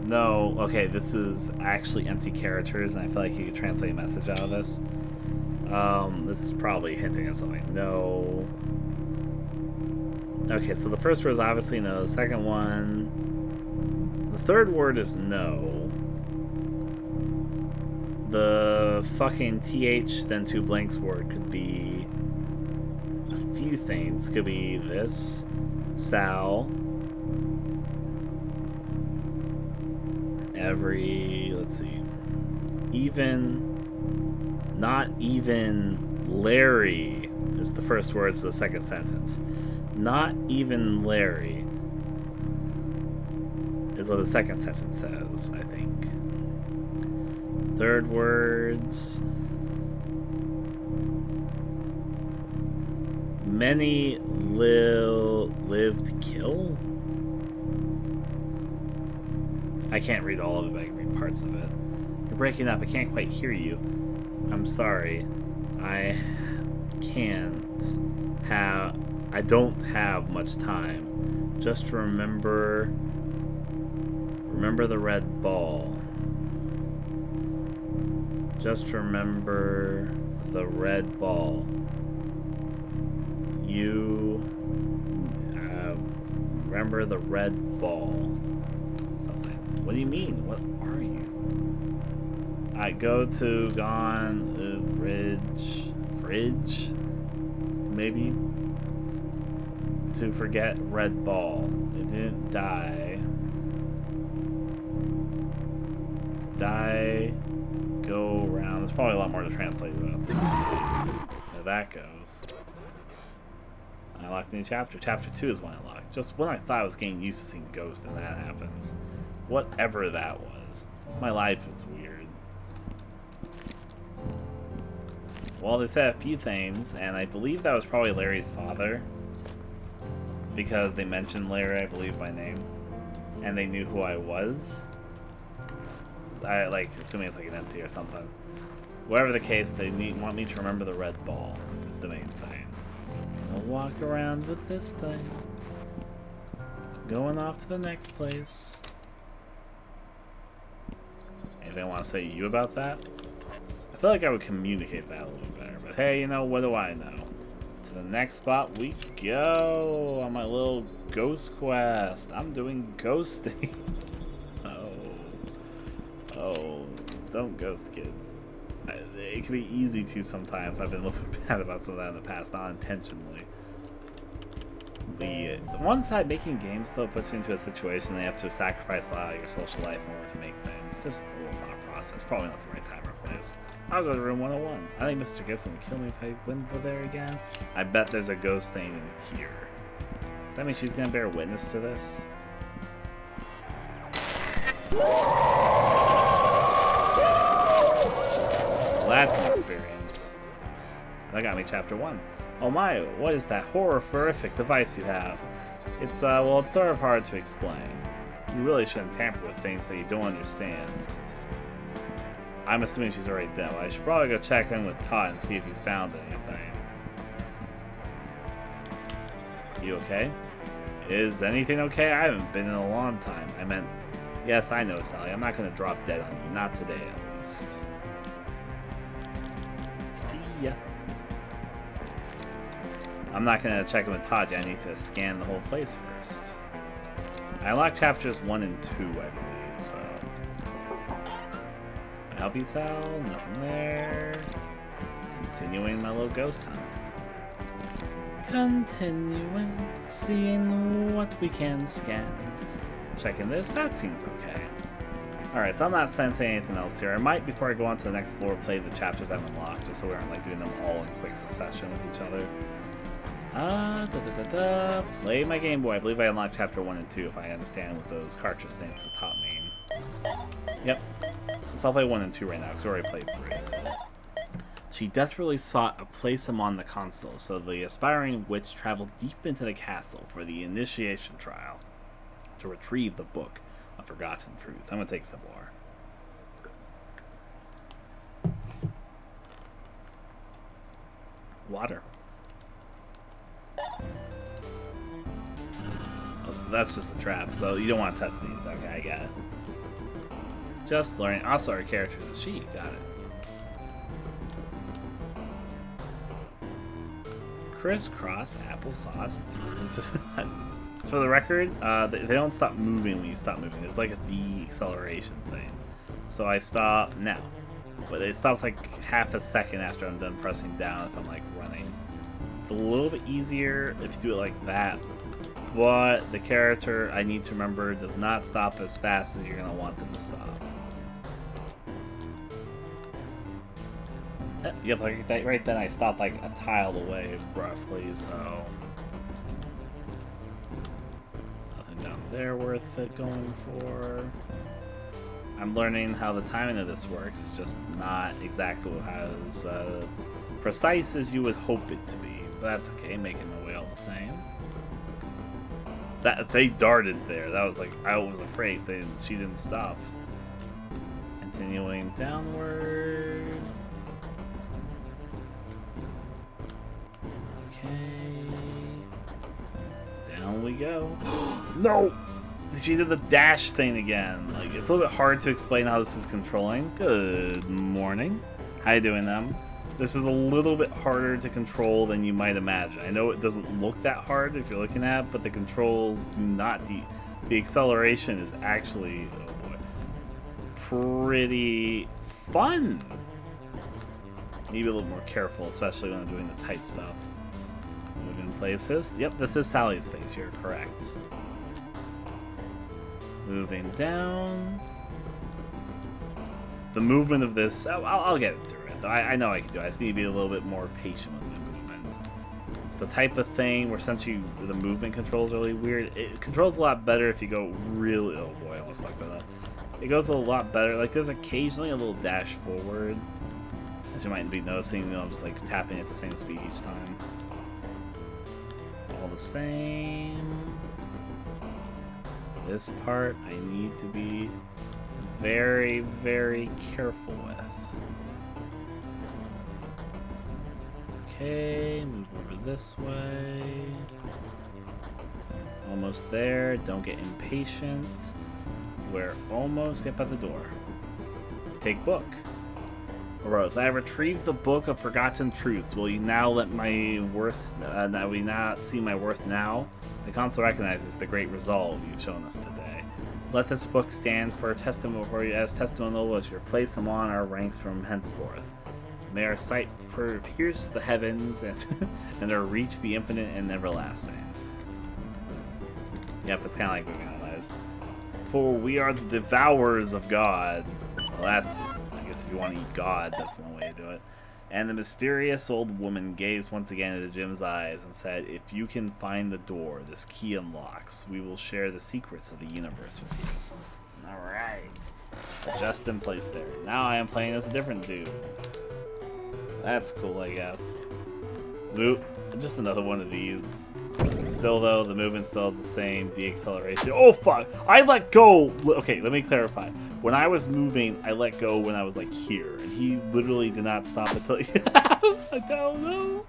No, okay, this is actually empty characters, and I feel like you could translate a message out of this. This is probably hinting at something. No. Okay, so the first word is obviously no. The second one... The third word is no. The fucking TH, then two blanks word could be... a few things. Could be this. Sal. Every... let's see. Even... Not even Larry is the first words of the second sentence. Not even Larry is what the second sentence says, I think. Third words. Many live to kill? I can't read all of it, but I can read parts of it. You're breaking up. I can't quite hear you. I'm sorry. I don't have much time. Just remember the red ball. Just remember the red ball. You remember the red ball. Something. What do you mean? What are you? I go to gone fridge maybe to forget red ball. It didn't die. Die, go around. There's probably a lot more to translate about this. There that goes. I unlocked a new chapter. Chapter 2 is when I unlocked. Just when I thought I was getting used to seeing ghosts and that happens. Whatever that was. My life is weird. Well, they said a few things, and I believe that was probably Larry's father. Because they mentioned Larry, I believe, by name. And they knew who I was. I like assuming it's like an NC or something. Whatever the case, they want me to remember the red ball is the main thing. I'll walk around with this thing. Going off to the next place. Anything I want to say to you about that? I feel like I would communicate that a little better, but hey, you know, what do I know? To the next spot we go on my little ghost quest. I'm doing ghosting. Oh, don't ghost, kids. It can be easy to sometimes. I've been a little bit bad about some of that in the past, not intentionally. One side, making games though puts you into a situation they have to sacrifice a lot of your social life in order to make things. Just a little thought process. Probably not the right time or place. I'll go to room 101. I think Mr. Gibson would kill me if I went over there again. I bet there's a ghost thing in here. Does that mean she's gonna bear witness to this? Well, that's an experience. That got me chapter 1. Oh my, what is that horrific device you have? It's, well, it's sort of hard to explain. You really shouldn't tamper with things that you don't understand. I'm assuming she's already dead. I should probably go check in with Todd and see if he's found anything. You okay? Is anything okay? I haven't been in a long time. I meant, yes, I know, Sally. I'm not going to drop dead on you. Not today, at least. See ya. I'm not going to check in with Todd. I need to scan the whole place first. I unlocked chapters 1 and 2, I believe, so... Can I help you, Sal? Nothing there. Continuing my little ghost hunt. Continuing, seeing what we can scan. Checking this, that seems okay. Alright, so I'm not sensing anything else here. I might, before I go on to the next floor, play the chapters I've unlocked, just so we aren't like doing them all in quick succession with each other. Play my Game Boy. I believe I unlocked chapter 1 and 2 if I understand what those cartridge things at the top mean. Yep. So I'll play 1 and 2 right now because I already played 3. She desperately sought to place him on the console, so the aspiring witch traveled deep into the castle for the initiation trial to retrieve the book of forgotten truths. I'm going to take some more. Water. Oh, that's just a trap, so you don't want to touch these. Okay, I got it. Just learning. Also, our character is she. Got it. Crisscross applesauce. So for the record, they don't stop moving when you stop moving. There's like a deceleration thing. So I stop now. But it stops like half a second after I'm done pressing down if I'm like running. It's a little bit easier if you do it like that. But the character, I need to remember, does not stop as fast as you're going to want them to stop. Yep, like that, right then I stopped like a tile away, roughly, so... Nothing down there worth it going for. I'm learning how the timing of this works. It's just not exactly as precise as you would hope it to be. But that's okay, making my way all the same. That they darted there. That was like, I was afraid she didn't stop. Continuing downward. Okay. Down we go. No! She did the dash thing again. Like, it's a little bit hard to explain how this is controlling. Good morning. How you doing, them? This is a little bit harder to control than you might imagine. I know it doesn't look that hard if you're looking at it, but the controls do not... The acceleration is actually, oh boy, pretty fun. Need to be a little more careful, especially when I'm doing the tight stuff. Moving places. Yep, this is Sally's face. You're correct. Moving down. The movement of this, I'll get it through it. I know I can do it. I just need to be a little bit more patient with the movement. It's the type of thing where since the movement controls are really weird, it controls a lot better if you go really, oh boy, I almost fucked that up. It goes a lot better. Like there's occasionally a little dash forward, as you might be noticing, you know, I'm just like tapping at the same speed each time. All the same. This part I need to be very, very careful with. Okay, move over this way. Almost there. Don't get impatient. We're almost up at the door. Take book. Rose, I have retrieved the book of forgotten truths. Will you now let my worth, will you not see my worth now? The council recognizes the great resolve you've shown us today. Let this book stand for testimony for you as testimonial as you place them on our ranks from henceforth. May our sight pierce the heavens and our reach be infinite and everlasting. Yep, it's kind of like moving on, guys. For we are the devourers of God. Well, that's, I guess if you want to eat God, that's one way to do it. And the mysterious old woman gazed once again into Jim's eyes and said, if you can find the door this key unlocks, we will share the secrets of the universe with you. Alright. Just in place there. Now I am playing as a different dude. That's cool, I guess. Oop. Just another one of these. Still, though, the movement still is the same. Deacceleration. Oh, fuck! I let go! Okay, let me clarify. When I was moving, I let go when I was, like, here. And he literally did not stop until... I don't know.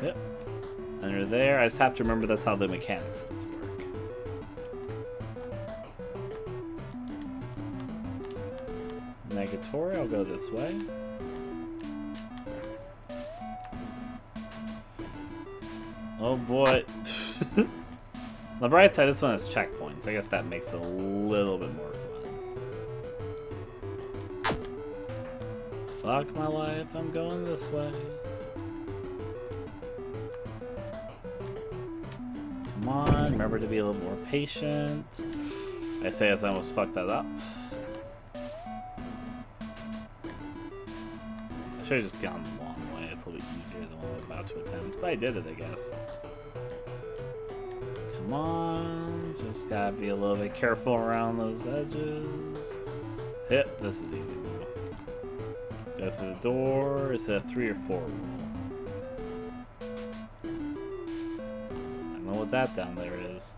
Yep. Under there, I just have to remember that's how the mechanics of this work. Negatory, I'll go this way. Oh boy. On the bright side, this one has checkpoints. I guess that makes it a little bit more fun. Fuck my life, I'm going this way. Come on, remember to be a little more patient. I say as I almost fucked that up. I should have just gone the long way. It's a little bit easier than what I'm about to attempt. But I did it, I guess. Come on. Just gotta be a little bit careful around those edges. Yep, this is easy now. Go through the door. Is it a 3 or 4 rule? I don't know what that down there is.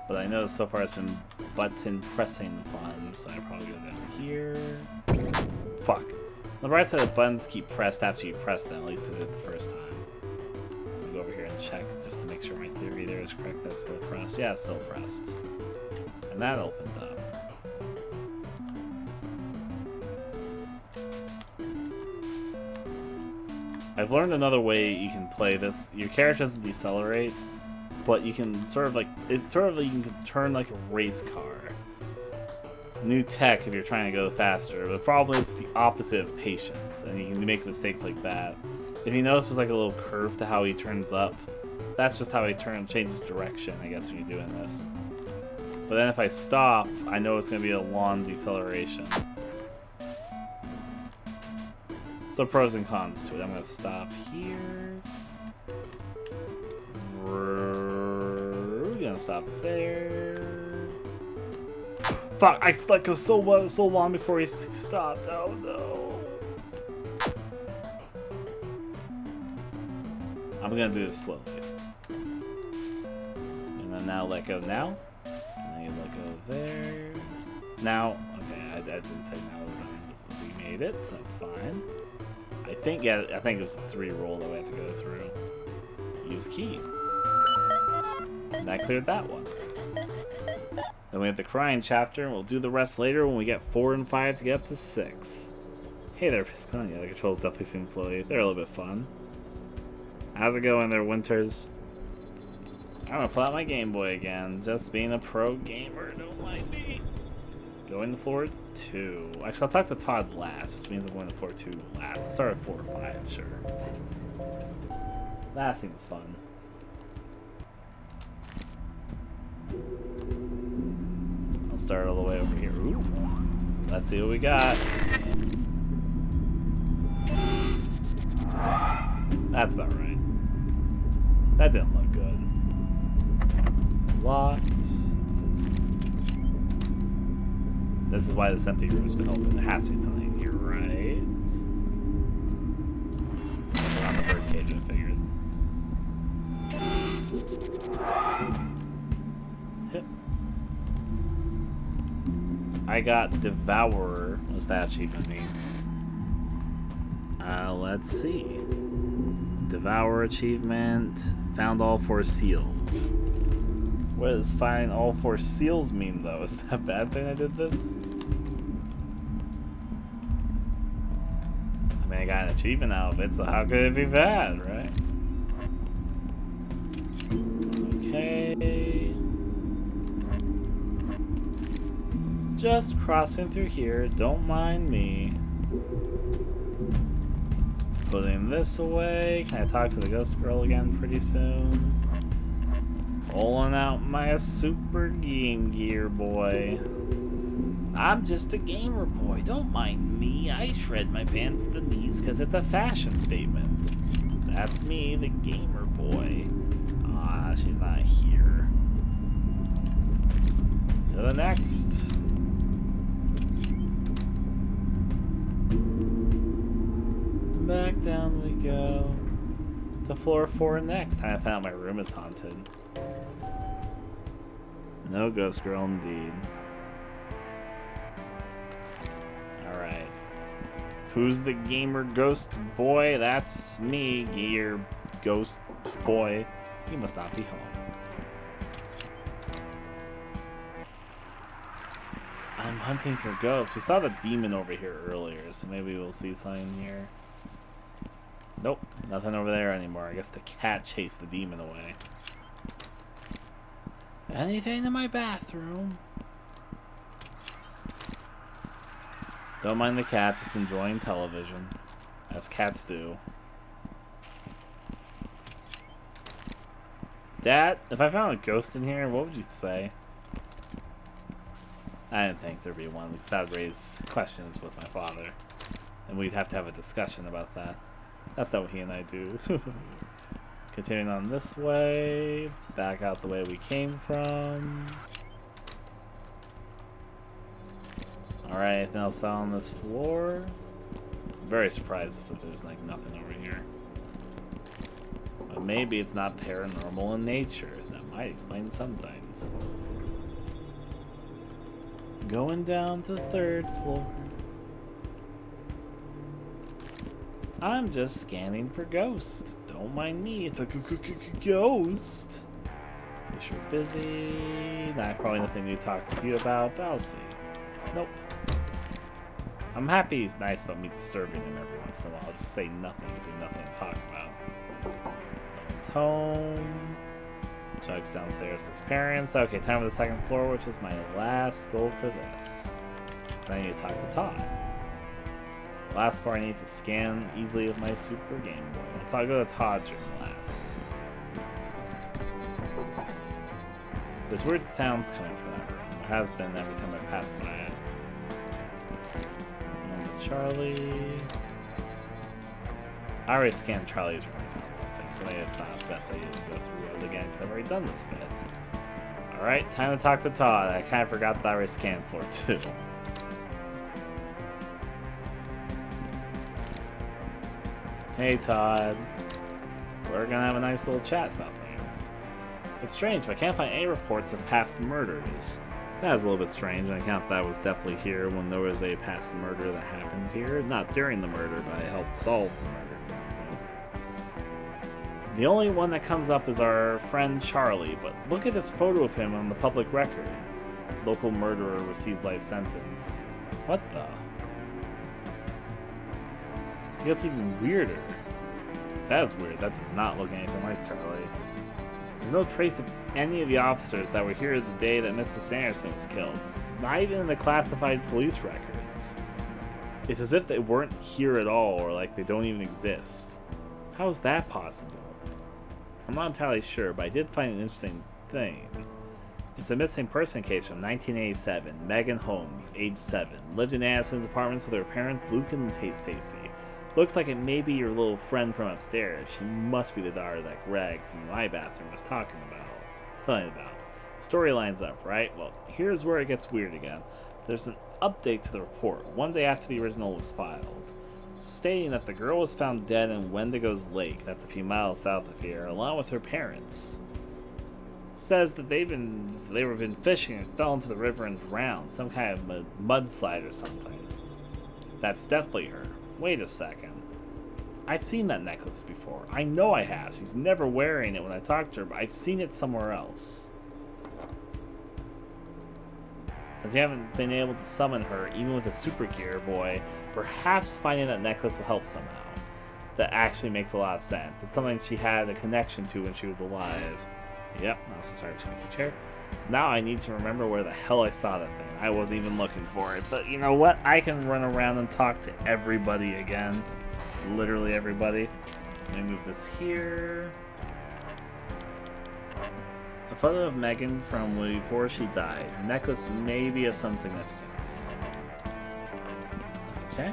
But I know so far it's been button pressing fun. So I probably go down here. Fuck. On the right side, the buttons keep pressed after you press them. At least they did the first time. I'll go over here and check just to make sure my theory there is correct. That's still pressed. Yeah, it's still pressed. And that opened up. I've learned another way you can play this. Your character doesn't decelerate, but you can sort of like, it's sort of like you can turn like a race car. New tech if you're trying to go faster, but the problem is the opposite of patience, and you can make mistakes like that. If you notice there's like a little curve to how he turns up, that's just how he changes direction, I guess, when you're doing this. But then if I stop, I know it's going to be a long deceleration. So pros and cons to it. I'm going to stop here. We're going to stop there. Fuck, I let go so long before he stopped. Oh no. I'm gonna do this slowly. And then now let go now. And then you let go there. Now, okay, I didn't say now. We made it, so that's fine. I think it was the 3 roll that we had to go through. Use key. And that cleared that one. Then we have the crying chapter, and we'll do the rest later when we get 4 and 5 to get up to 6. Hey there, Piscon. Yeah, the controls definitely seem floaty. They're a little bit fun. How's it going there, Winters? I'm gonna pull out my Game Boy again. Just being a pro gamer, don't mind me. Going to floor 2. Actually, I'll talk to Todd last, which means I'm going to floor 2 last. I'll start at 4 or 5, sure. That seems fun. I'll start all the way over here. Ooh. Let's see what we got. That's about right. That didn't look good. Locked. This is why this empty room's been open. There has to be something here, right? Around the bird cage, I figured. Hit. I got Devourer. What's that achievement mean? Let's see. Devour achievement. Found all 4 seals. What does find all 4 seals mean, though? Is that a bad thing I did this? I mean, I got an achievement out of it, so how could it be bad, right? Okay. Just crossing through here, don't mind me. Putting this away. Can I talk to the ghost girl again pretty soon? Pulling out my super game gear, boy. I'm just a gamer boy, don't mind me. I shred my pants to the knees because it's a fashion statement. That's me, the gamer boy. Ah, she's not here. To the next. Back down we go. To floor 4 next. Time I found out my room is haunted. No ghost girl indeed. Alright. Who's the gamer ghost boy? That's me, gear ghost boy. You must not be home. I'm hunting for ghosts. We saw the demon over here earlier, so maybe we'll see something here. Nope, nothing over there anymore. I guess the cat chased the demon away. Anything in my bathroom? Don't mind the cat, just enjoying television. As cats do. Dad, if I found a ghost in here, what would you say? I didn't think there'd be one, because that would raise questions with my father. And we'd have to have a discussion about that. That's not what he and I do. Continuing on this way. Back out the way we came from. Alright, anything else on this floor? I'm very surprised that there's like nothing over here. But maybe it's not paranormal in nature. That might explain some things. Going down to the 3rd floor. I'm just scanning for ghosts. Don't mind me, it's a ghost. Fisher busy. Nah, probably nothing new to talk to you about, but I'll see. Nope. I'm happy he's nice about me disturbing him every once in a while. I'll just say nothing because we have nothing to talk about. No one's home. Chuck's downstairs with his parents. Okay, time for the 2nd floor, which is my last goal for this. So I need to talk to Todd. Last floor I need to scan easily with my Super Game Boy. I'll go to Todd's room last. There's weird sounds coming from that room. There has been every time I pass by it. And Charlie. I already scanned Charlie's room and found something, so maybe it's not the best idea to go through it again because I've already done this bit. Alright, time to talk to Todd. I kind of forgot that I already scanned floor 2. Hey Todd, we're gonna have a nice little chat about things. It's strange, but I can't find any reports of past murders. That is a little bit strange, on account that I was definitely here when there was a past murder that happened here. Not during the murder, but I helped solve the murder. The only one that comes up is our friend Charlie, but look at this photo of him on the public record. Local murderer receives life sentence. What the? It gets even weirder. That is weird. That does not look anything like Charlie. There's no trace of any of the officers that were here the day that Mrs. Sanderson was killed. Not even in the classified police records. It's as if they weren't here at all, or like they don't even exist. How is that possible? I'm not entirely sure, but I did find an interesting thing. It's a missing person case from 1987. Megan Holmes, age 7, lived in Addison's apartments with her parents, Luke and Stacy. Looks like it may be your little friend from upstairs. She must be the daughter that Greg from my bathroom was telling about. Story lines up, right? Well, here's where it gets weird again. There's an update to the report, one day after the original was filed, stating that the girl was found dead in Wendigo's Lake, that's a few miles south of here, along with her parents. Says that they've been fishing and fell into the river and drowned, some kind of mudslide or something. That's definitely her. Wait a second. I've seen that necklace before. I know I have. She's never wearing it when I talk to her, but I've seen it somewhere else. Since you haven't been able to summon her, even with a super gear boy, perhaps finding that necklace will help somehow. That actually makes a lot of sense. It's something she had a connection to when she was alive. Yep, that's the start of the chair. Now I need to remember where the hell I saw that thing. I wasn't even looking for it, but you know what? I can run around and talk to everybody again. Literally everybody. Let me move this here. A photo of Megan from before she died. Her necklace may be of some significance. Okay.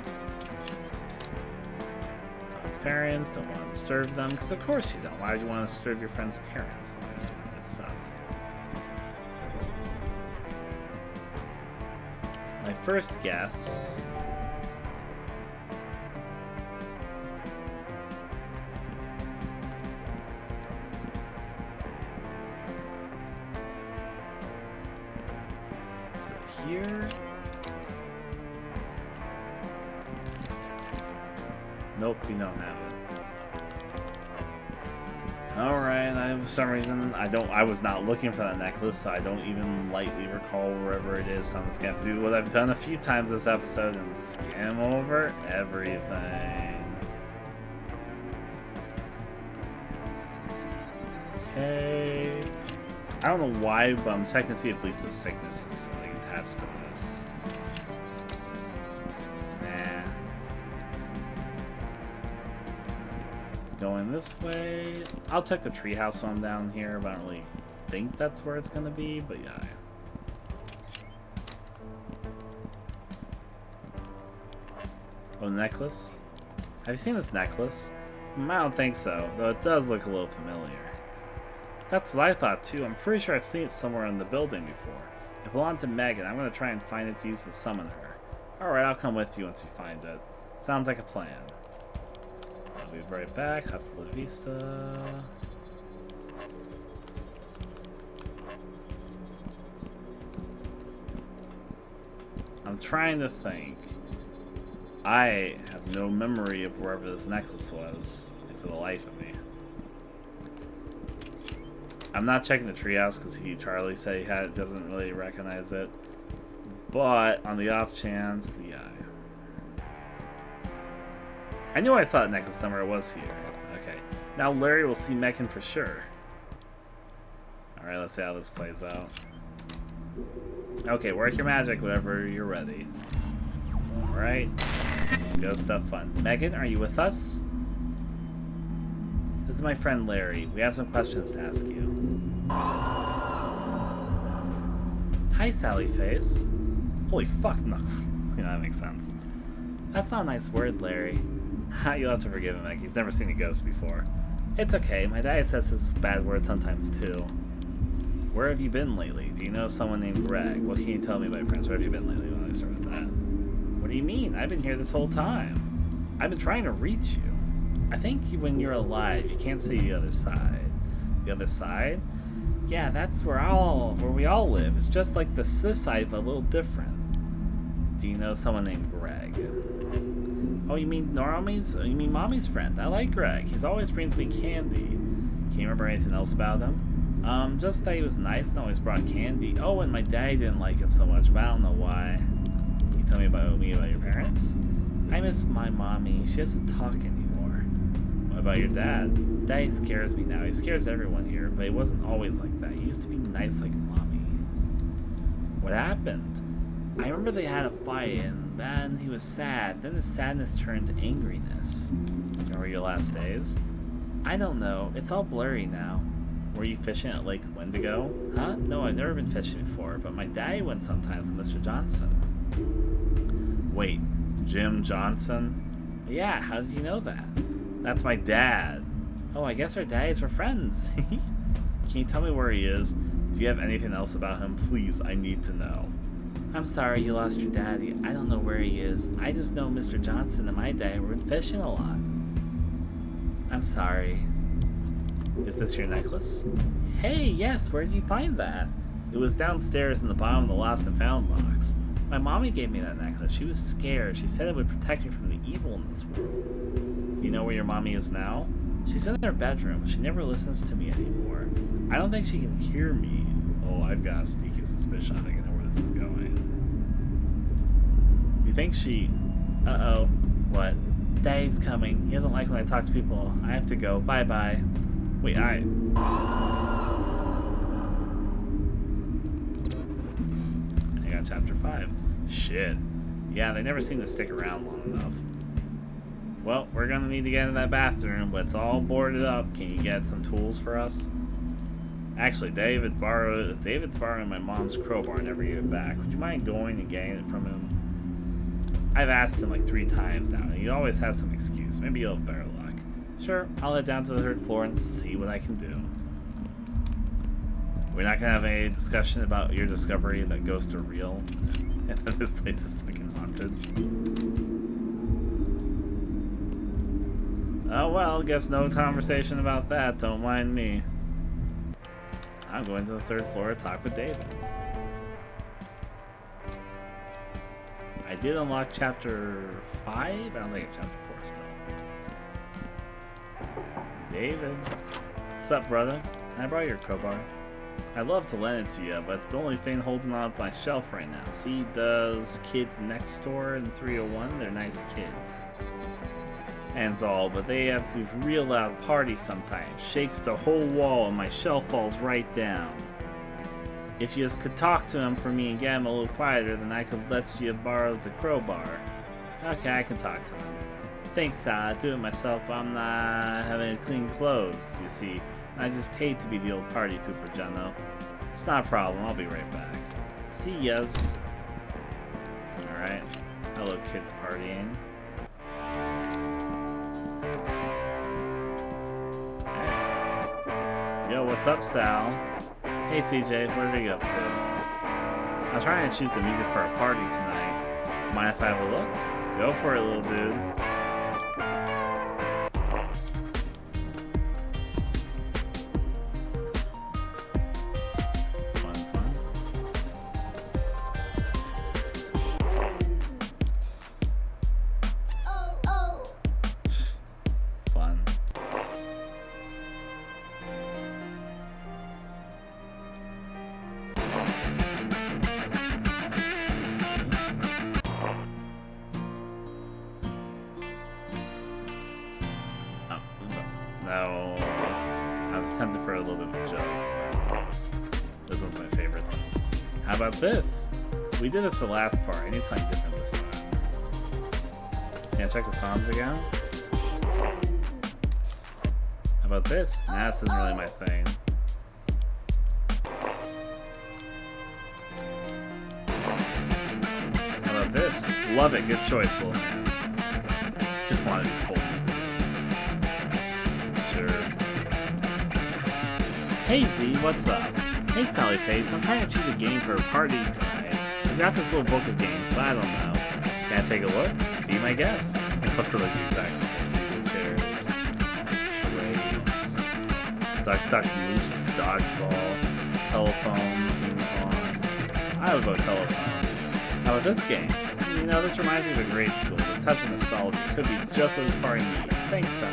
His parents, don't want to disturb them, because of course you don't. Why would you want to disturb your friend's parents when they're doing this stuff? My first guess... is it here? Nope, you don't have it. Alright, for some reason, I was not looking for that necklace, so I don't even lightly recall wherever it is, so I'm just gonna have to do what I've done a few times this episode and skim over everything. Okay. I don't know why, but I'm checking to see if Lisa's sickness is like attached to this. Nah. Going this way. I'll check the treehouse when I'm down here, but I don't really think that's where it's gonna be, but yeah. Oh, necklace? Have you seen this necklace? I don't think so, though it does look a little familiar. That's what I thought too. I'm pretty sure I've seen it somewhere in the building before. It belonged to Megan. I'm gonna try and find it to use to summon her. Alright, I'll come with you once you find it. Sounds like a plan. I'll be right back. Hasta la vista. I'm trying to think. I have no memory of wherever this necklace was, for the life of me. I'm not checking the treehouse because Charlie said he doesn't really recognize it. But on the off chance, yeah. I knew I saw that necklace somewhere. It was here. Okay. Now Larry will see Megan for sure. Alright, let's see how this plays out. Okay, work your magic whenever you're ready. Alright. Go stuff fun. Megan, are you with us? This is my friend Larry. We have some questions to ask you. Hi, Sally Face. Holy fuck, no. You know, that makes sense. That's not a nice word, Larry. You'll have to forgive him, Meg. He's never seen a ghost before. It's okay. My dad says this is a bad word sometimes, too. Where have you been lately? Do you know someone named Greg? What can you tell me about your friends? Where have you been lately? When I start with that. What do you mean? I've been here this whole time. I've been trying to reach you. I think when you're alive, you can't see the other side. The other side? Yeah, that's where we all live. It's just like this side, but a little different. Do you know someone named Greg? Oh, you mean Mommy's friend? I like Greg. He always brings me candy. Can you remember anything else about him? Just that he was nice and always brought candy. Oh, and my dad didn't like him so much, but I don't know why. Can you tell me about your parents? I miss my mommy. She doesn't talk anymore. What about your dad? Daddy scares me now. He scares everyone here, but he wasn't always like that. He used to be nice like mommy. What happened? I remember they had a fight, and then he was sad. Then the sadness turned to angriness. Remember your last days? I don't know. It's all blurry now. Were you fishing at Lake Wendigo? Huh? No, I've never been fishing before, but my daddy went sometimes with Mr. Johnson. Wait, Jim Johnson? Yeah, how did you know that? That's my dad. Oh, I guess our daddies were friends. Can you tell me where he is? Do you have anything else about him? Please, I need to know. I'm sorry you lost your daddy. I don't know where he is. I just know Mr. Johnson and my dad were fishing a lot. I'm sorry. Is this your necklace? Hey, yes, where did you find that? It was downstairs in the bottom of the lost and found box. My mommy gave me that necklace. She was scared. She said it would protect me from the evil in this world. Do you know where your mommy is now? She's in her bedroom. She never listens to me anymore. I don't think she can hear me. Oh, I've got a sneaky suspicion. I think I know where this is going. Do you think she... Uh-oh. What? Daddy's coming. He doesn't like when I talk to people. I have to go. Bye-bye. Wait, I got chapter 5. Shit. Yeah, they never seem to stick around long enough. Well, we're gonna need to get into that bathroom, but it's all boarded up. Can you get some tools for us? Actually, David's borrowing my mom's crowbar and never gave it back. Would you mind going and getting it from him? I've asked him like 3 times now, and he always has some excuse. Maybe you'll have better luck. Sure, I'll head down to the 3rd floor and see what I can do. We're not gonna have a discussion about your discovery that ghosts are real and that this place is fucking haunted. Oh well, guess no conversation about that. Don't mind me. I'm going to the 3rd floor to talk with David. I did unlock chapter 5? I don't think it's chapter 4 still. David. What's up, brother? Can I borrow your crowbar? I'd love to lend it to you, but it's the only thing holding on my shelf right now. See those kids next door in 301? They're nice kids. And all, but they have these real loud parties sometimes. Shakes the whole wall and my shelf falls right down. If you just could talk to him for me and get him a little quieter, then I could let you borrow the crowbar. Okay, I can talk to him. Thanks, Sal. I do it myself, but I'm not having clean clothes, you see. I just hate to be the old party pooper, Jono. It's not a problem. I'll be right back. See yas. Alright. Hello, kids partying. Hey. Yo, what's up, Sal? Hey, CJ. What are you up to? I was trying to choose the music for a party tonight. Mind if I have a look? Go for it, little dude. No, I was tempted for a little bit of a joke. This one's my favorite. How about this? We did this for the last part. I need something different this time. Can I check the songs again? How about this? Nah, this isn't really my thing. How about this? Love it. Good choice, little man. Just wanted to be told. Hey Z, what's up? Hey Sally Face, I'm trying to choose a game for a party tonight. I've got this little book of games, but I don't know. Can I take a look? Be my guest. It must look the exact same. Chairs, charades, duck moose, dodgeball, telephone, ping pong. I would go telephone. How about this game? You know, this reminds me of a grade school. The touch of nostalgia could be just what this party needs. Thanks, Sal.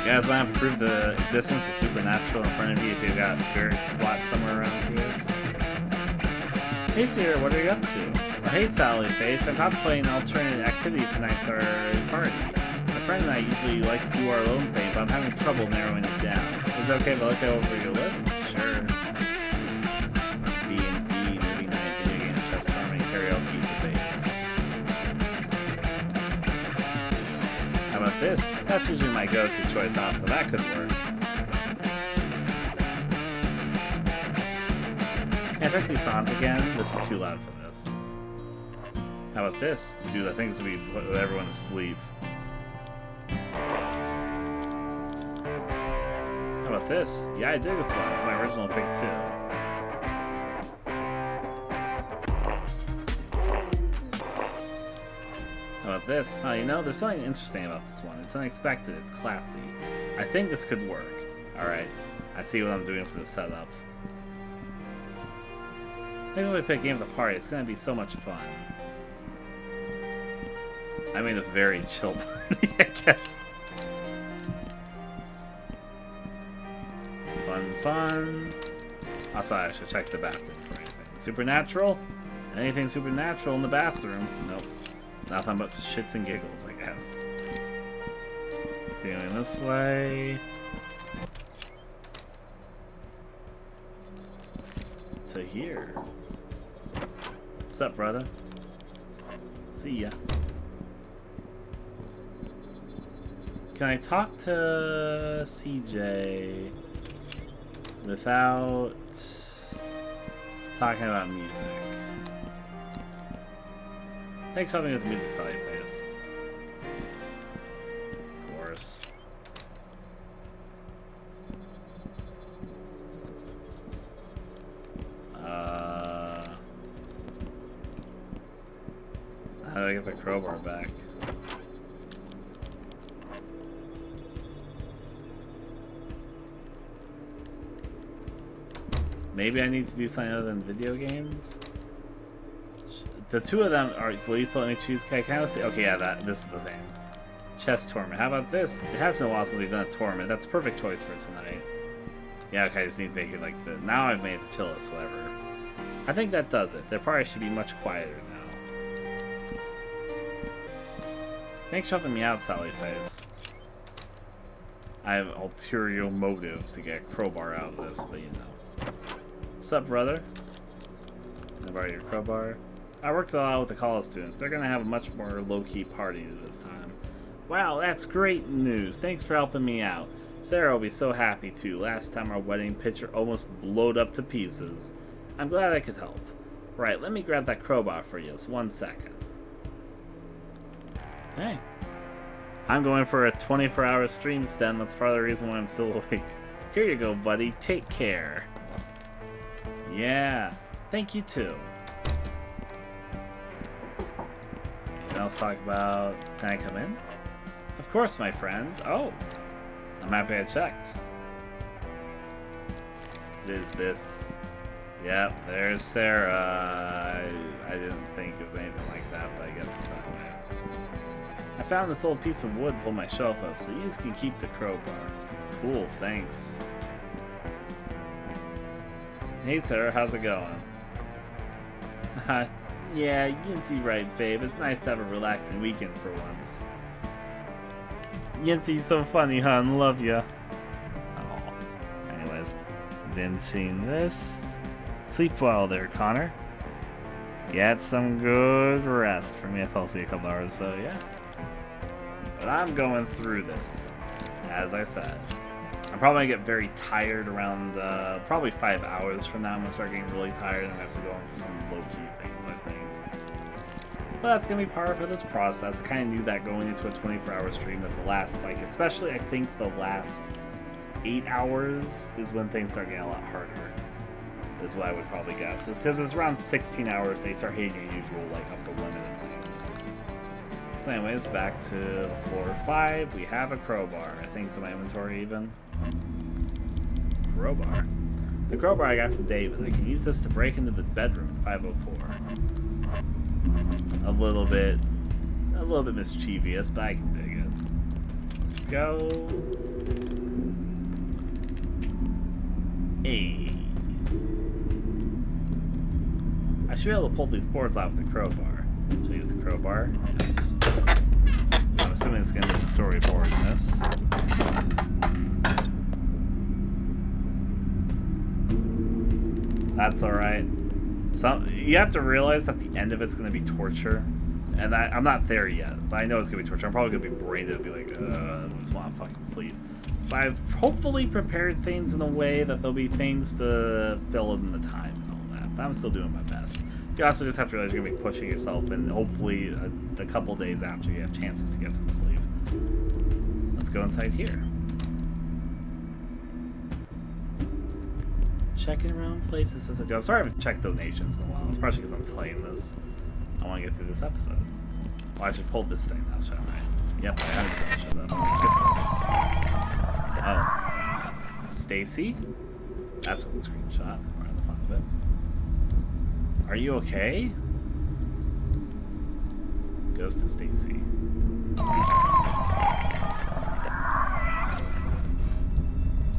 You guys want to prove the existence of supernatural in front of you if you've got a spirit squat somewhere around here? Hey Sierra, what are you up to? Well, hey Sally Face, I'm contemplating an alternate activity for tonight's our party. My friend and I usually like to do our own thing, but I'm having trouble narrowing it down. Is it okay if I look over your list? Sure. D&D, movie night, video game, chess tournament, karaoke, debates. How about this? That's usually my go-to choice also. That could work. Can I check these songs again? This is too loud for this. How about this? Dude, I think this would be put everyone to sleep. How about this? Yeah, I dig this one. It's my original pick too. How about this? Oh, you know, there's something interesting about this one. It's unexpected, it's classy. I think this could work. Alright, I see what I'm doing for the setup. Next time we pick a game of the party, it's gonna be so much fun. I made a very chill party, I guess. Fun. Also, I should check the bathroom for anything. Supernatural? Anything supernatural in the bathroom? Nope. Nothing but shits and giggles, I guess. Feeling this way. To here. What's up, brother? See ya. Can I talk to CJ without talking about music? Thanks for helping me with the music, Sally Face. Of course. How do I get the crowbar back? Maybe I need to do something other than video games? The two of them are. Will you still let me choose? Can I kind of see? Okay, yeah, this is the thing. Chess tournament. How about this? It has been a while since we've done a tournament. That's a perfect choice for tonight. Yeah, okay, I just need to make it like the. Now I've made the chillest, whatever. I think that does it. There probably should be much quieter now. Thanks for helping me out, Sally Face. I have ulterior motives to get a crowbar out of this, but you know. What's up, brother? Can I borrow your crowbar? I worked a lot with the college students. They're gonna have a much more low-key party this time. Wow, that's great news. Thanks for helping me out. Sarah will be so happy too. Last time our wedding picture almost blowed up to pieces. I'm glad I could help. Right, let me grab that crowbar for you. Just 1 second. Hey. I'm going for a 24-hour stream stand. That's part of the reason why I'm still awake. Here you go, buddy. Take care. Yeah. Thank you, too. Anything else to talk about? Can I come in? Of course, my friend. Oh. I'm happy I checked. Is this... Yep, there's Sarah. I didn't think it was anything like that, but I guess it's not that. I found this old piece of wood to hold my shelf up, so you can keep the crowbar. Cool, thanks. Hey Sarah, how's it going? Yeah, you can see right, babe. It's nice to have a relaxing weekend for once. Yancy's so funny, hun. Love ya. Oh. Anyways, been seeing this. Sleep well there, Connor. Get some good rest. For me, I fell asleep a couple hours, so yeah. But I'm going through this, as I said. I'm probably gonna get very tired around probably 5 hours from now. I'm gonna start getting really tired and I have to go in for some low-key things, I think. But that's gonna be part of this process. I kind of knew that going into a 24-hour stream that the last, like, especially I think the last 8 hours is when things start getting a lot harder. Is what I would probably guess. Is because it's around 16 hours they start hitting your usual, like, upper limit of things. So anyways, back to floor 5. We have a crowbar. I think it's in my inventory even. Crowbar. The crowbar I got from David. I can use this to break into the bedroom at 504. A little bit mischievous, but I can dig it. Let's go. Hey. I should be able to pull these boards out with the crowbar. Should I use the crowbar? Yes. I'm assuming it's going to be the storyboard in this. That's alright. So, you have to realize that the end of it's going to be torture. And I'm not there yet, but I know it's going to be torture. I'm probably going to be brained and be like, I just want to fucking sleep. But I've hopefully prepared things in a way that there'll be things to fill in the time and all that. But I'm still doing my best. You also just have to realize you're going to be pushing yourself, and hopefully a couple days after you have chances to get some sleep. Let's go inside here. Checking around places as I go. I'm sorry I haven't checked donations in a while. It's partially because I'm playing this. I want to get through this episode. Well, I should pull this thing now, shall I? Yep, I haven't shut up. Let's skip this. Oh. Stacy? That's what the screenshot. We're on the fun of it. Are you okay? Goes to Stacy.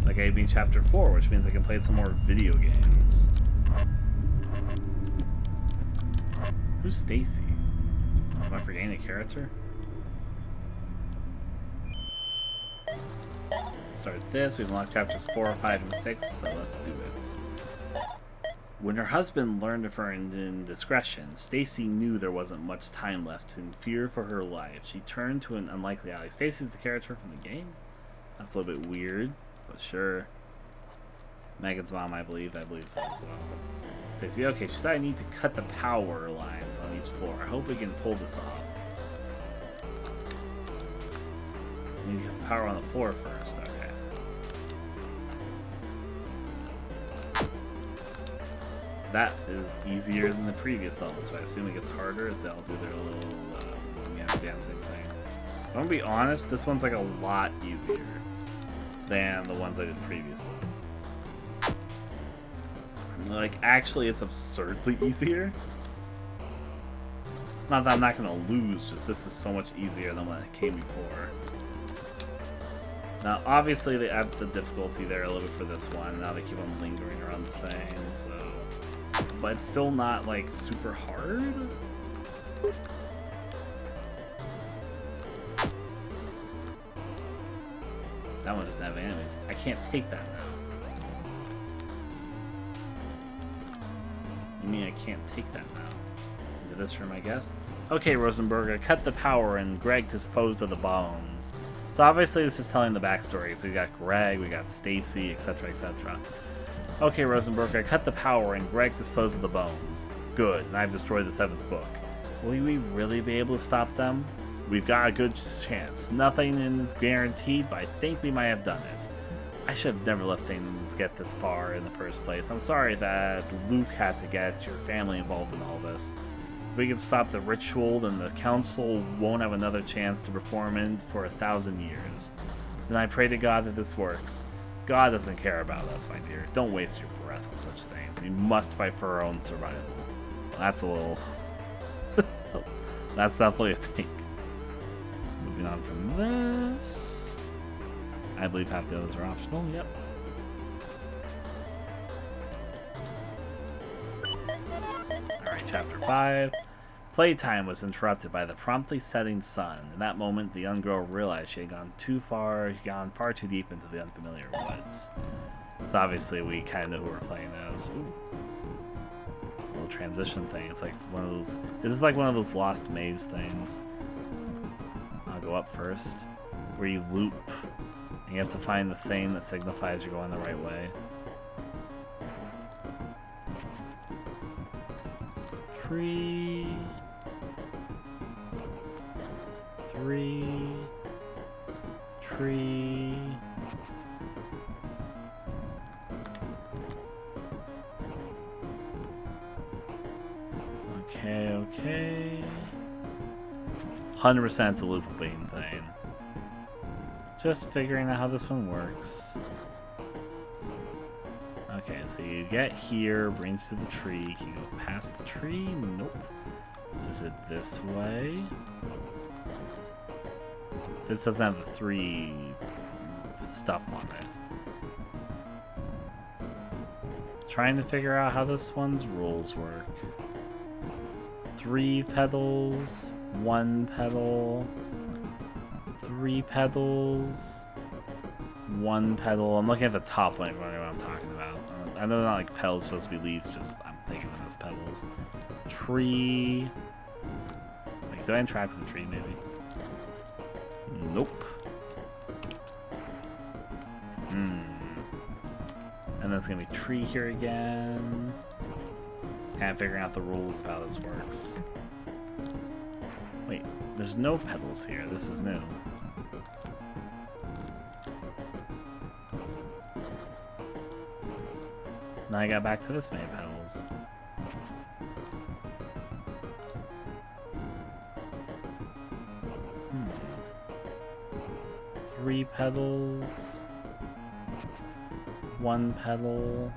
That gave me chapter 4, which means I can play some more video games. Who's Stacy? Am I forgetting a character? Start this. We've unlocked chapters 4, 5, and 6, so let's do it. When her husband learned of her indiscretion, Stacy knew there wasn't much time left. In fear for her life, she turned to an unlikely ally. Stacy's the character from the game? That's a little bit weird, but sure. Megan's mom, I believe so as well. Stacy, okay, she said I need to cut the power lines on each floor. I hope we can pull this off. I need to cut the power on the floor first, okay. That is easier than the previous levels, but I assume it gets harder as they all do their little dancing thing. I'm gonna be honest, this one's like a lot easier than the ones I did previously. Like, actually, it's absurdly easier. Not that I'm not gonna lose, just this is so much easier than what came before. Now, obviously, they add the difficulty there a little bit for this one. Now they keep on lingering around the thing, so... But it's still not, like, super hard. That one doesn't have enemies. I can't take that now. You mean I can't take that now? Into this room, I guess? Okay, Rosenberger, cut the power and Greg disposed of the bones. So obviously this is telling the backstory. So we got Greg, we got Stacy, etc., etc. Okay, Rosenberg, I cut the power and Greg disposed of the bones. Good, and I've destroyed the 7th book. Will we really be able to stop them? We've got a good chance. Nothing is guaranteed, but I think we might have done it. I should have never let things get this far in the first place. I'm sorry that Luke had to get your family involved in all this. If we can stop the ritual, then the council won't have another chance to perform it for 1,000 years. Then I pray to God that this works. God doesn't care about us, my dear. Don't waste your breath on such things. We must fight for our own survival. Well, that's a little... That's definitely a take. Moving on from this... I believe half the others are optional, yep. Alright, chapter 5. Playtime was interrupted by the promptly setting sun. In that moment, the young girl realized she had gone far too deep into the unfamiliar woods. So obviously we kind of know who we're playing as. Ooh. A little transition thing. It's like one of those... This is like one of those Lost Maze things. I'll go up first. Where you loop. And you have to find the thing that signifies you're going the right way. Tree... 3 tree. Okay. 100% it's a looping thing. Just figuring out how this one works. Okay, so you get here, brings to the tree. Can you go past the tree? Nope. Is it this way? This doesn't have the 3 stuff on it. Trying to figure out how this one's rules work. 3 petals, 1 petal, 3 petals, 1 petal. I'm looking at the top one, what I'm talking about. I know they're not like petals supposed to be leaves, just I'm thinking of them as petals. Tree. Like, do I interact with the tree maybe? Nope. And there's gonna be tree here again. Just kind of figuring out the rules of how this works. Wait, there's no petals here. This is new. Now I got back to this many petals. 3 petals, 1 petal,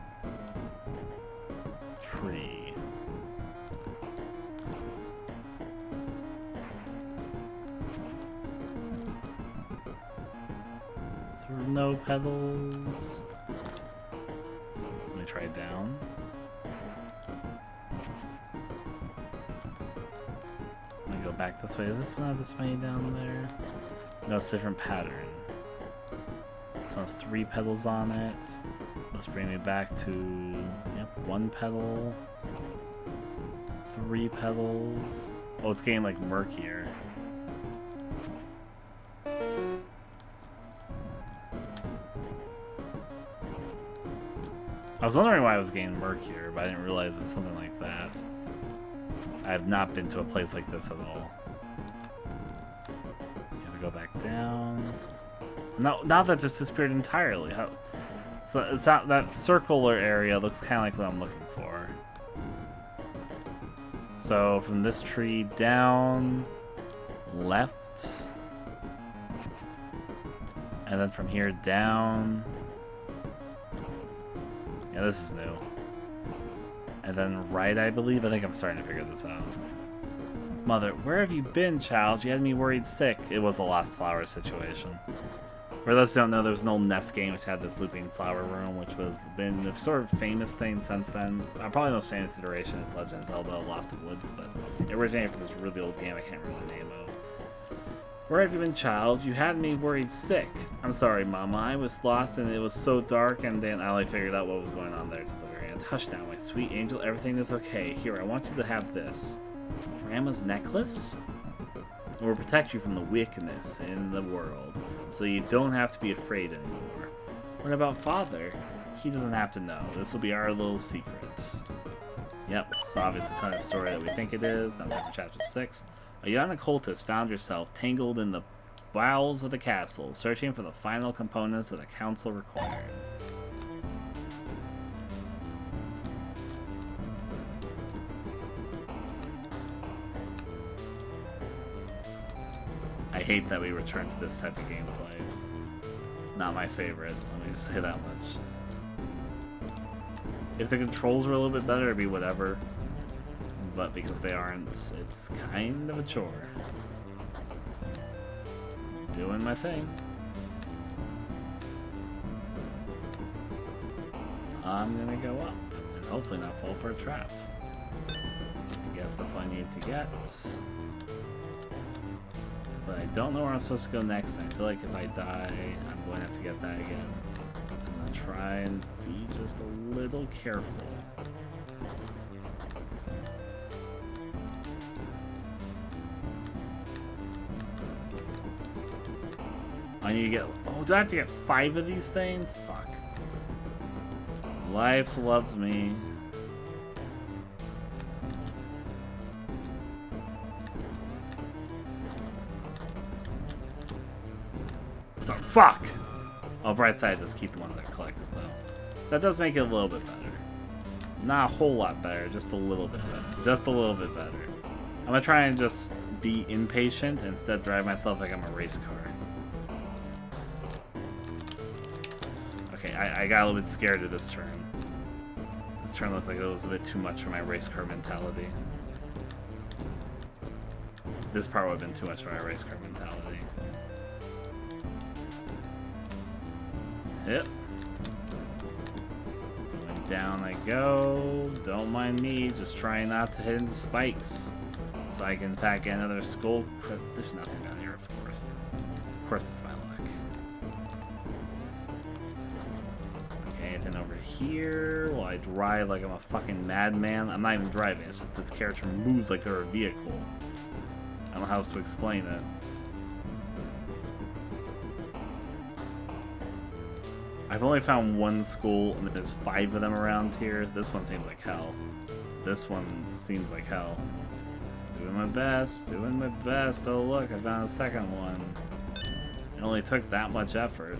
tree. have no pedals. Let me try down. Let me go back this way. This one have this many down there? No, it's a different pattern. This one has 3 pedals on it. Let's bring me back to, yep, 1 pedal. 3 pedals. Oh, it's getting like murkier. I was wondering why I was getting murkier, but I didn't realize it was something like that. I have not been to a place like this at all. You have to go back down. No, now that just disappeared entirely. So it's not, that circular area looks kind of like what I'm looking for. So from this tree down, left, and then from here down. Yeah, this is new. And then right, I believe. I think I'm starting to figure this out. Mother, where have you been, child? You had me worried sick. It was the Lost Flower situation. For those who don't know, there was an old NES game which had this looping flower room, which was been a sort of famous thing since then. Probably the most famous iteration is Legend of Zelda Lost in Woods, but it originated from this really old game I can't remember the name of. Where have you been, child? You had me worried sick. I'm sorry, Mama. I was lost and it was so dark, and then I only figured out what was going on there to the very end. Hush now, my sweet angel. Everything is okay. Here, I want you to have this. Grandma's necklace? It will protect you from the wickedness in the world, so you don't have to be afraid anymore. What about Father? He doesn't have to know. This will be our little secret. Yep, so obviously tell the story that we think it is. Now we're in chapter 6. A young occultist found yourself tangled in the bowels of the castle, searching for the final components that the council required. I hate that we return to this type of gameplay. It's not my favorite, let me just say that much. If the controls were a little bit better, it'd be whatever. But because they aren't, it's kind of a chore. Doing my thing. I'm gonna go up and hopefully not fall for a trap. I guess that's what I need to get. But I don't know where I'm supposed to go next. I feel like if I die, I'm going to have to get that again. So I'm going to try and be just a little careful. I need to get... Oh, do I have to get 5 of these things? Fuck. Life loves me. So, fuck! Oh, bright side, just keep the ones I collected, though. That does make it a little bit better. Not a whole lot better, just a little bit better. Just a little bit better. I'm gonna try and just be impatient and instead drive myself like I'm a race car. Okay, I got a little bit scared of this turn. This turn looked like it was a bit too much for my race car mentality. This part would have been too much for my race car mentality. Yep. Going down I go. Don't mind me, just trying not to hit into spikes. So I can in fact get another skull. There's nothing down here, of course. Of course, it's my luck. Okay, anything over here? Well, I drive like I'm a fucking madman. I'm not even driving, it's just this character moves like they're a vehicle. I don't know how else to explain it. I've only found 1 school, and there's 5 of them around here. This one seems like hell. This one seems like hell. Doing my best, doing my best. Oh look, I found a second one. It only took that much effort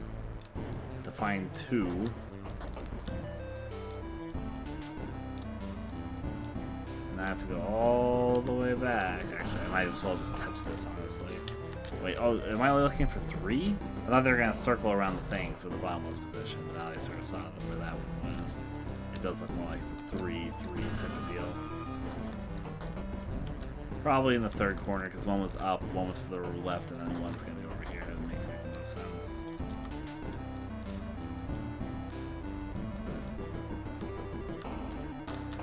to find 2. And I have to go all the way back. Actually, I might as well just touch this, honestly. Wait, oh, am I looking for 3? I thought they were going to circle around the things where the bottomless position. Now I sort of saw where that one was. It does look more like it's a 3-3 type of deal. Probably in the 3rd corner, because one was up, one was to the left, and then one's going to be over here. It makes like no sense.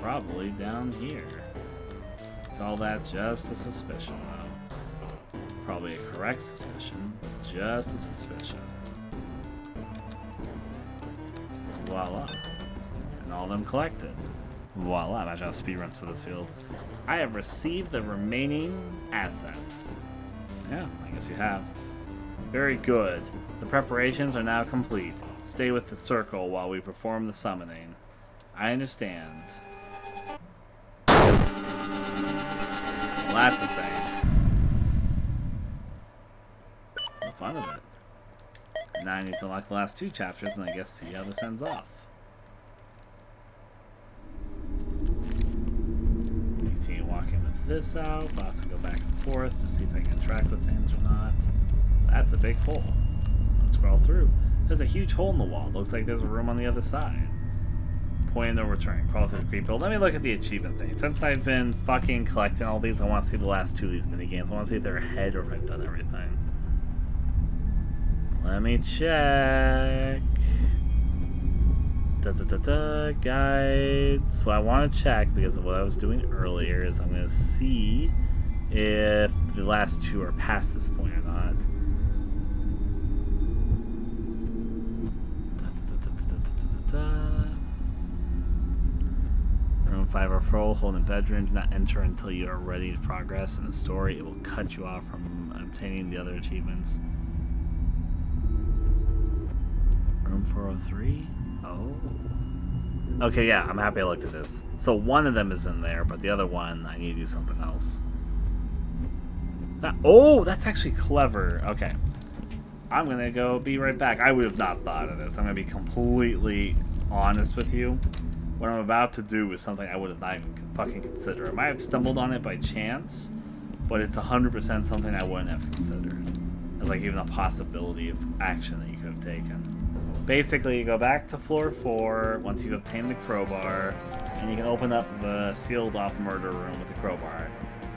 probably down here. Call that just a suspicion, though. Probably a correct suspicion, but just a suspicion. Voila. And all of them collected. Voila. Imagine how speedruns to this feels. I have received the remaining assets. Yeah, I guess you have. Very good. The preparations are now complete. Stay with the circle while we perform the summoning. I understand. Well, that's a thing. The fun of it. Now I need to unlock the last 2 chapters and I guess see how this ends off. Continue walking with this out. I'll also go back and forth to see if I can interact with things or not. That's a big hole. Let's scroll through. There's a huge hole in the wall. Looks like there's a room on the other side. Point no return. Crawl through the creep hole. Let me look at the achievement thing. Since I've been fucking collecting all these, I want to see the last 2 of these minigames. I want to see if they're ahead or if I've done everything. Let me check. Guides. What I want to check, because of what I was doing earlier, is I'm going to see if the last 2 are past this point or not. Room 5 or 4, hold in bedroom. Do not enter until you are ready to progress in the story. It will cut you off from obtaining the other achievements. Room 403. Oh. Okay, yeah, I'm happy I looked at this. So one of them is in there, but the other one, I need to do something else. Oh, that's actually clever. Okay. I'm going to go be right back. I would have not thought of this. I'm going to be completely honest with you. What I'm about to do is something I would have not even fucking considered. I might have stumbled on it by chance, but it's 100% something I wouldn't have considered. As like even a possibility of action that you could have taken. Basically, you go back to floor 4 once you've obtained the crowbar, and you can open up the sealed off murder room with the crowbar.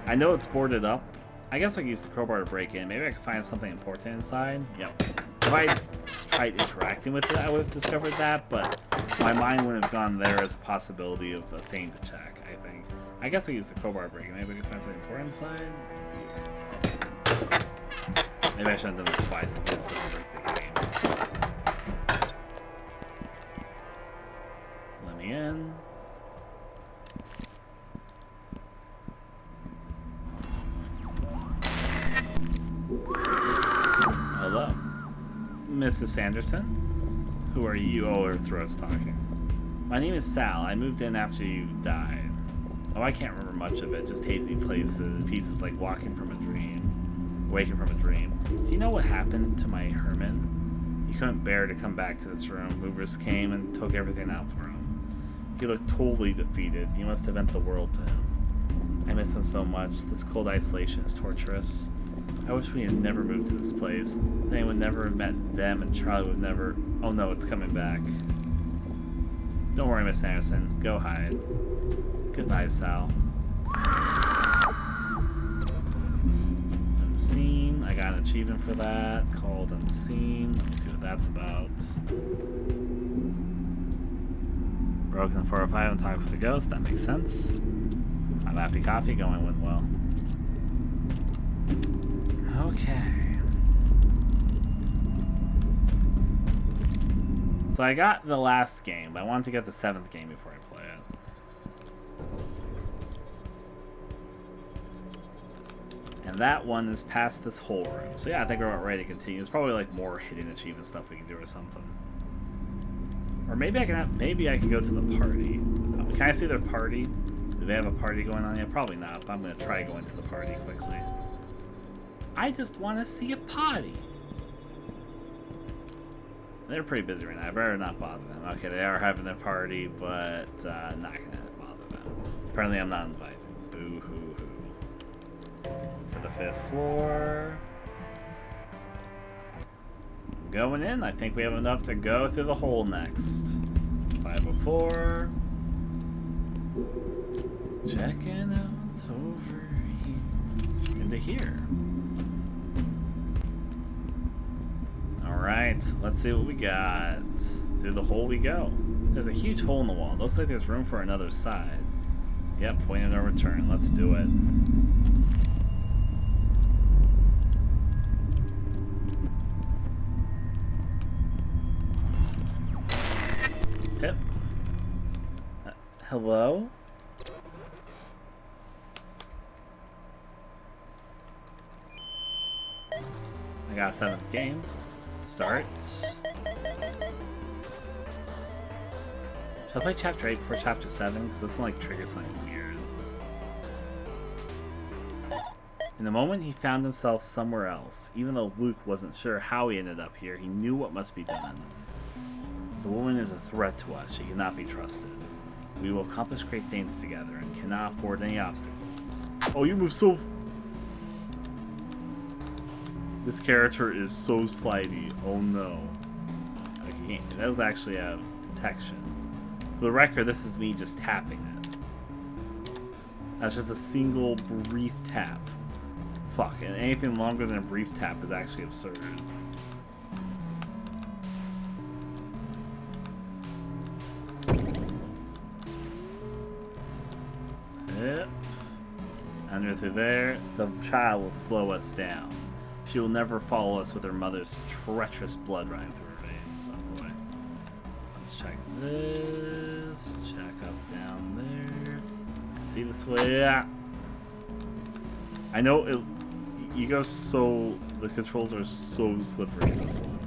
I know it's boarded up. I guess I can use the crowbar to break in. Maybe I can find something important inside. Yep. If I tried interacting with it, I would have discovered that, but my mind wouldn't have gone there as a possibility of a thing to check, I think. I guess I use the crowbar to break in. Maybe I can find something important inside. Maybe I should have done it twice. This doesn't break the game. Let me in. Hello. Mrs. Sanderson? Who are you? Oh, her throat's talking. My name is Sal. I moved in after you died. Oh, I can't remember much of it. Just hazy pieces like walking from a dream. Waking from a dream. Do you know what happened to my Herman? He couldn't bear to come back to this room. Movers came and took everything out for him. He looked totally defeated. He must have meant the world to him. I miss him so much. This cold isolation is torturous. I wish we had never moved to this place. Then I would never have met them, and Charlie would never... Oh no, it's coming back. Don't worry, Miss Anderson. Go hide. Goodbye, Sal. Unseen. I got an achievement for that called Unseen. Let me see what that's about. Broken 405 and talk with the ghost. That makes sense. I'm happy coffee going went well. Okay. So I got the last game, but I wanted to get the 7th game before I play it. And that one is past this whole room. So yeah, I think we're about ready to continue. There's probably like more hidden achievement stuff we can do or something. Or maybe I can go to the party. Can I see their party? Do they have a party going on yet? Probably not, but I'm going to try going to the party quickly. I just want to see a party. They're pretty busy right now. I better not bother them. Okay, they are having their party, but not going to bother them. Apparently I'm not invited. Boo-hoo-hoo. To the 5th floor. Going in. I think we have enough to go through the hole next. 504. Checking out over here. Into here. Alright, let's see what we got. Through the hole we go. There's a huge hole in the wall. Looks like there's room for another side. Yep, point of no return. Let's do it. Yep. Hello? I got a 7th game. Start. Should I play Chapter 8 before Chapter 7? Because this one like triggered something weird. In the moment he found himself somewhere else. Even though Luke wasn't sure how he ended up here, he knew what must be done. The woman is a threat to us. She cannot be trusted. We will accomplish great things together and cannot afford any obstacles. Oh, you move so... This character is so slidey. Oh no. Okay, that was actually out of detection. For the record, this is me just tapping it. That's just a single brief tap. Fuck, and anything longer than a brief tap is actually absurd. Yep. Under through there, the child will slow us down. She will never follow us with her mother's treacherous blood running through her veins. Oh boy. Let's check this. Check up down there. See this way? Yeah. I know it. You go so. The controls are so slippery in this one.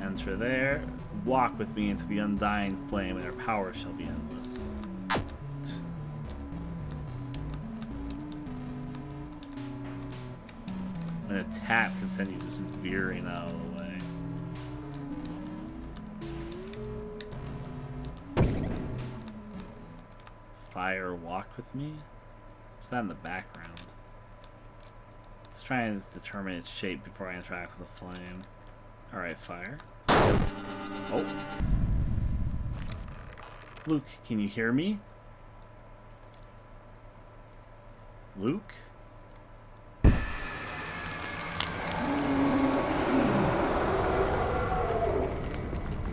Enter there. Walk with me into the undying flame, and her power shall be endless. And a tap can send you just veering out of the way. Fire, walk with me? What's that in the background? Just trying to determine its shape before I interact with the flame. Alright, fire. Oh. Luke, can you hear me? Luke?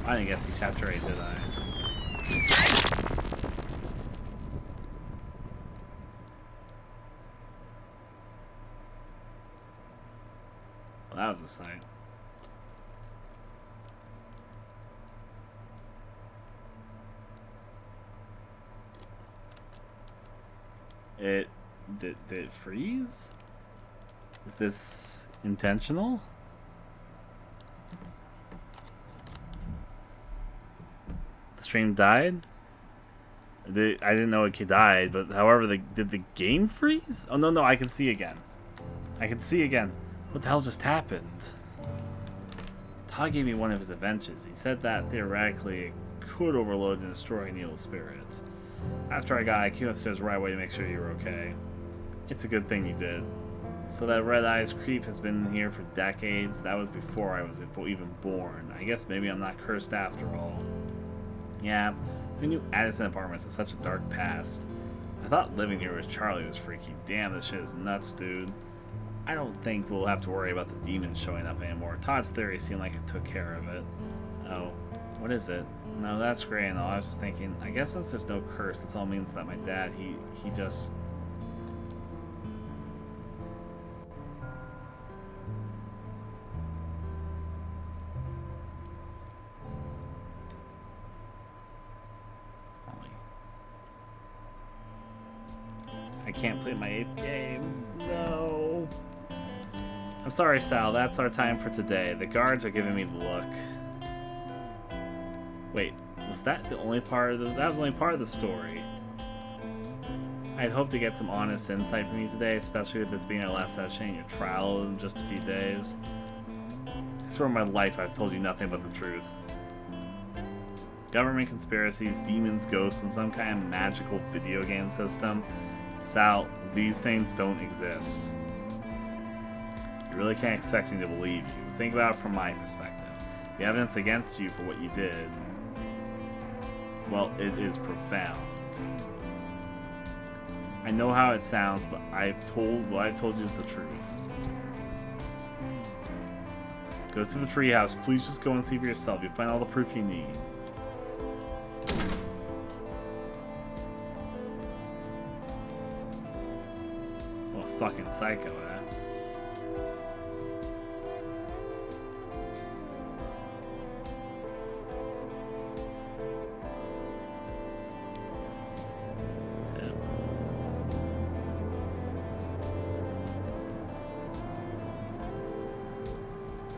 I didn't get to see Chapter 8, did I? Well, that was a sight. Did it freeze? Is this intentional? The stream died? I didn't know it died, but however, did the game freeze? Oh no, I can see again. I can see again. What the hell just happened? Todd gave me one of his inventions. He said that theoretically it could overload and destroy an evil spirit. After I came upstairs right away to make sure you were okay. It's a good thing you did. So that red eyes creep has been here for decades. That was before I was even born. I guess maybe I'm not cursed after all. Yeah, who knew Addison Apartments had such a dark past? I thought living here with Charlie was freaky. Damn, this shit is nuts, dude. I don't think we'll have to worry about the demons showing up anymore. Todd's theory seemed like it took care of it. Oh, what is it? No, that's great and all. I was just thinking, I guess since there's no curse, this all means that my dad, he just... I can't play my 8th game. No. I'm sorry, Sal. That's our time for today. The guards are giving me the look. Wait, was that the only part of that was only part of the story? I'd hoped to get some honest insight from you today, especially with this being our last session and your trial in just a few days. I swear on my life I've told you nothing but the truth. Government conspiracies, demons, ghosts, and some kind of magical video game system. Sal, these things don't exist. You really can't expect me to believe you. Think about it from my perspective. The evidence against you for what you did, well, it is profound. I know how it sounds, but what I've told you is the truth. Go to the treehouse. Please just go and see for yourself. You'll find all the proof you need. fucking psycho, eh?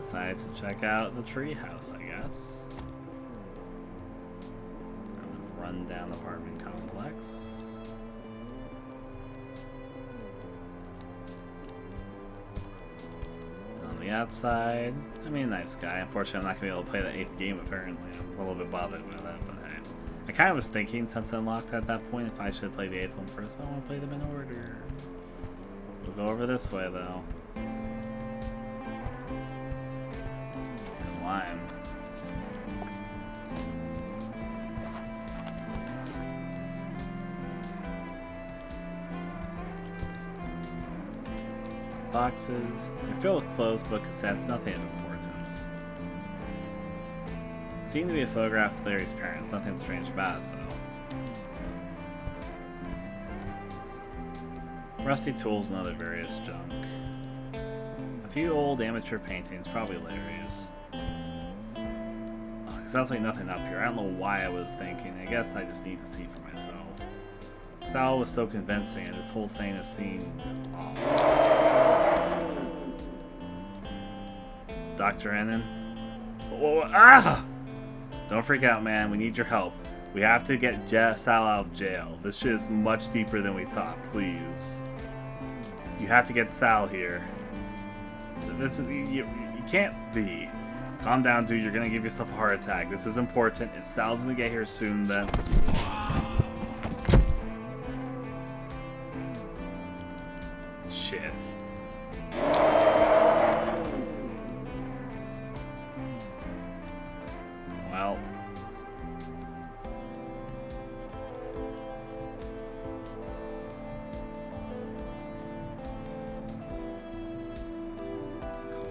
Decided to check out the treehouse, I guess. Rundown apartment complex. On the outside, I mean, nice guy. Unfortunately, I'm not gonna be able to play the 8th game. Apparently, I'm a little bit bothered by that, but hey. I kind of was thinking, since I unlocked at that point, if I should play the 8th one first, but I want to play them in order. We'll go over this way, though. Climb. Boxes. They're filled with clothes, but cassettes, nothing of importance. Seem to be a photograph of Larry's parents, nothing strange about it, though. Rusty tools and other various junk. A few old amateur paintings, probably Larry's. Oh, sounds like nothing up here. I don't know why I was thinking. I guess I just need to see for myself. Sal was so convincing, and this whole thing has seemed off. Dr. Ennin? Oh, ah! Don't freak out, man. We need your help. We have to get Sal out of jail. This shit is much deeper than we thought. Please. You have to get Sal here. This is... You can't be. Calm down, dude. You're gonna give yourself a heart attack. This is important. If Sal doesn't get here soon, then... Shit. Well.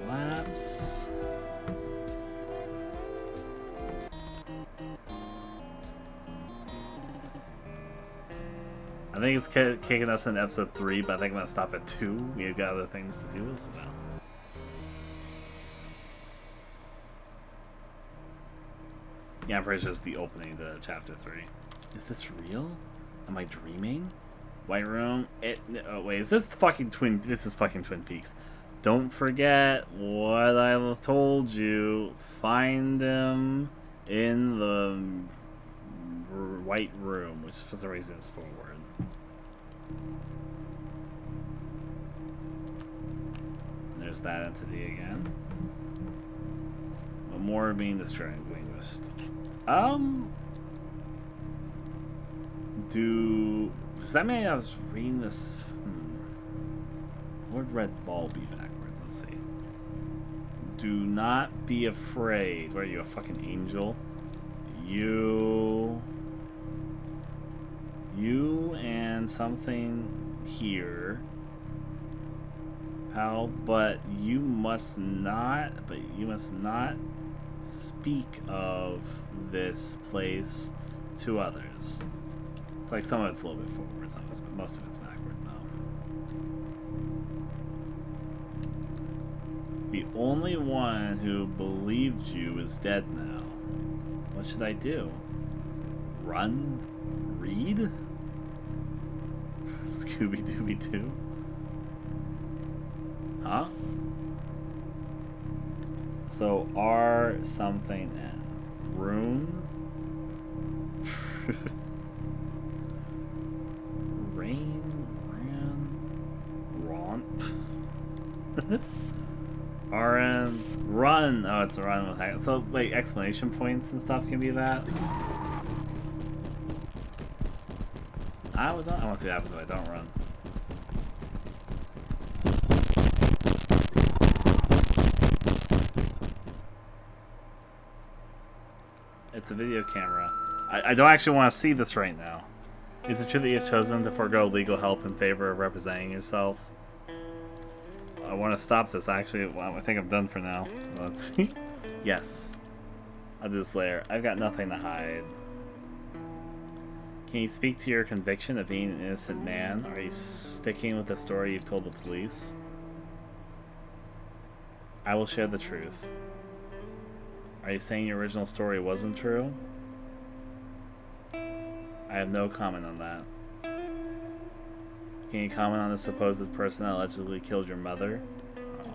Collapse. I think it's kicking us in episode 3, but I think I'm going to stop at 2. We've got other things to do as well. Yeah, I'm pretty sure it's the opening to chapter 3. Is this real? Am I dreaming? White room. Oh, wait, is this fucking Twin... This is fucking Twin Peaks. Don't forget what I told you. Find him in the white room, which for some reason is forward. There's that entity again. But more being distracting linguist. Does that mean I was reading this? Where'd red ball be backwards? Let's see. Do not be afraid. What are you, a fucking angel? You and something here, pal. But you must not speak of this place to others. It's like some of it's a little bit forward, most of it's backward though. The only one who believed you is dead now. What should I do? Run? Read? Scooby-Dooby-Doo? Huh? So R something N. Rune? RN run. Oh, it's a run with hack. So wait, exclamation points and stuff can be that. I want to see what happens if I don't run. It's a video camera. I don't actually want to see this right now. Is it true that you have chosen to forego legal help in favor of representing yourself? I want to stop this, actually. Well, I think I'm done for now. Let's see. Yes. I'll just layer. I've got nothing to hide. Can you speak to your conviction of being an innocent man? Are you sticking with the story you've told the police? I will share the truth. Are you saying your original story wasn't true? I have no comment on that. Can you comment on the supposed person that allegedly killed your mother? Oh.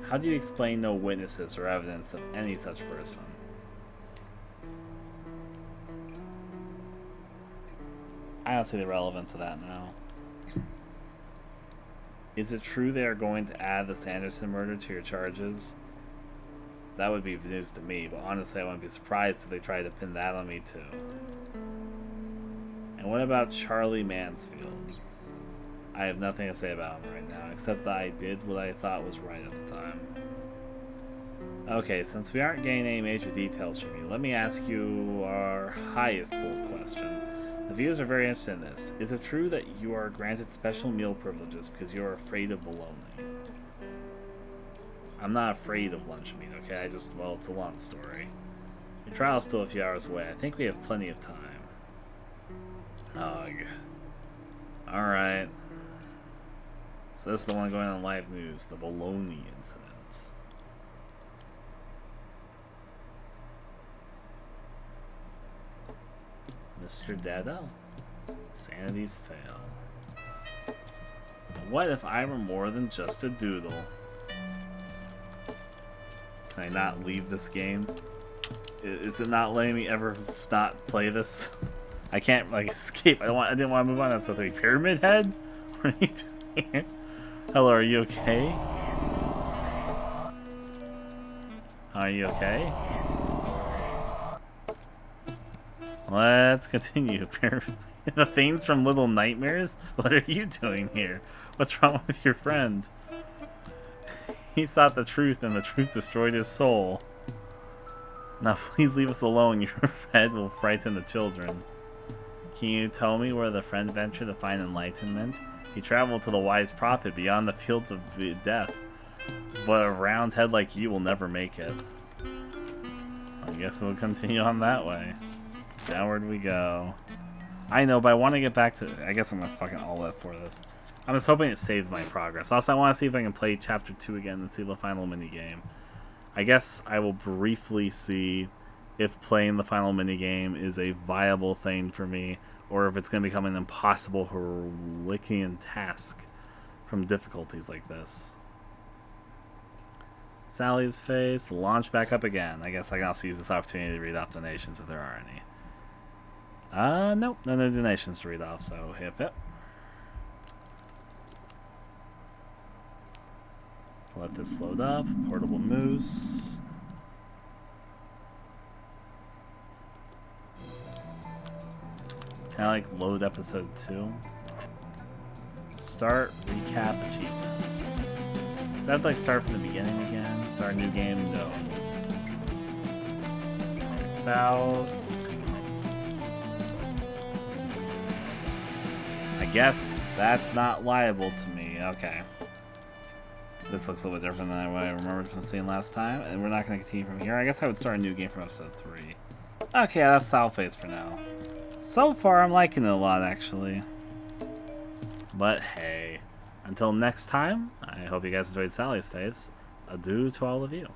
How do you explain no witnesses or evidence of any such person? I don't see the relevance of that now. Is it true they are going to add the Sanderson murder to your charges? That would be news to me, but honestly I wouldn't be surprised if they tried to pin that on me too. And what about Charlie Mansfield? I have nothing to say about him right now, except that I did what I thought was right at the time. Okay, since we aren't getting any major details from you, let me ask you our highest bold question. The viewers are very interested in this. Is it true that you are granted special meal privileges because you are afraid of bologna? I'm not afraid of lunch meat, okay? Well, it's a long story. Your trial's still a few hours away. I think we have plenty of time. Ugh. Alright. So this is the one going on live news, the bologna incident. Mr. Dado. Sanity's fail. What if I were more than just a doodle? Can I not leave this game? Is it not letting me ever not play this? I can't like escape. I didn't want to move on to episode 3. Pyramid Head? What are you doing here? Hello, are you okay? Are you okay? Let's continue. The things from Little Nightmares? What are you doing here? What's wrong with your friend? He sought the truth and the truth destroyed his soul. Now please leave us alone. Your head will frighten the children. Can you tell me where the friend ventured to find enlightenment? He traveled to the wise prophet beyond the fields of death. But a round head like you will never make it. I guess we'll continue on that way. Downward we go. I know, but I want to get back to... I guess I'm going to fucking all F for this. I'm just hoping it saves my progress. Also, I want to see if I can play Chapter 2 again and see the final minigame. I guess I will briefly see if playing the final minigame is a viable thing for me, or if it's going to become an impossible Herculean task from difficulties like this. Sally's face, launch back up again. I guess I can also use this opportunity to read off donations if there are any. Nope, no donations to read off, so hip hip. Let this load up. Portable moose. Can I like load episode 2? Start recap achievements. Do I have to like start from the beginning again? Start a new game? No. X out. I guess that's not liable to me. Okay. This looks a little bit different than what I remembered from seeing last time, and we're not going to continue from here. I guess I would start a new game from episode 3. Okay, that's Sal Face for now. So far, I'm liking it a lot, actually. But hey, until next time, I hope you guys enjoyed Sally's Face. Adieu to all of you.